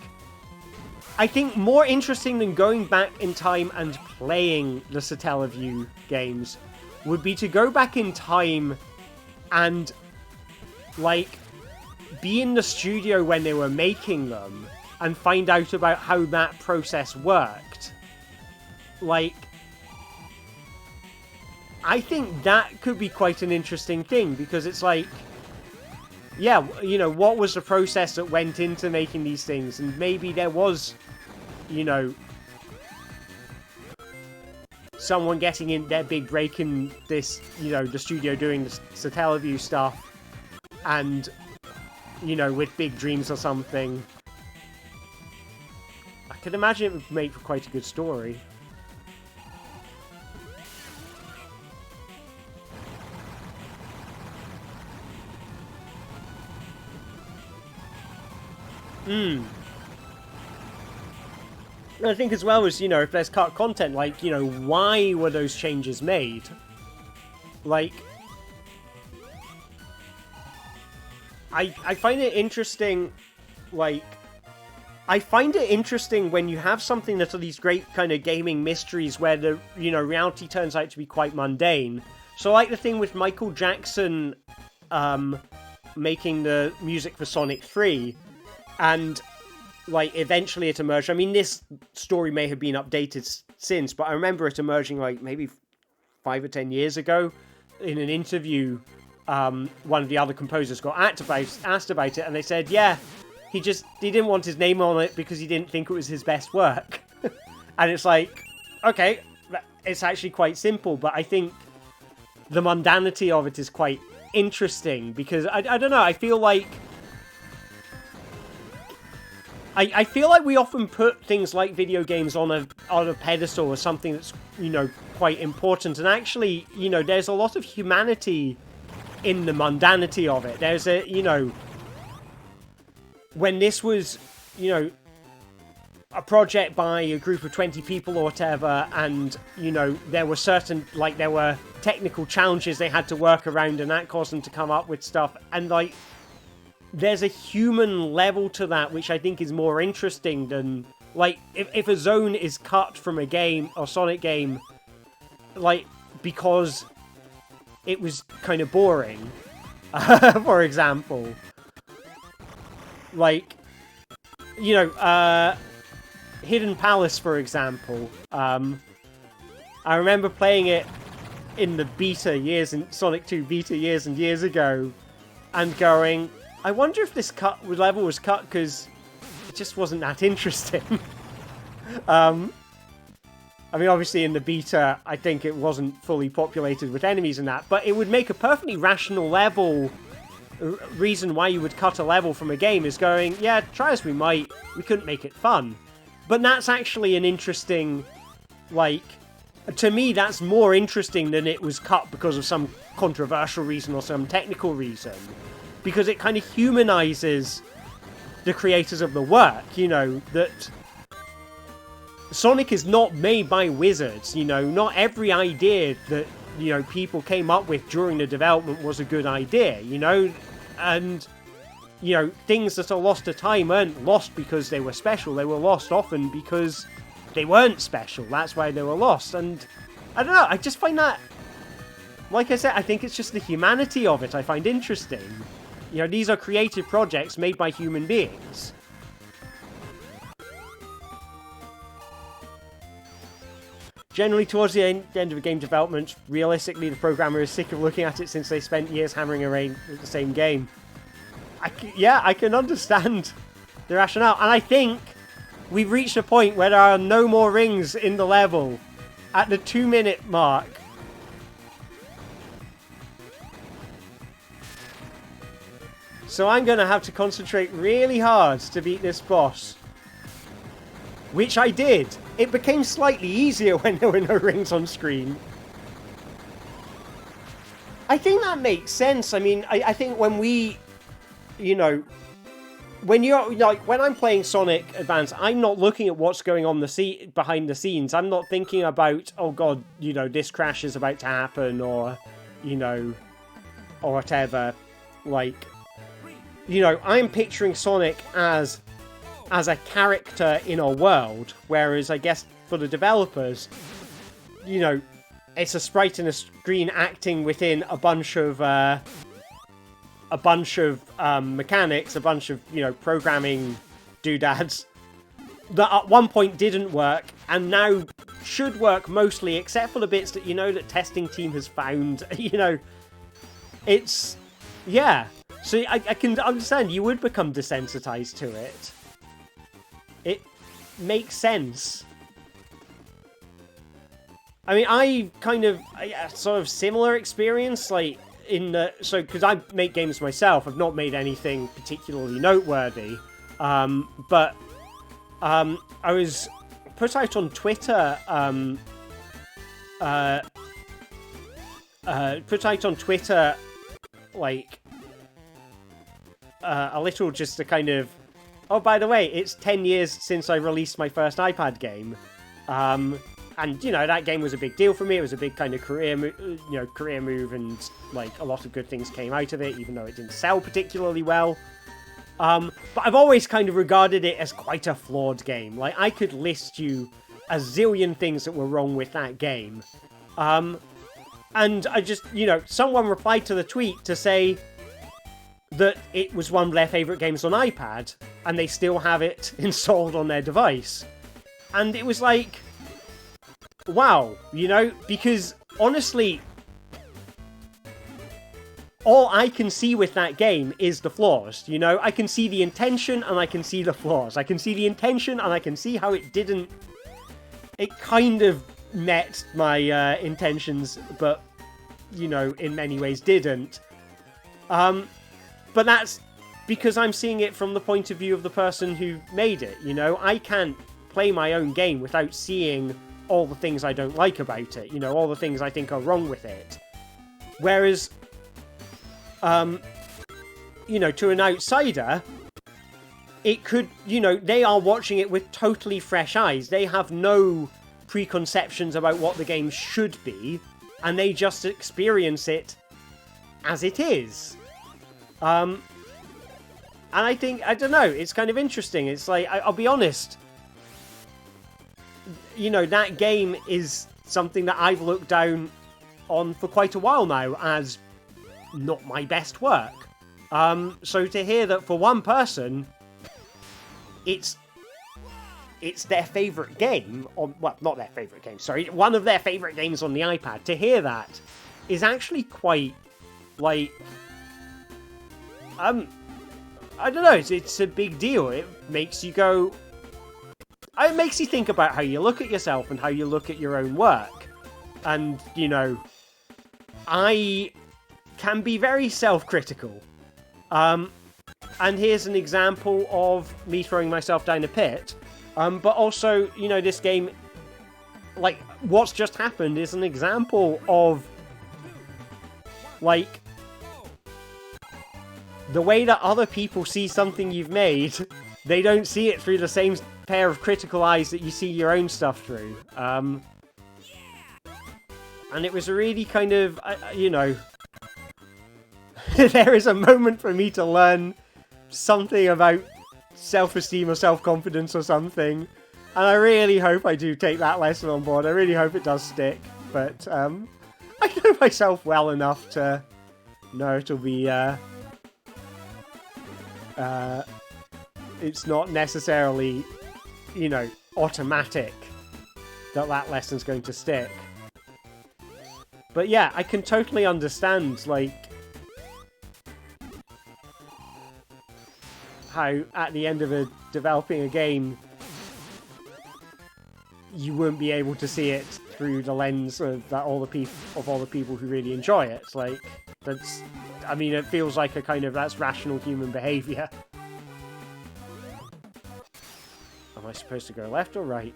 I think more interesting than going back in time and playing the Satellaview games would be to go back in time and, like, be in the studio when they were making them and find out about how that process worked. Like, I think that could be quite an interesting thing, because it's like, yeah, you know, what was the process that went into making these things? And maybe there was, you know, someone getting in their big break in this, you know, the studio doing the Satellaview stuff, and, you know, with big dreams or something. I could imagine it would make for quite a good story. I think as well as, you know, if there's cut content, like, you know, why were those changes made? Like, I find it interesting, like, I find it interesting when you have something that are these great kind of gaming mysteries where the, you know, reality turns out to be quite mundane. So like the thing with Michael Jackson making the music for Sonic 3, and like eventually it emerged. I mean, this story may have been updated since, but I remember it emerging like maybe 5 or 10 years ago in an interview. One of the other composers got asked about it, and they said, yeah, he didn't want his name on it because he didn't think it was his best work. And it's like, okay, it's actually quite simple, but I think the mundanity of it is quite interesting, because I don't know, I feel like we often put things like video games on a pedestal or something that's, you know, quite important, and actually, you know, there's a lot of humanity in the mundanity of it. There's a, you know, when this was, you know, a project by a group of 20 people or whatever, and, you know, there were technical challenges they had to work around, and that caused them to come up with stuff, and, like, there's a human level to that, which I think is more interesting than, like, if a zone is cut from a game, or Sonic game, like, because it was kind of boring, for example. Like, you know, Hidden Palace, for example. I remember playing it in the beta Sonic 2 beta years and years ago, and going, I wonder if this level was cut because it just wasn't that interesting. I mean, obviously in the beta, I think it wasn't fully populated with enemies and that, but it would make a perfectly rational reason why you would cut a level from a game is going, yeah, try as we might, we couldn't make it fun. But that's actually an interesting, like, to me, that's more interesting than it was cut because of some controversial reason or some technical reason. Because it kind of humanizes the creators of the work, you know, that Sonic is not made by wizards, you know, not every idea that, you know, people came up with during the development was a good idea, you know, and, you know, things that are lost to time aren't lost because they were special, they were lost often because they weren't special, that's why they were lost, and I don't know, I just find that, like I said, I think it's just the humanity of it I find interesting. You know, these are creative projects made by human beings. Generally, towards the end of a game development, realistically, the programmer is sick of looking at it since they spent years hammering away at the same game. I can understand the rationale, and I think we've reached a point where there are no more rings in the level at the 2-minute mark. So I'm going to have to concentrate really hard to beat this boss. Which I did. It became slightly easier when there were no rings on screen. I think that makes sense. I mean, I think when we, you know, when you're, like, when I'm playing Sonic Advance, I'm not looking at what's going on behind the scenes. I'm not thinking about, oh god, you know, this crash is about to happen, or, you know, or whatever. Like, you know, I'm picturing Sonic as a character in a world, whereas I guess for the developers, you know, it's a sprite in a screen acting within a bunch of mechanics, a bunch of, you know, programming doodads that at one point didn't work and now should work mostly, except for the bits that, you know, that testing team has found. You know, it's, yeah. So I can understand you would become desensitized to it. It makes sense. I mean, I kind of sort of similar experience, like in the because I make games myself. I've not made anything particularly noteworthy, but I was put out on Twitter. Like a little just to kind of, oh, by the way, it's 10 years since I released my first iPad game. And, you know, that game was a big deal for me. It was a big kind of career move, and, like, a lot of good things came out of it, even though it didn't sell particularly well. But I've always kind of regarded it as quite a flawed game. Like, I could list you a zillion things that were wrong with that game. And I just, you know, someone replied to the tweet to say that it was one of their favourite games on iPad, and they still have it installed on their device. And it was like, wow, you know, because honestly, all I can see with that game is the flaws, you know? I can see the intention and I can see the flaws. I can see the intention and I can see how it kind of met my intentions, but, you know, in many ways didn't. But that's because I'm seeing it from the point of view of the person who made it, you know? I can't play my own game without seeing all the things I don't like about it, you know, all the things I think are wrong with it. Whereas, you know, to an outsider, it could, you know, they are watching it with totally fresh eyes. They have no preconceptions about what the game should be, and they just experience it as it is. And I think, I don't know, it's kind of interesting. It's like, I'll be honest, you know, that game is something that I've looked down on for quite a while now as not my best work. So to hear that for one person, it's their favourite game, well, not their favourite game, sorry, one of their favourite games on the iPad, to hear that is actually quite, like, I don't know, it's a big deal. It makes you go, it makes you think about how you look at yourself and how you look at your own work. And, you know, I can be very self-critical. And here's an example of me throwing myself down a pit. But also, you know, this game, like, what's just happened is an example of, like, the way that other people see something you've made, they don't see it through the same pair of critical eyes that you see your own stuff through. And it was a really kind of, you know, there is a moment for me to learn something about self-esteem or self-confidence or something. And I really hope I do take that lesson on board. I really hope it does stick. But I know myself well enough to know it'll be... it's not necessarily, you know, automatic that that lesson's going to stick. But yeah, I can totally understand, like, how at the end of developing a game, you wouldn't be able to see it through the lens of all the people who really enjoy it. Like, that's, I mean, it feels like a kind of, that's rational human behavior. Am I supposed to go left or right?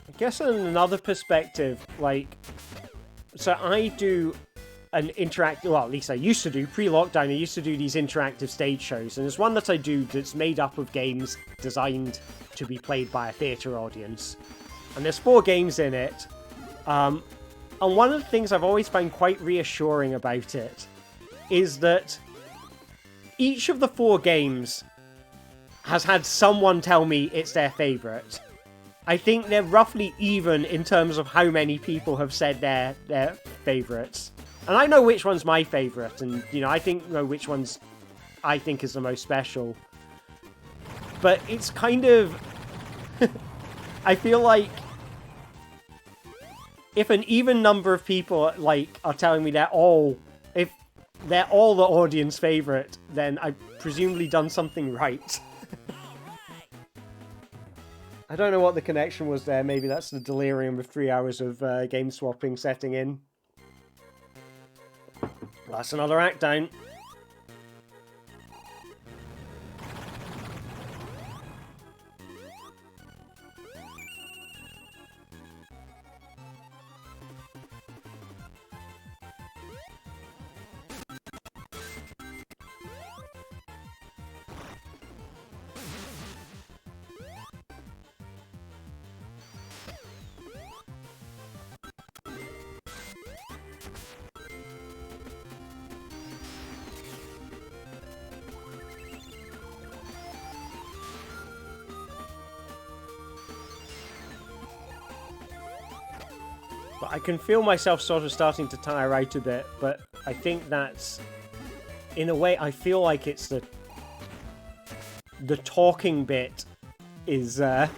I guess in another perspective, like, so I do an interactive, well, at least I used to do, pre-lockdown, I used to do these interactive stage shows, and there's one that I do that's made up of games designed to be played by a theatre audience. And there's 4 games in it, and one of the things I've always found quite reassuring about it is that each of the 4 games has had someone tell me it's their favourite. I think they're roughly even in terms of how many people have said their favourites. And I know which one's my favourite, and, you know, I know which one's I think is the most special. But it's kind of... I feel like if an even number of people, like, are telling me if they're all the audience favourite, then I've presumably done something right. I don't know what the connection was there. Maybe that's the delirium of 3 hours of game swapping setting in. That's another act down. But I can feel myself sort of starting to tire out a bit, but I think that's, in a way, I feel like it's the talking bit is, my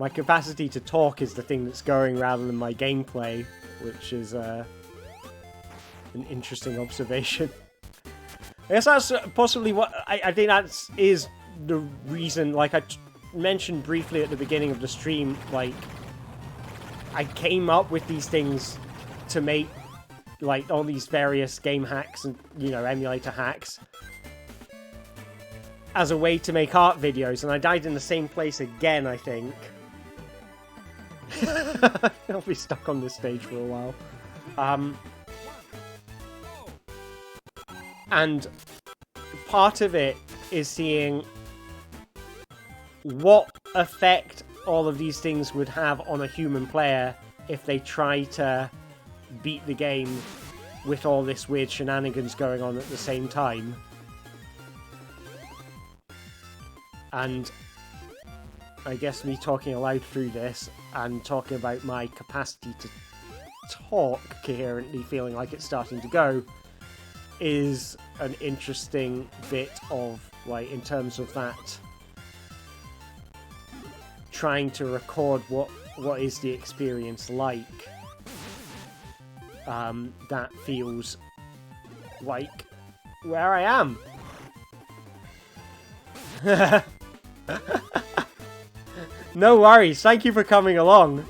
capacity to talk is the thing that's going rather than my gameplay, which is, an interesting observation. I guess that's possibly what, I think is the reason, like I mentioned briefly at the beginning of the stream, like, I came up with these things to make, like, all these various game hacks and, you know, emulator hacks as a way to make art videos, and I died in the same place again, I think. I'll be stuck on this stage for a while. And part of it is seeing what effect all of these things would have on a human player if they try to beat the game with all this weird shenanigans going on at the same time. And I guess me talking aloud through this and talking about my capacity to talk coherently, feeling like it's starting to go, is an interesting bit of, like, in terms of that, trying to record what is the experience like. That feels like where I am. No worries. Thank you for coming along.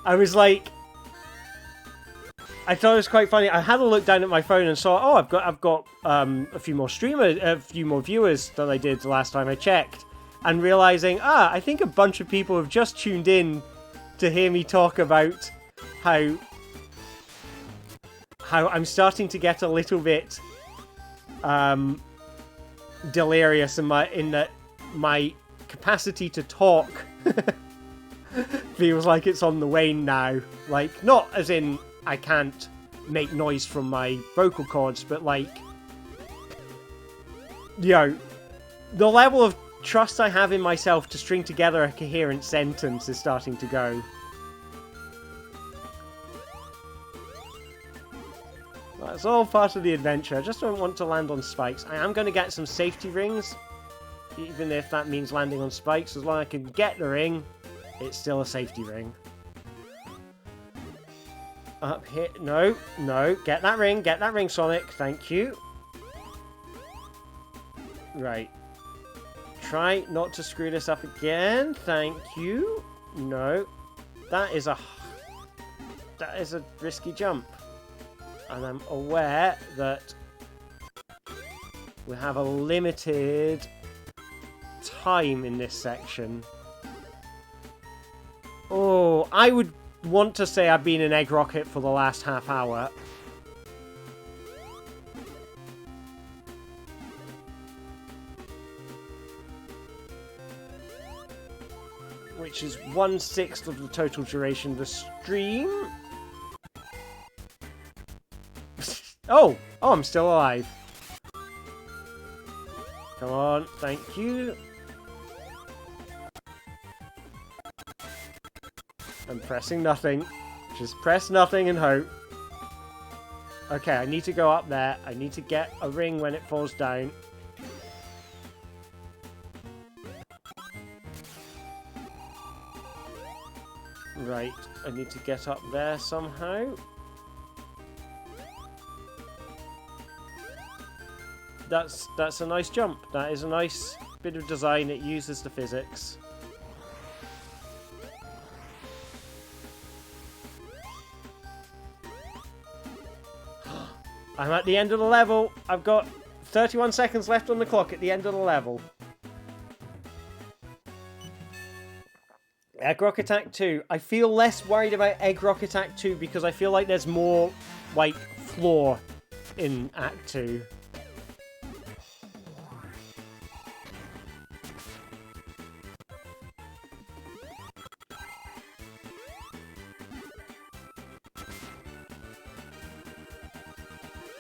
I was like, I thought it was quite funny. I had a look down at my phone and saw, oh, I've got a few more viewers than I did the last time I checked, and realizing, I think a bunch of people have just tuned in to hear me talk about how I'm starting to get a little bit delirious in that my capacity to talk feels like it's on the wane now. Like, not as in I can't make noise from my vocal cords, but like, you know, the level of trust I have in myself to string together a coherent sentence is starting to go. That's all part of the adventure. I just don't want to land on spikes. I am going to get some safety rings, even if that means landing on spikes. As long as I can get the ring, it's still a safety ring. Up here. No, no. Get that ring, Sonic. Thank you. Right. Try not to screw this up again. Thank you. No. That is a risky jump. And I'm aware that we have a limited time in this section. Oh, I would want to say I've been in Egg Rocket for the last half hour. Which is 1/6 of the total duration of the stream. Oh, I'm still alive. Come on, thank you. I'm pressing nothing. Just press nothing and hope. Okay, I need to go up there. I need to get a ring when it falls down. Right, I need to get up there somehow. That's a nice jump. That is a nice bit of design. It uses the physics. I'm at the end of the level. I've got 31 seconds left on the clock at the end of the level. Egg Rocket Act 2. I feel less worried about Egg Rocket Act 2 because I feel like there's more, like, floor in Act 2.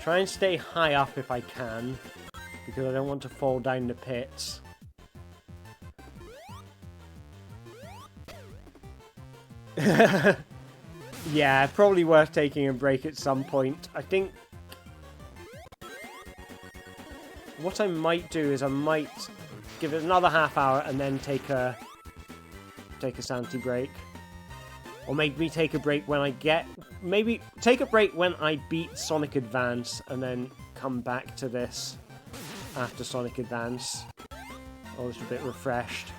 Try and stay high up if I can, because I don't want to fall down the pits. Yeah, probably worth taking a break at some point. I think what I might do is I might give it another half hour and then take a sanity break. Or maybe take a break when I get... Maybe take a break when I beat Sonic Advance and then come back to this after Sonic Advance. A little bit refreshed.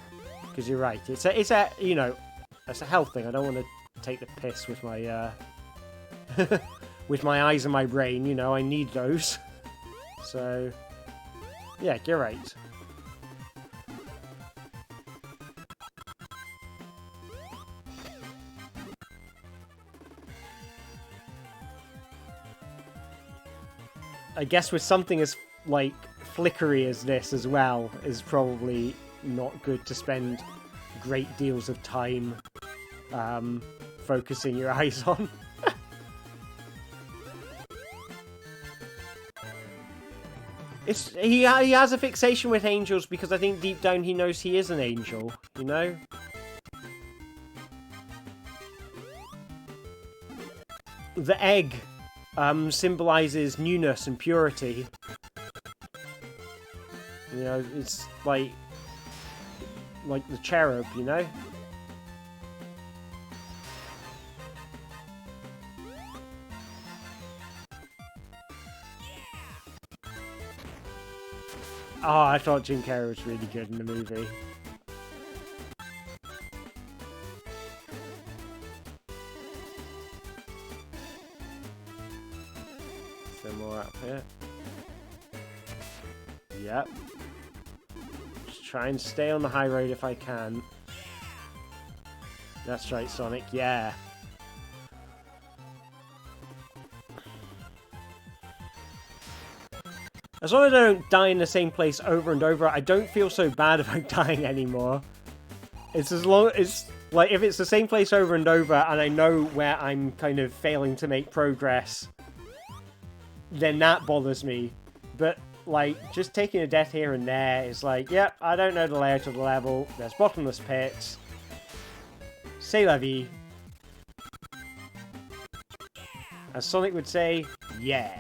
Because you're right. It's a you know, it's a health thing. I don't want to take the piss with my with my eyes and my brain, you know. I need those. So, yeah, you're right. I guess with something as, like, flickery as this as well, is probably not good to spend great deals of time focusing your eyes on. He has a fixation with angels because I think deep down he knows he is an angel, you know? The egg symbolizes newness and purity. You know, it's like the cherub, you know? Oh, I thought Jim Carrey was really good in the movie. Some more up here. Yep. Just try and stay on the high road if I can. That's right, Sonic. Yeah. As long as I don't die in the same place over and over, I don't feel so bad about dying anymore. It's as long as, like, if it's the same place over and over and I know where I'm kind of failing to make progress, then that bothers me. But, like, just taking a death here and there is like, yep, I don't know the layout of the level. There's bottomless pits. C'est la vie. As Sonic would say, yeah.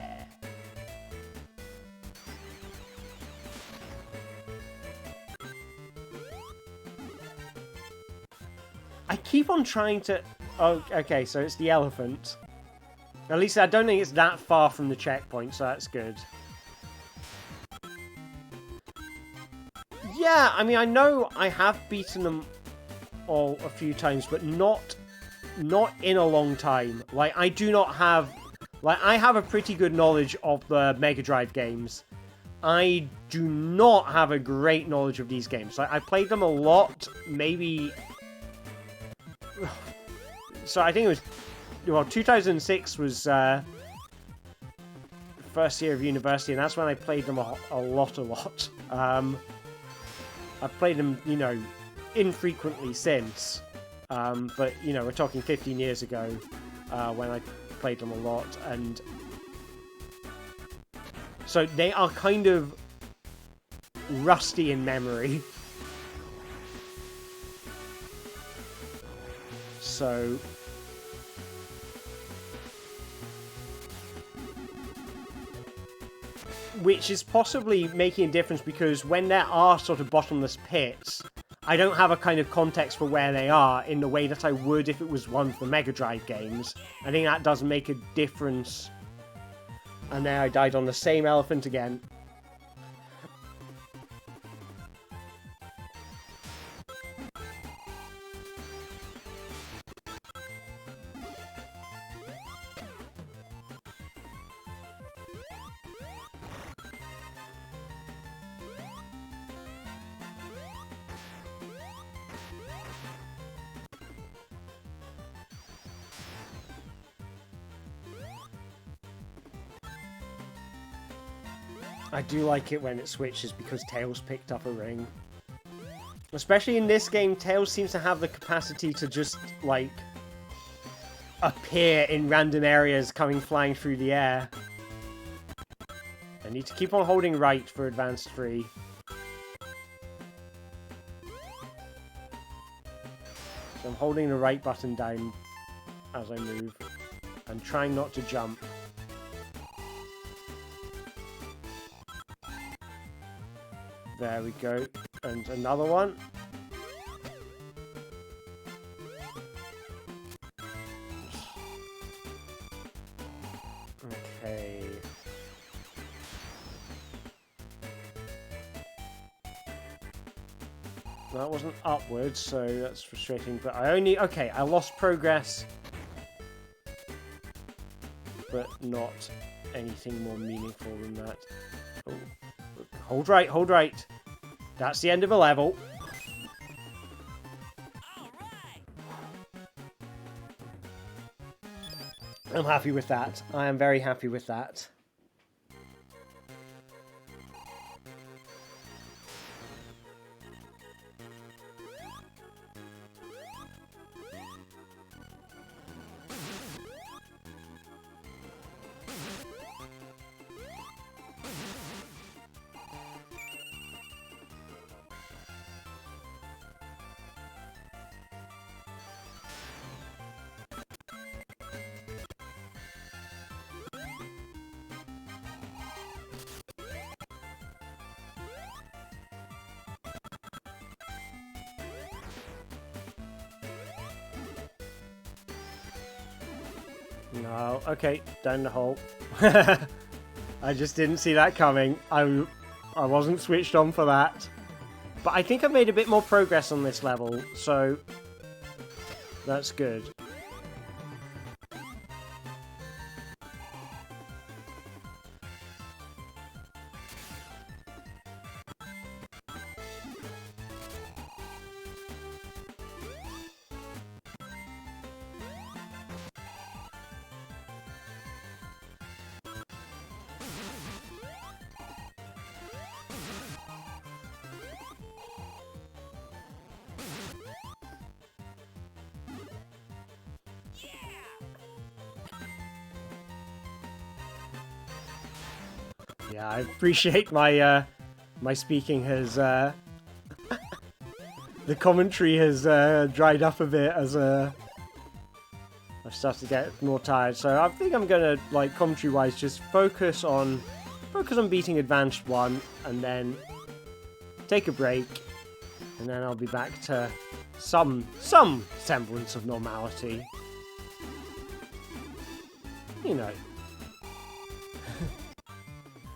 I keep on trying to... Oh, okay, so it's the elephant. At least I don't think it's that far from the checkpoint, so that's good. Yeah, I mean, I know I have beaten them all a few times, but not in a long time. Like, I do not have... Like, I have a pretty good knowledge of the Mega Drive games. I do not have a great knowledge of these games. Like, I played them a lot, maybe... So I think it was, well, 2006 was first year of university, and that's when I played them a lot. I've played them, you know, infrequently since, but, you know, we're talking 15 years ago when I played them a lot, and so they are kind of rusty in memory. So, which is possibly making a difference because when there are sort of bottomless pits, I don't have a kind of context for where they are in the way that I would if it was one of the Mega Drive games. I think that does make a difference. And there I died on the same elephant again. I do like it when it switches because Tails picked up a ring. Especially in this game, Tails seems to have the capacity to just, like, appear in random areas coming flying through the air. I need to keep on holding right for advanced free. So I'm holding the right button down as I move and trying not to jump. There we go. And another one. Okay. That wasn't upwards, so that's frustrating. But I only... Okay, I lost progress. But not anything more meaningful than that. Oh. Hold right, hold right. That's the end of a level. I'm happy with that. I am very happy with that. No, okay, down the hole. I just didn't see that coming. I wasn't switched on for that. But I think I've made a bit more progress on this level, so that's good. Yeah, I appreciate my my speaking has the commentary has dried up a bit as I've started to get more tired. So I think I'm gonna, like, commentary wise, just focus on beating Advanced 1 and then take a break, and then I'll be back to some semblance of normality. You know.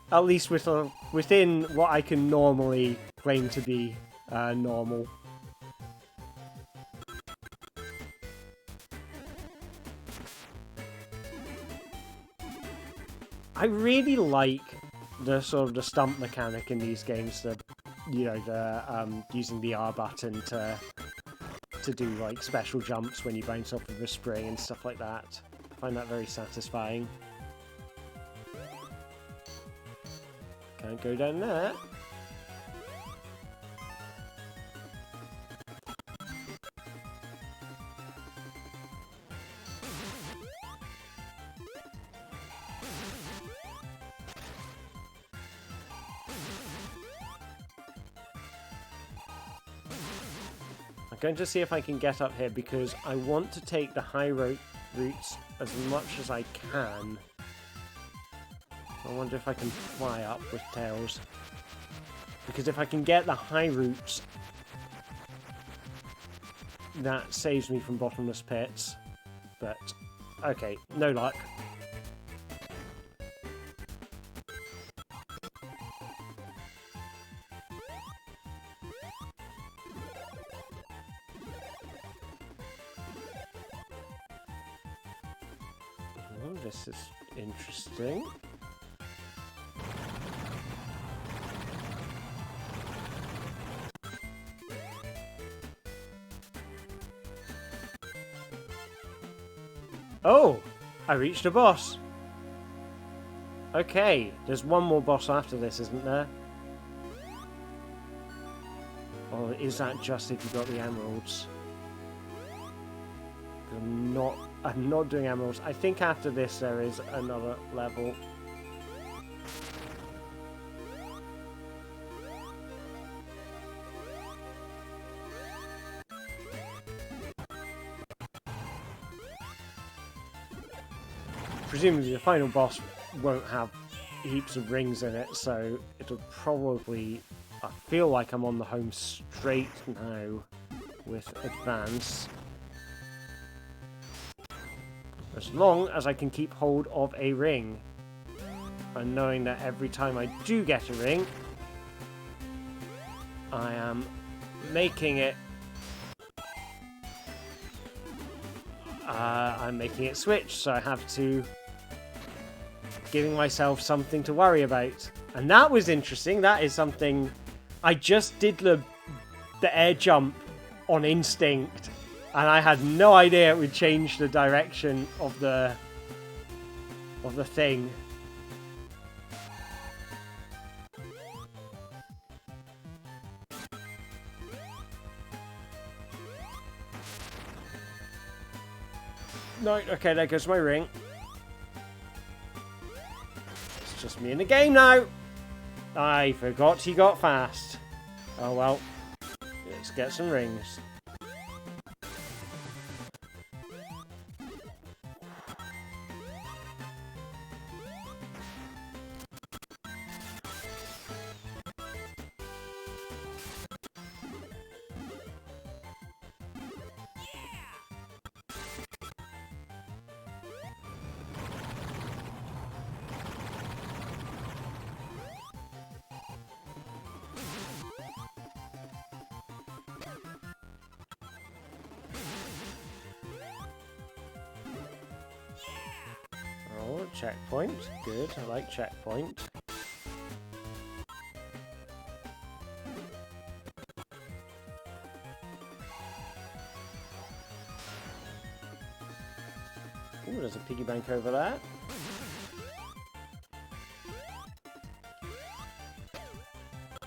At least within what I can normally claim to be normal. I really like the sort of the stump mechanic in these games. The using the R button to do like special jumps when you bounce off of a spring and stuff like that. I find that very satisfying. Can't go down there. I'm going to see if I can get up here because I want to take the high routes as much as I can. I wonder if I can fly up with Tails. Because if I can get the high routes, that saves me from bottomless pits. But, okay, no luck. Oh, this is interesting. Oh! I reached a boss! Okay, there's one more boss after this, isn't there? Or is that just if you got the emeralds? I'm not doing emeralds. I think after this there is another level. Presumably the final boss won't have heaps of rings in it, so it'll probably... I feel like I'm on the home straight now with Advance. As long as I can keep hold of a ring. And knowing that every time I do get a ring, I am making it... I'm making it switch, so I have to... giving myself something to worry about. And that was interesting. That is something... I just did the air jump on instinct, and I had no idea it would change the direction of the thing. No, okay, there goes my ring. It's just me in the game now. I forgot he got fast. Oh well. Let's get some rings. checkpoint. Good, I like checkpoint. Ooh, there's a piggy bank over there.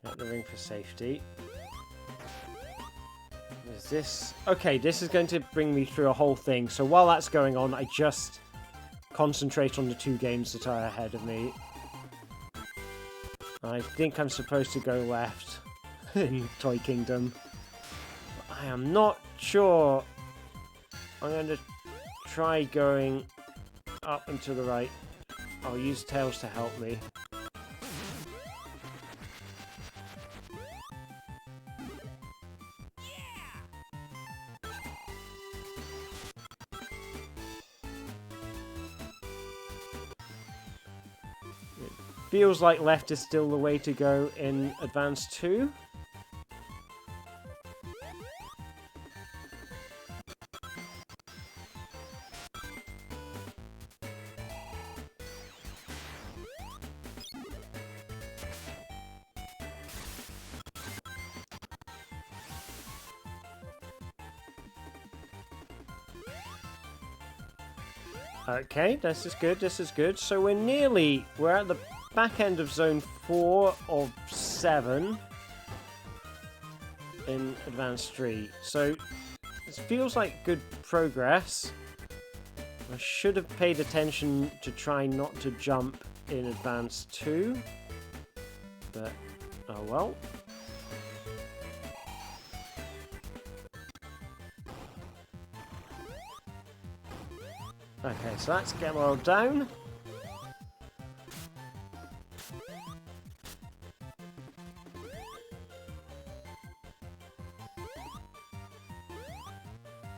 Get the ring for safety. Is this... Okay, this is going to bring me through a whole thing. So while that's going on, I just concentrate on the 2 games that are ahead of me. I think I'm supposed to go left in Toy Kingdom. I am not sure. I'm going to try going up and to the right. I'll use Tails to help me. Feels like left is still the way to go in Advance 2. Okay, this is good, this is good. So we're at the back end of Zone 4 of 7 in Advance 3. So, this feels like good progress. I should have paid attention to try not to jump in Advance 2. But, oh well. Okay, so that's Gemold down.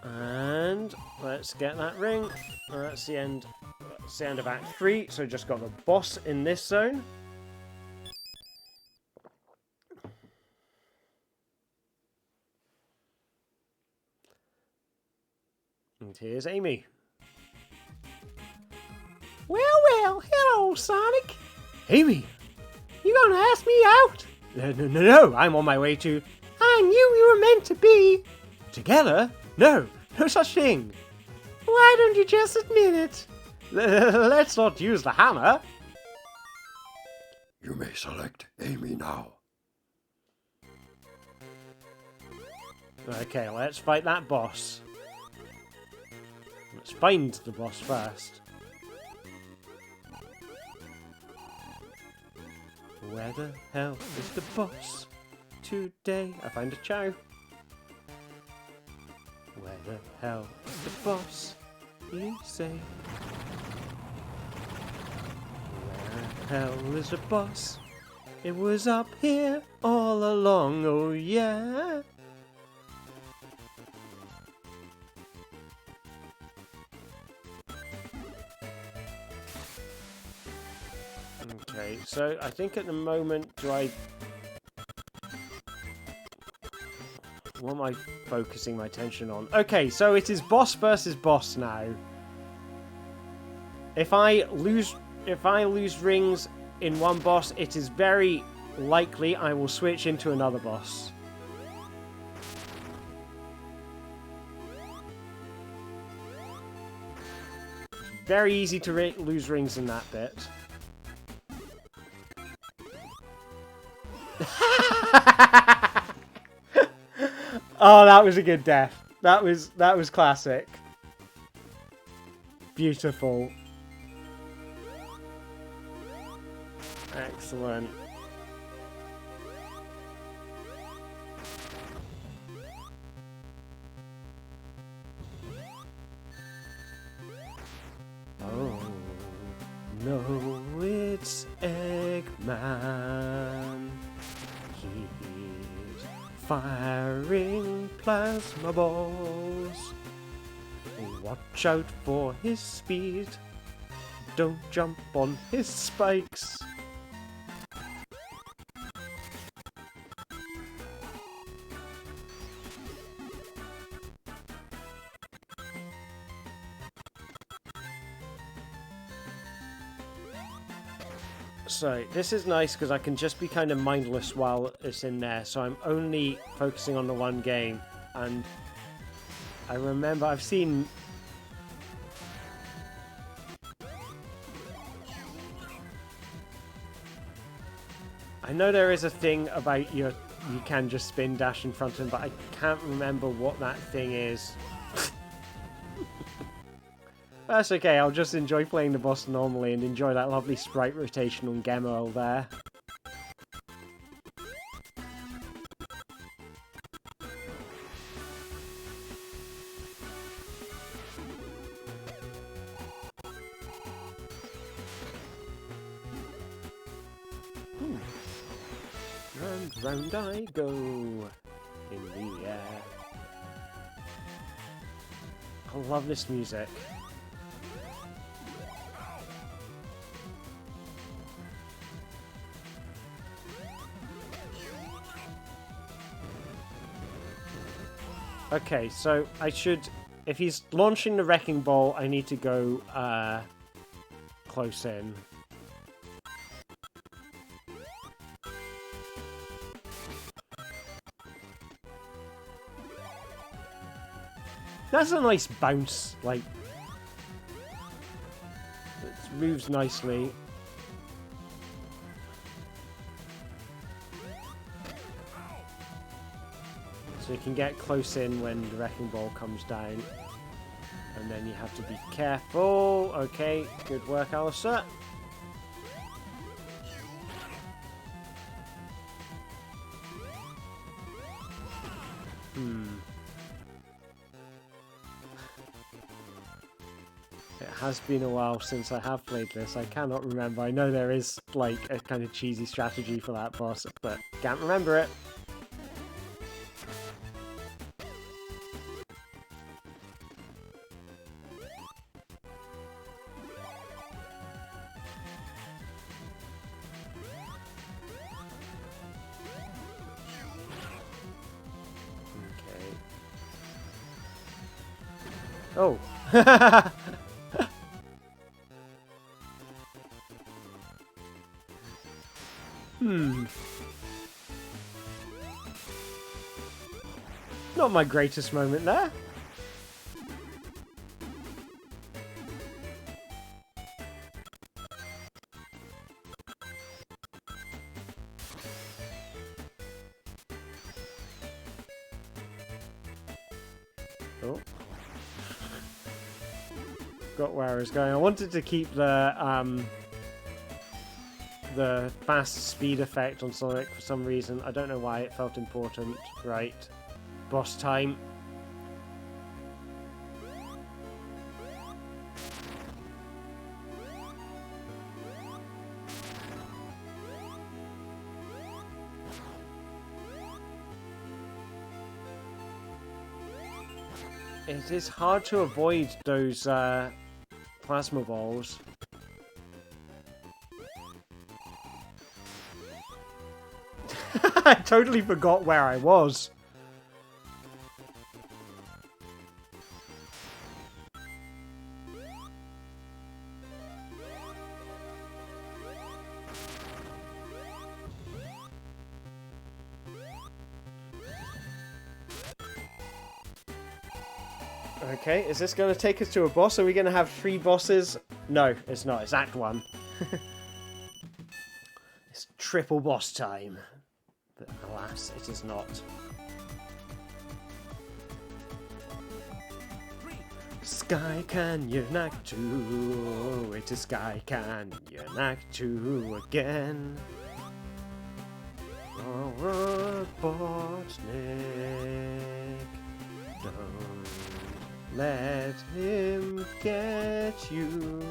And let's get that ring. That's the end. That's the end of Act 3. So just got the boss in this zone. And here's Amy. Well, hello, Sonic. Amy, you gonna ask me out? No, I'm on my way to... I knew you were meant to be. Together? No such thing. Why don't you just admit it? Let's not use the hammer. You may select Amy now. Okay, let's fight that boss. Let's find the boss first. Where the hell is the boss? Today I find a chow. Where the hell is the boss? You say. Where the hell is the boss? It was up here all along, oh yeah. Okay, so I think at the moment, what am I focusing my attention on? Okay, so it is boss versus boss now. If I lose rings in one boss, it is very likely I will switch into another boss. It's very easy to lose rings in that bit. Oh, that was a good death. That was classic. Beautiful. Excellent. Oh no, it's Eggman. He's firing plasma balls. Watch out for his speed. Don't jump on his spikes. So this is nice because I can just be kind of mindless while it's in there. So I'm only focusing on the one game. And I remember I've seen... I know there is a thing about you can just spin dash in front of him, but I can't remember what that thing is. That's okay, I'll just enjoy playing the boss normally and enjoy that lovely sprite rotation on Gemerl there. And round I go in the air. I love this music. Okay, so I should... If he's launching the Wrecking Ball, I need to go close in. That's a nice bounce, like... It moves nicely. So you can get close in when the Wrecking Ball comes down. And then you have to be careful. Okay, good work, Alistair. It has been a while since I have played this. I cannot remember. I know there is, like, a kind of cheesy strategy for that boss, but can't remember it. Oh. Not my greatest moment there. Oh. Got where I was going. I wanted to keep the fast speed effect on Sonic for some reason. I don't know why it felt important. Right. Boss time. It is hard to avoid those plasma balls. I totally forgot where I was. Okay, is this going to take us to a boss? Are we going to have 3 bosses? No, it's not. It's Act 1. It's triple boss time. But alas, it is not. Sky Canyon Act 2. It is Sky Canyon Act 2 again. Robotnik. Don't let him get you.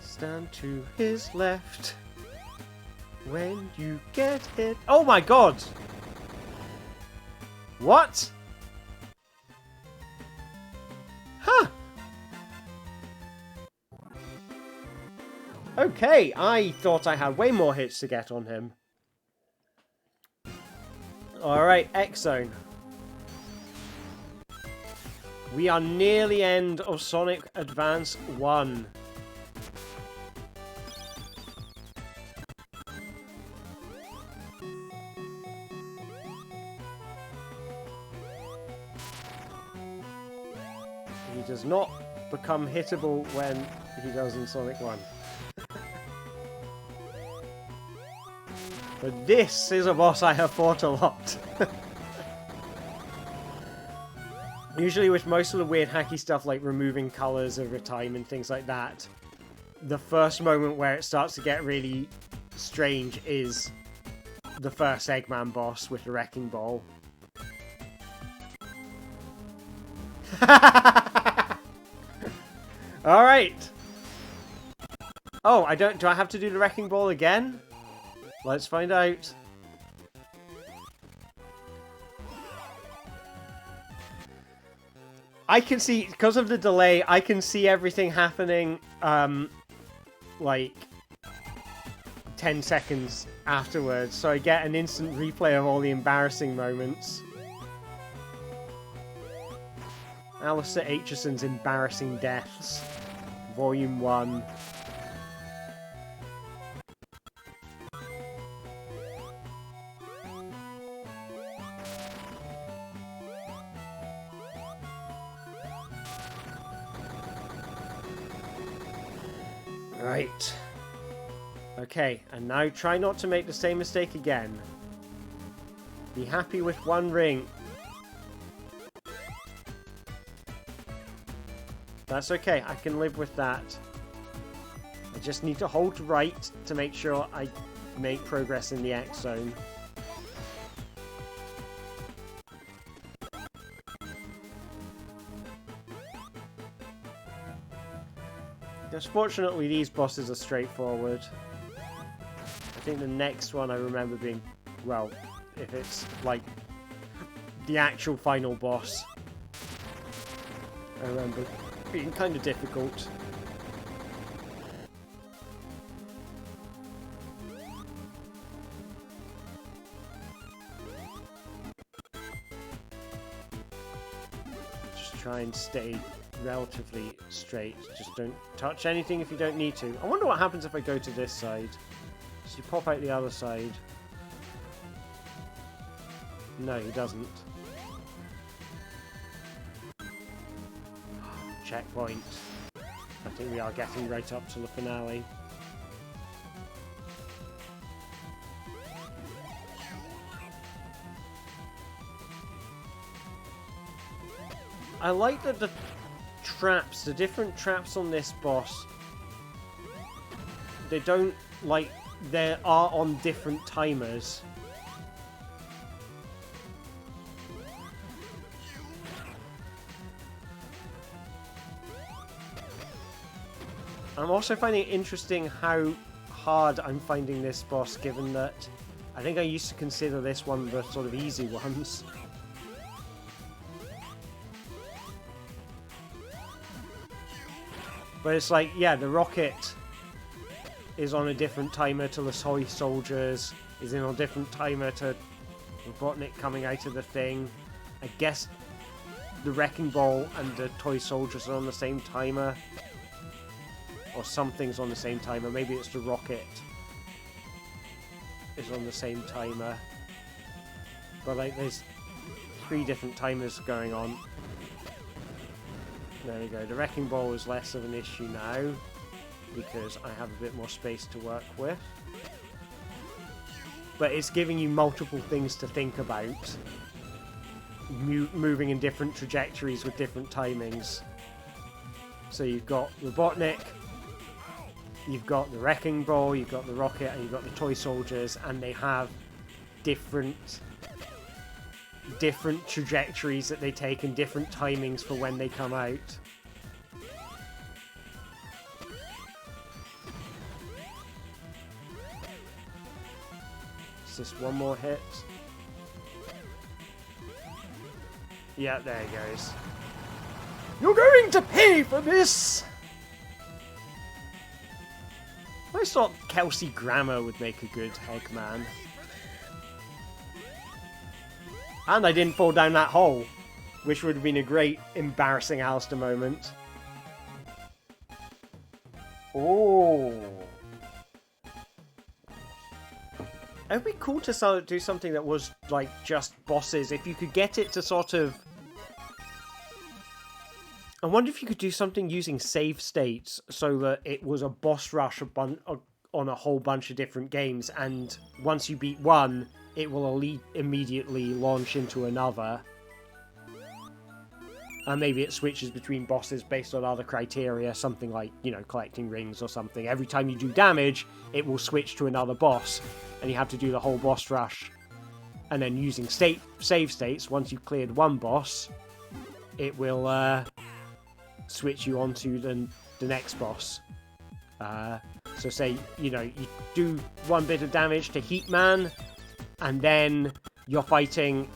Stand to his left when you get hit. Oh my god! What? Huh! Okay, I thought I had way more hits to get on him. Alright, X Zone. We are near the end of Sonic Advance 1. He does not become hittable when he does in Sonic 1. But this is a boss I have fought a lot. Usually with most of the weird hacky stuff like removing colours over time and things like that, the first moment where it starts to get really strange is the first Eggman boss with the Wrecking Ball. Alright! Oh, do I have to do the Wrecking Ball again? Let's find out. I can see, because of the delay, I can see everything happening, like, 10 seconds afterwards, so I get an instant replay of all the embarrassing moments. Alistair Aitchison's Embarrassing Deaths, Volume 1. Right. Okay, and now try not to make the same mistake again. Be happy with one ring. That's okay, I can live with that. I just need to hold right to make sure I make progress in the X zone. Just fortunately, these bosses are straightforward. I think the next one I remember being, well, if it's like the actual final boss, I remember being kind of difficult. Just try and stay relatively straight. Just don't touch anything if you don't need to. I wonder what happens if I go to this side. Does he pop out the other side? No, he doesn't. Checkpoint. I think we are getting right up to the finale. I like that the traps, the different traps on this boss, they don't, like, they are on different timers. I'm also finding it interesting how hard I'm finding this boss, given that I think I used to consider this one the sort of easy ones. But it's like, yeah, the rocket is on a different timer to the toy soldiers, is in on a different timer to Robotnik coming out of the thing. I guess the Wrecking Ball and the toy soldiers are on the same timer. Or something's on the same timer. Maybe it's the rocket is on the same timer. But like, there's 3 different timers going on. There we go. The Wrecking Ball is less of an issue now, because I have a bit more space to work with. But it's giving you multiple things to think about. Moving in different trajectories with different timings. So you've got Robotnik, you've got the Wrecking Ball, you've got the rocket, and you've got the toy soldiers, and they have different trajectories that they take and different timings for when they come out. Is this one more hit? Yeah, there he goes. You're going to pay for this! I thought Kelsey Grammer would make a good Eggman. And I didn't fall down that hole. which would have been a great embarrassing Alistair moment. Oh. It would be cool to do something that was, like, just bosses. If you could get it to sort of... I wonder if you could do something using save states so that it was a boss rush on a whole bunch of different games, and once you beat one, it will immediately launch into another. And maybe it switches between bosses based on other criteria, something like, you know, collecting rings or something. Every time you do damage, it will switch to another boss, and you have to do the whole boss rush. And then using save states, once you've cleared one boss, it will switch you onto the next boss. So say, you know, you do one bit of damage to Heat Man, and then you're fighting...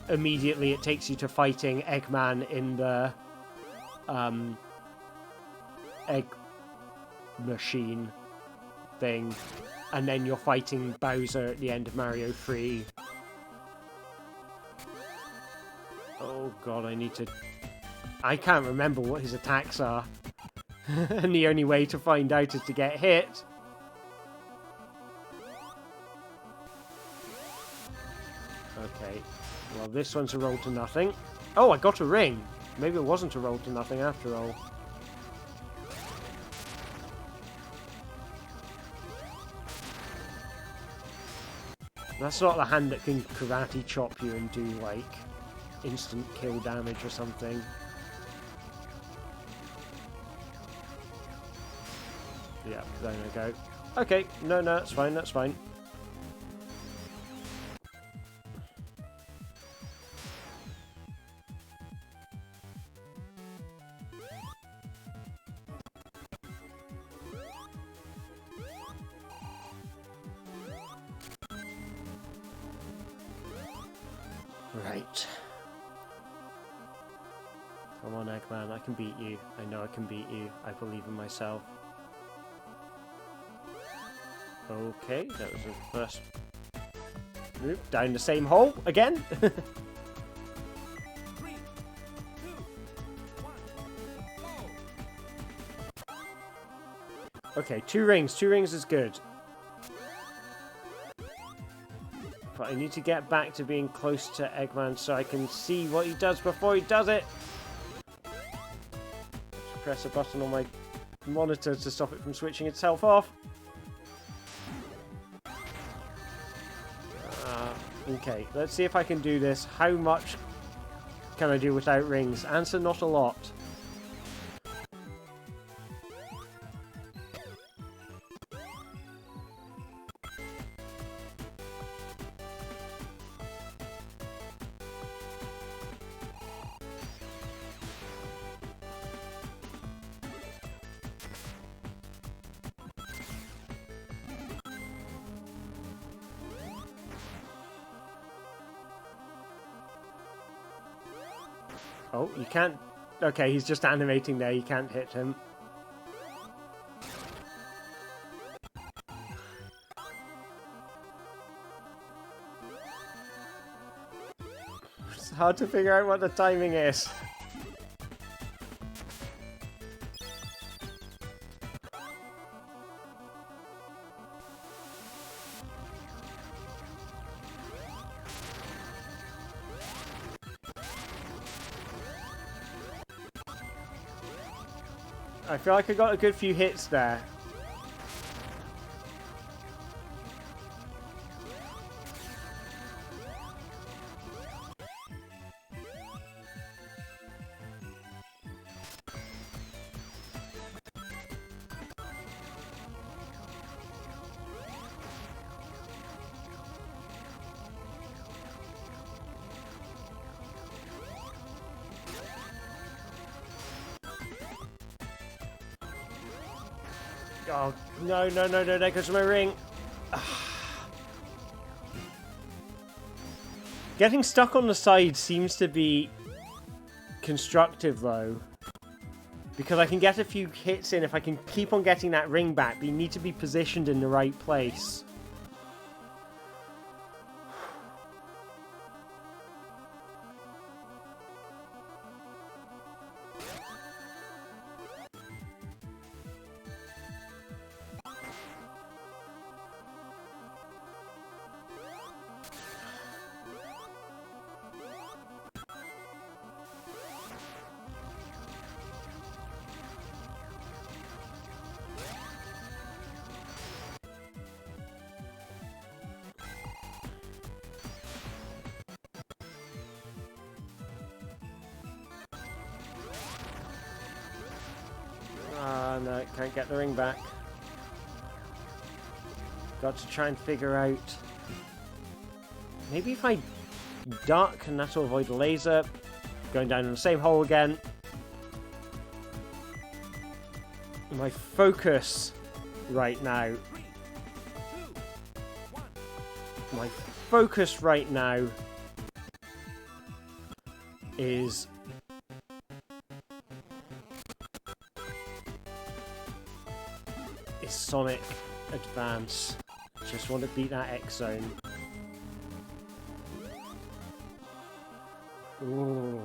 Immediately it takes you to fighting Eggman in the egg machine thing, and then you're fighting Bowser at the end of Mario 3. Oh god, I can't remember what his attacks are. And the only way to find out is to get hit. Okay. Well, this one's a roll to nothing. Oh, I got a ring. Maybe it wasn't a roll to nothing after all. That's not the hand that can karate chop you and do, like, instant kill damage or something. Yeah, there we go. Okay, no, that's fine, that's fine. Right. Come on, Eggman, I can beat you. I know I can beat you. I believe in myself. Okay, that was the first move. Down the same hole again. 3, 2, 1, go! Okay, 2 rings. 2 rings is good. But I need to get back to being close to Eggman so I can see what he does before he does it. Just press a button on my monitor to stop it from switching itself off. Okay, let's see if I can do this. How much can I do without rings? Answer, not a lot. Oh, you can't... Okay, he's just animating there. You can't hit him. It's hard to figure out what the timing is. I feel like I got a good few hits there. Oh, no, there goes my ring. Getting stuck on the side seems to be constructive, though. Because I can get a few hits in if I can keep on getting that ring back, but you need to be positioned in the right place. Can't get the ring back. Got to try and figure out... Maybe if I duck and that'll avoid the laser. Going down in the same hole again. My focus right now... My focus right now is Sonic Advance. Just want to beat that X Zone. Ooh.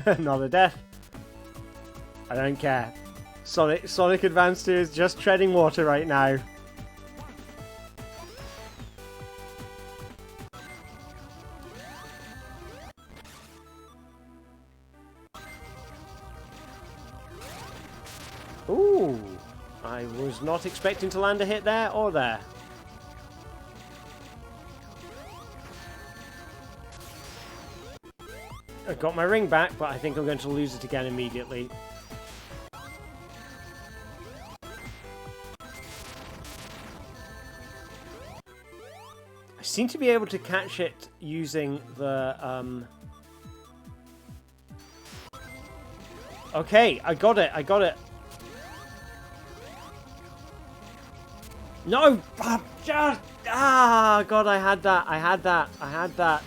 Another death. I don't care. Sonic Advance 2 is just treading water right now. Ooh, I was not expecting to land a hit there or there. I got my ring back, but I think I'm going to lose it again immediately. I seem to be able to catch it using the... Okay, I got it, I got it. No! Ah, God, I had that, I had that, I had that.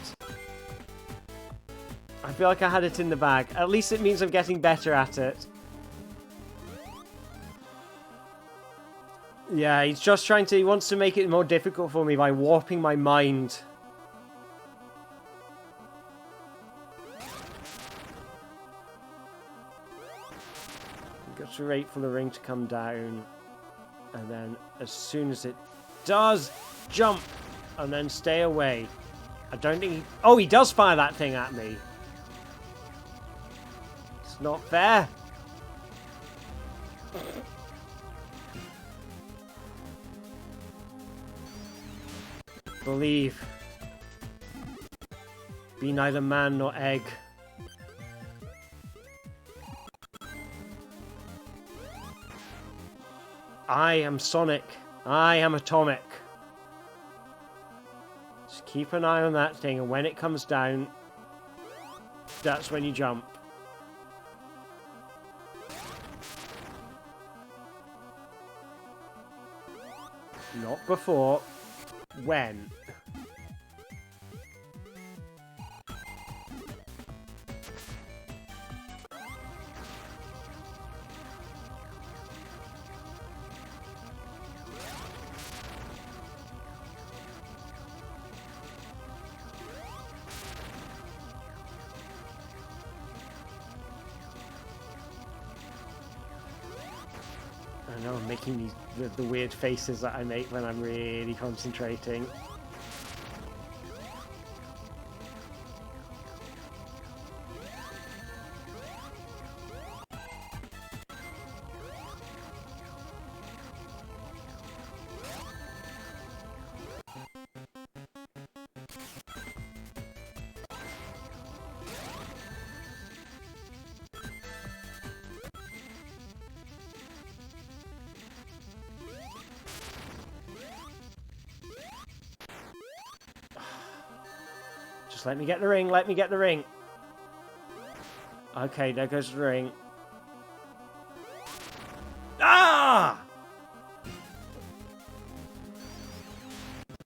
I feel like I had it in the bag. At least it means I'm getting better at it. Yeah, he's just trying to... He wants to make it more difficult for me by warping my mind. I've got to wait for the ring to come down. And then as soon as it does, jump! And then stay away. I don't think he... Oh, he does fire that thing at me. It's not fair. Believe. Be neither man nor egg. I am Sonic. I am Atomic. Just keep an eye on that thing, and when it comes down, that's when you jump. Not before. When? I know I'm making the weird faces that I make when I'm really concentrating. Just let me get the ring, let me get the ring. Okay, there goes the ring. Ah!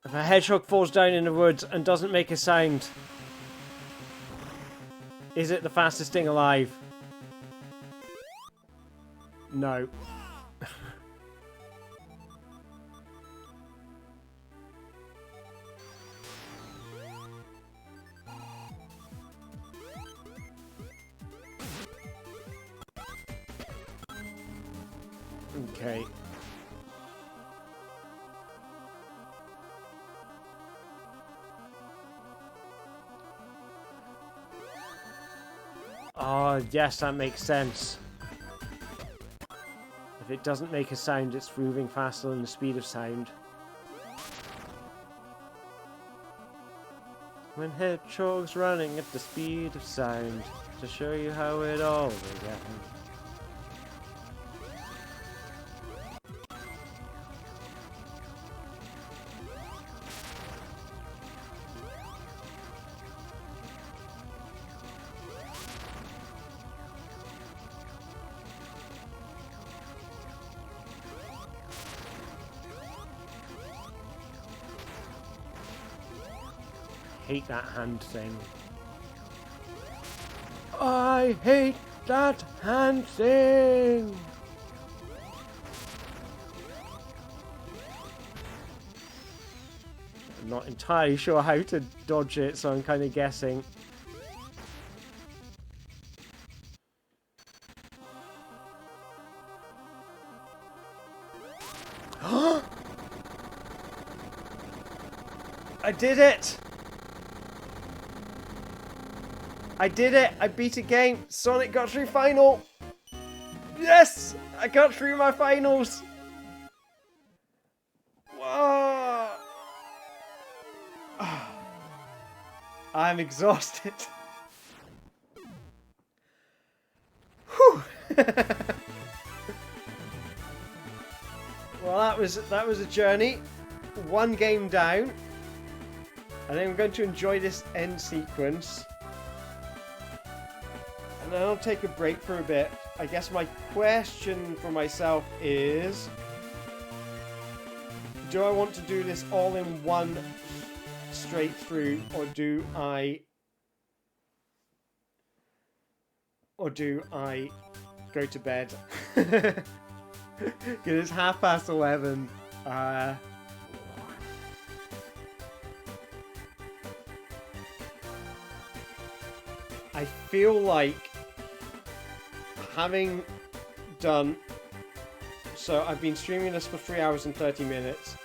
If a hedgehog falls down in the woods and doesn't make a sound, is it the fastest thing alive? No. Okay. yes, that makes sense. If it doesn't make a sound, it's moving faster than the speed of sound. When hedgehogs running at the speed of sound, to show you how it all began. Hate that hand thing. I hate that hand thing! I'm not entirely sure how to dodge it, so I'm kind of guessing. I did it! I did it! I beat a game! Sonic got through final! Yes! I got through my finals! Whoa! I'm exhausted. Whew! Well, that was a journey. One game down. I think I'm going to enjoy this end sequence. And then I'll take a break for a bit. I guess my question for myself is... do I want to do this all in one straight through, or do I go to bed? Because it's 11:30. I feel like having done... so I've been streaming this for 3 hours and 30 minutes.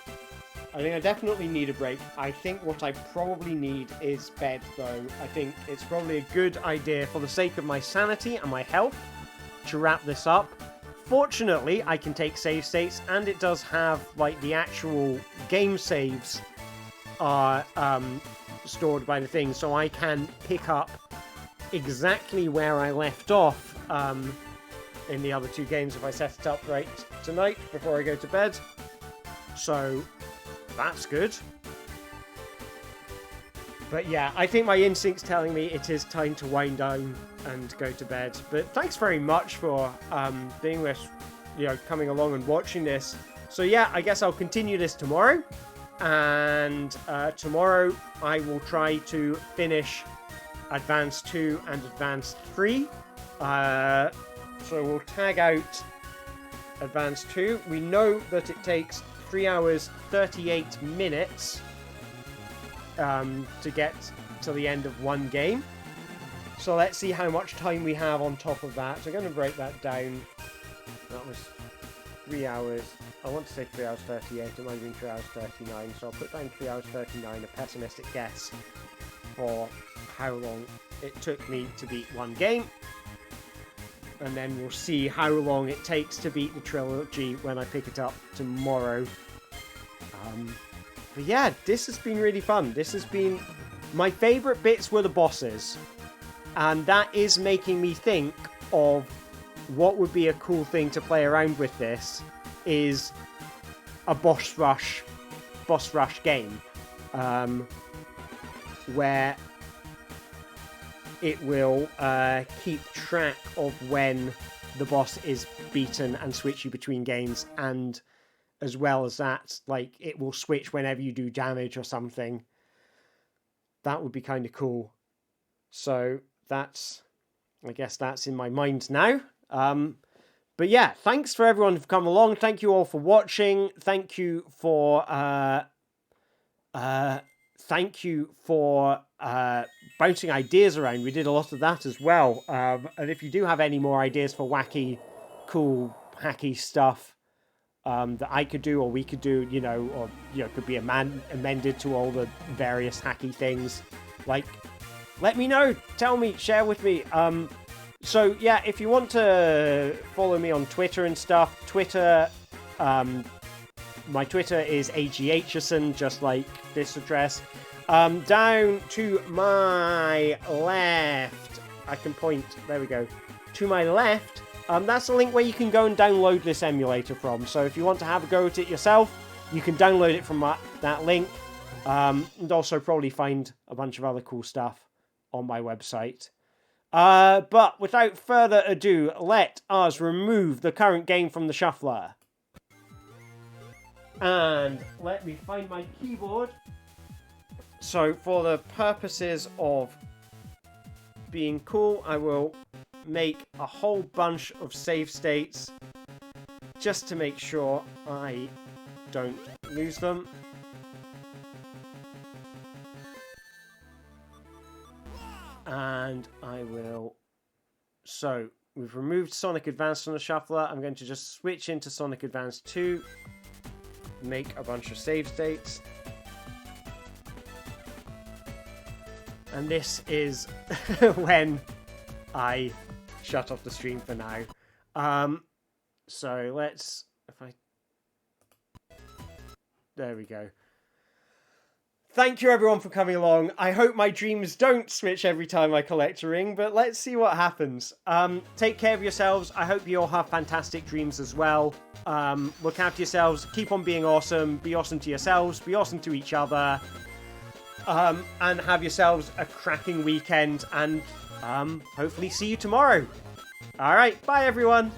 I think I definitely need a break. I think what I probably need is bed, though. I think it's probably a good idea, for the sake of my sanity and my health, to wrap this up. Fortunately, I can take save states, and it does have, like, the actual game saves are stored by the thing, so I can pick up exactly where I left off in the other two games if I set it up right tonight before I go to bed. So that's good. But yeah, I think my instinct's telling me it is time to wind down and go to bed. But thanks very much for being with, coming along and watching this. So yeah, I guess I'll continue this tomorrow. And tomorrow I will try to finish Advance 2 and Advance 3. So we'll tag out Advance 2. We know that it takes 3 hours 38 minutes to get to the end of one game. So let's see how much time we have on top of that. So I'm going to break that down. That was 3 hours. I want to say 3 hours 38. It might have been 3 hours 39. So I'll put down 3 hours 39, a pessimistic guess for how long it took me to beat one game. And then we'll see how long it takes to beat the trilogy when I pick it up tomorrow. But yeah, this has been really fun. This has been... my favourite bits were the bosses. And that is making me think of what would be a cool thing to play around with this, is a boss rush game. Where it will keep track of when the boss is beaten and switch you between games, and as well as that, like, it will switch whenever you do damage or something. That would be kind of cool. So that's, I guess that's in my mind now. But yeah, thanks for everyone who've come along. Thank you all for watching. Thank you for bouncing ideas around. We did a lot of that as well. And if you do have any more ideas for wacky, cool, hacky stuff that I could do or we could do, could be amended to all the various hacky things, like, let me know. Tell me. Share with me. So yeah, if you want to follow me on Twitter and stuff, my Twitter is AGHerson, just like this address. Down to my left, I can point, there we go, to my left, that's a link where you can go and download this emulator from. So if you want to have a go at it yourself, you can download it from that link, and also probably find a bunch of other cool stuff on my website. But without further ado, let us remove the current game from the shuffler. And let me find my keyboard. So for the purposes of being cool, I will make a whole bunch of save states just to make sure I don't lose them. And I will... So, we've removed Sonic Advance from the shuffler. I'm going to just switch into Sonic Advance 2. Make a bunch of save states. And this is when I shut off the stream for now. So let's... There we go. Thank you everyone for coming along. I hope my dreams don't switch every time I collect a ring, but let's see what happens. Take care of yourselves. I hope you all have fantastic dreams as well. Look after yourselves. Keep on being awesome. Be awesome to yourselves. Be awesome to each other. And have yourselves a cracking weekend. And hopefully see you tomorrow. Alright, bye everyone.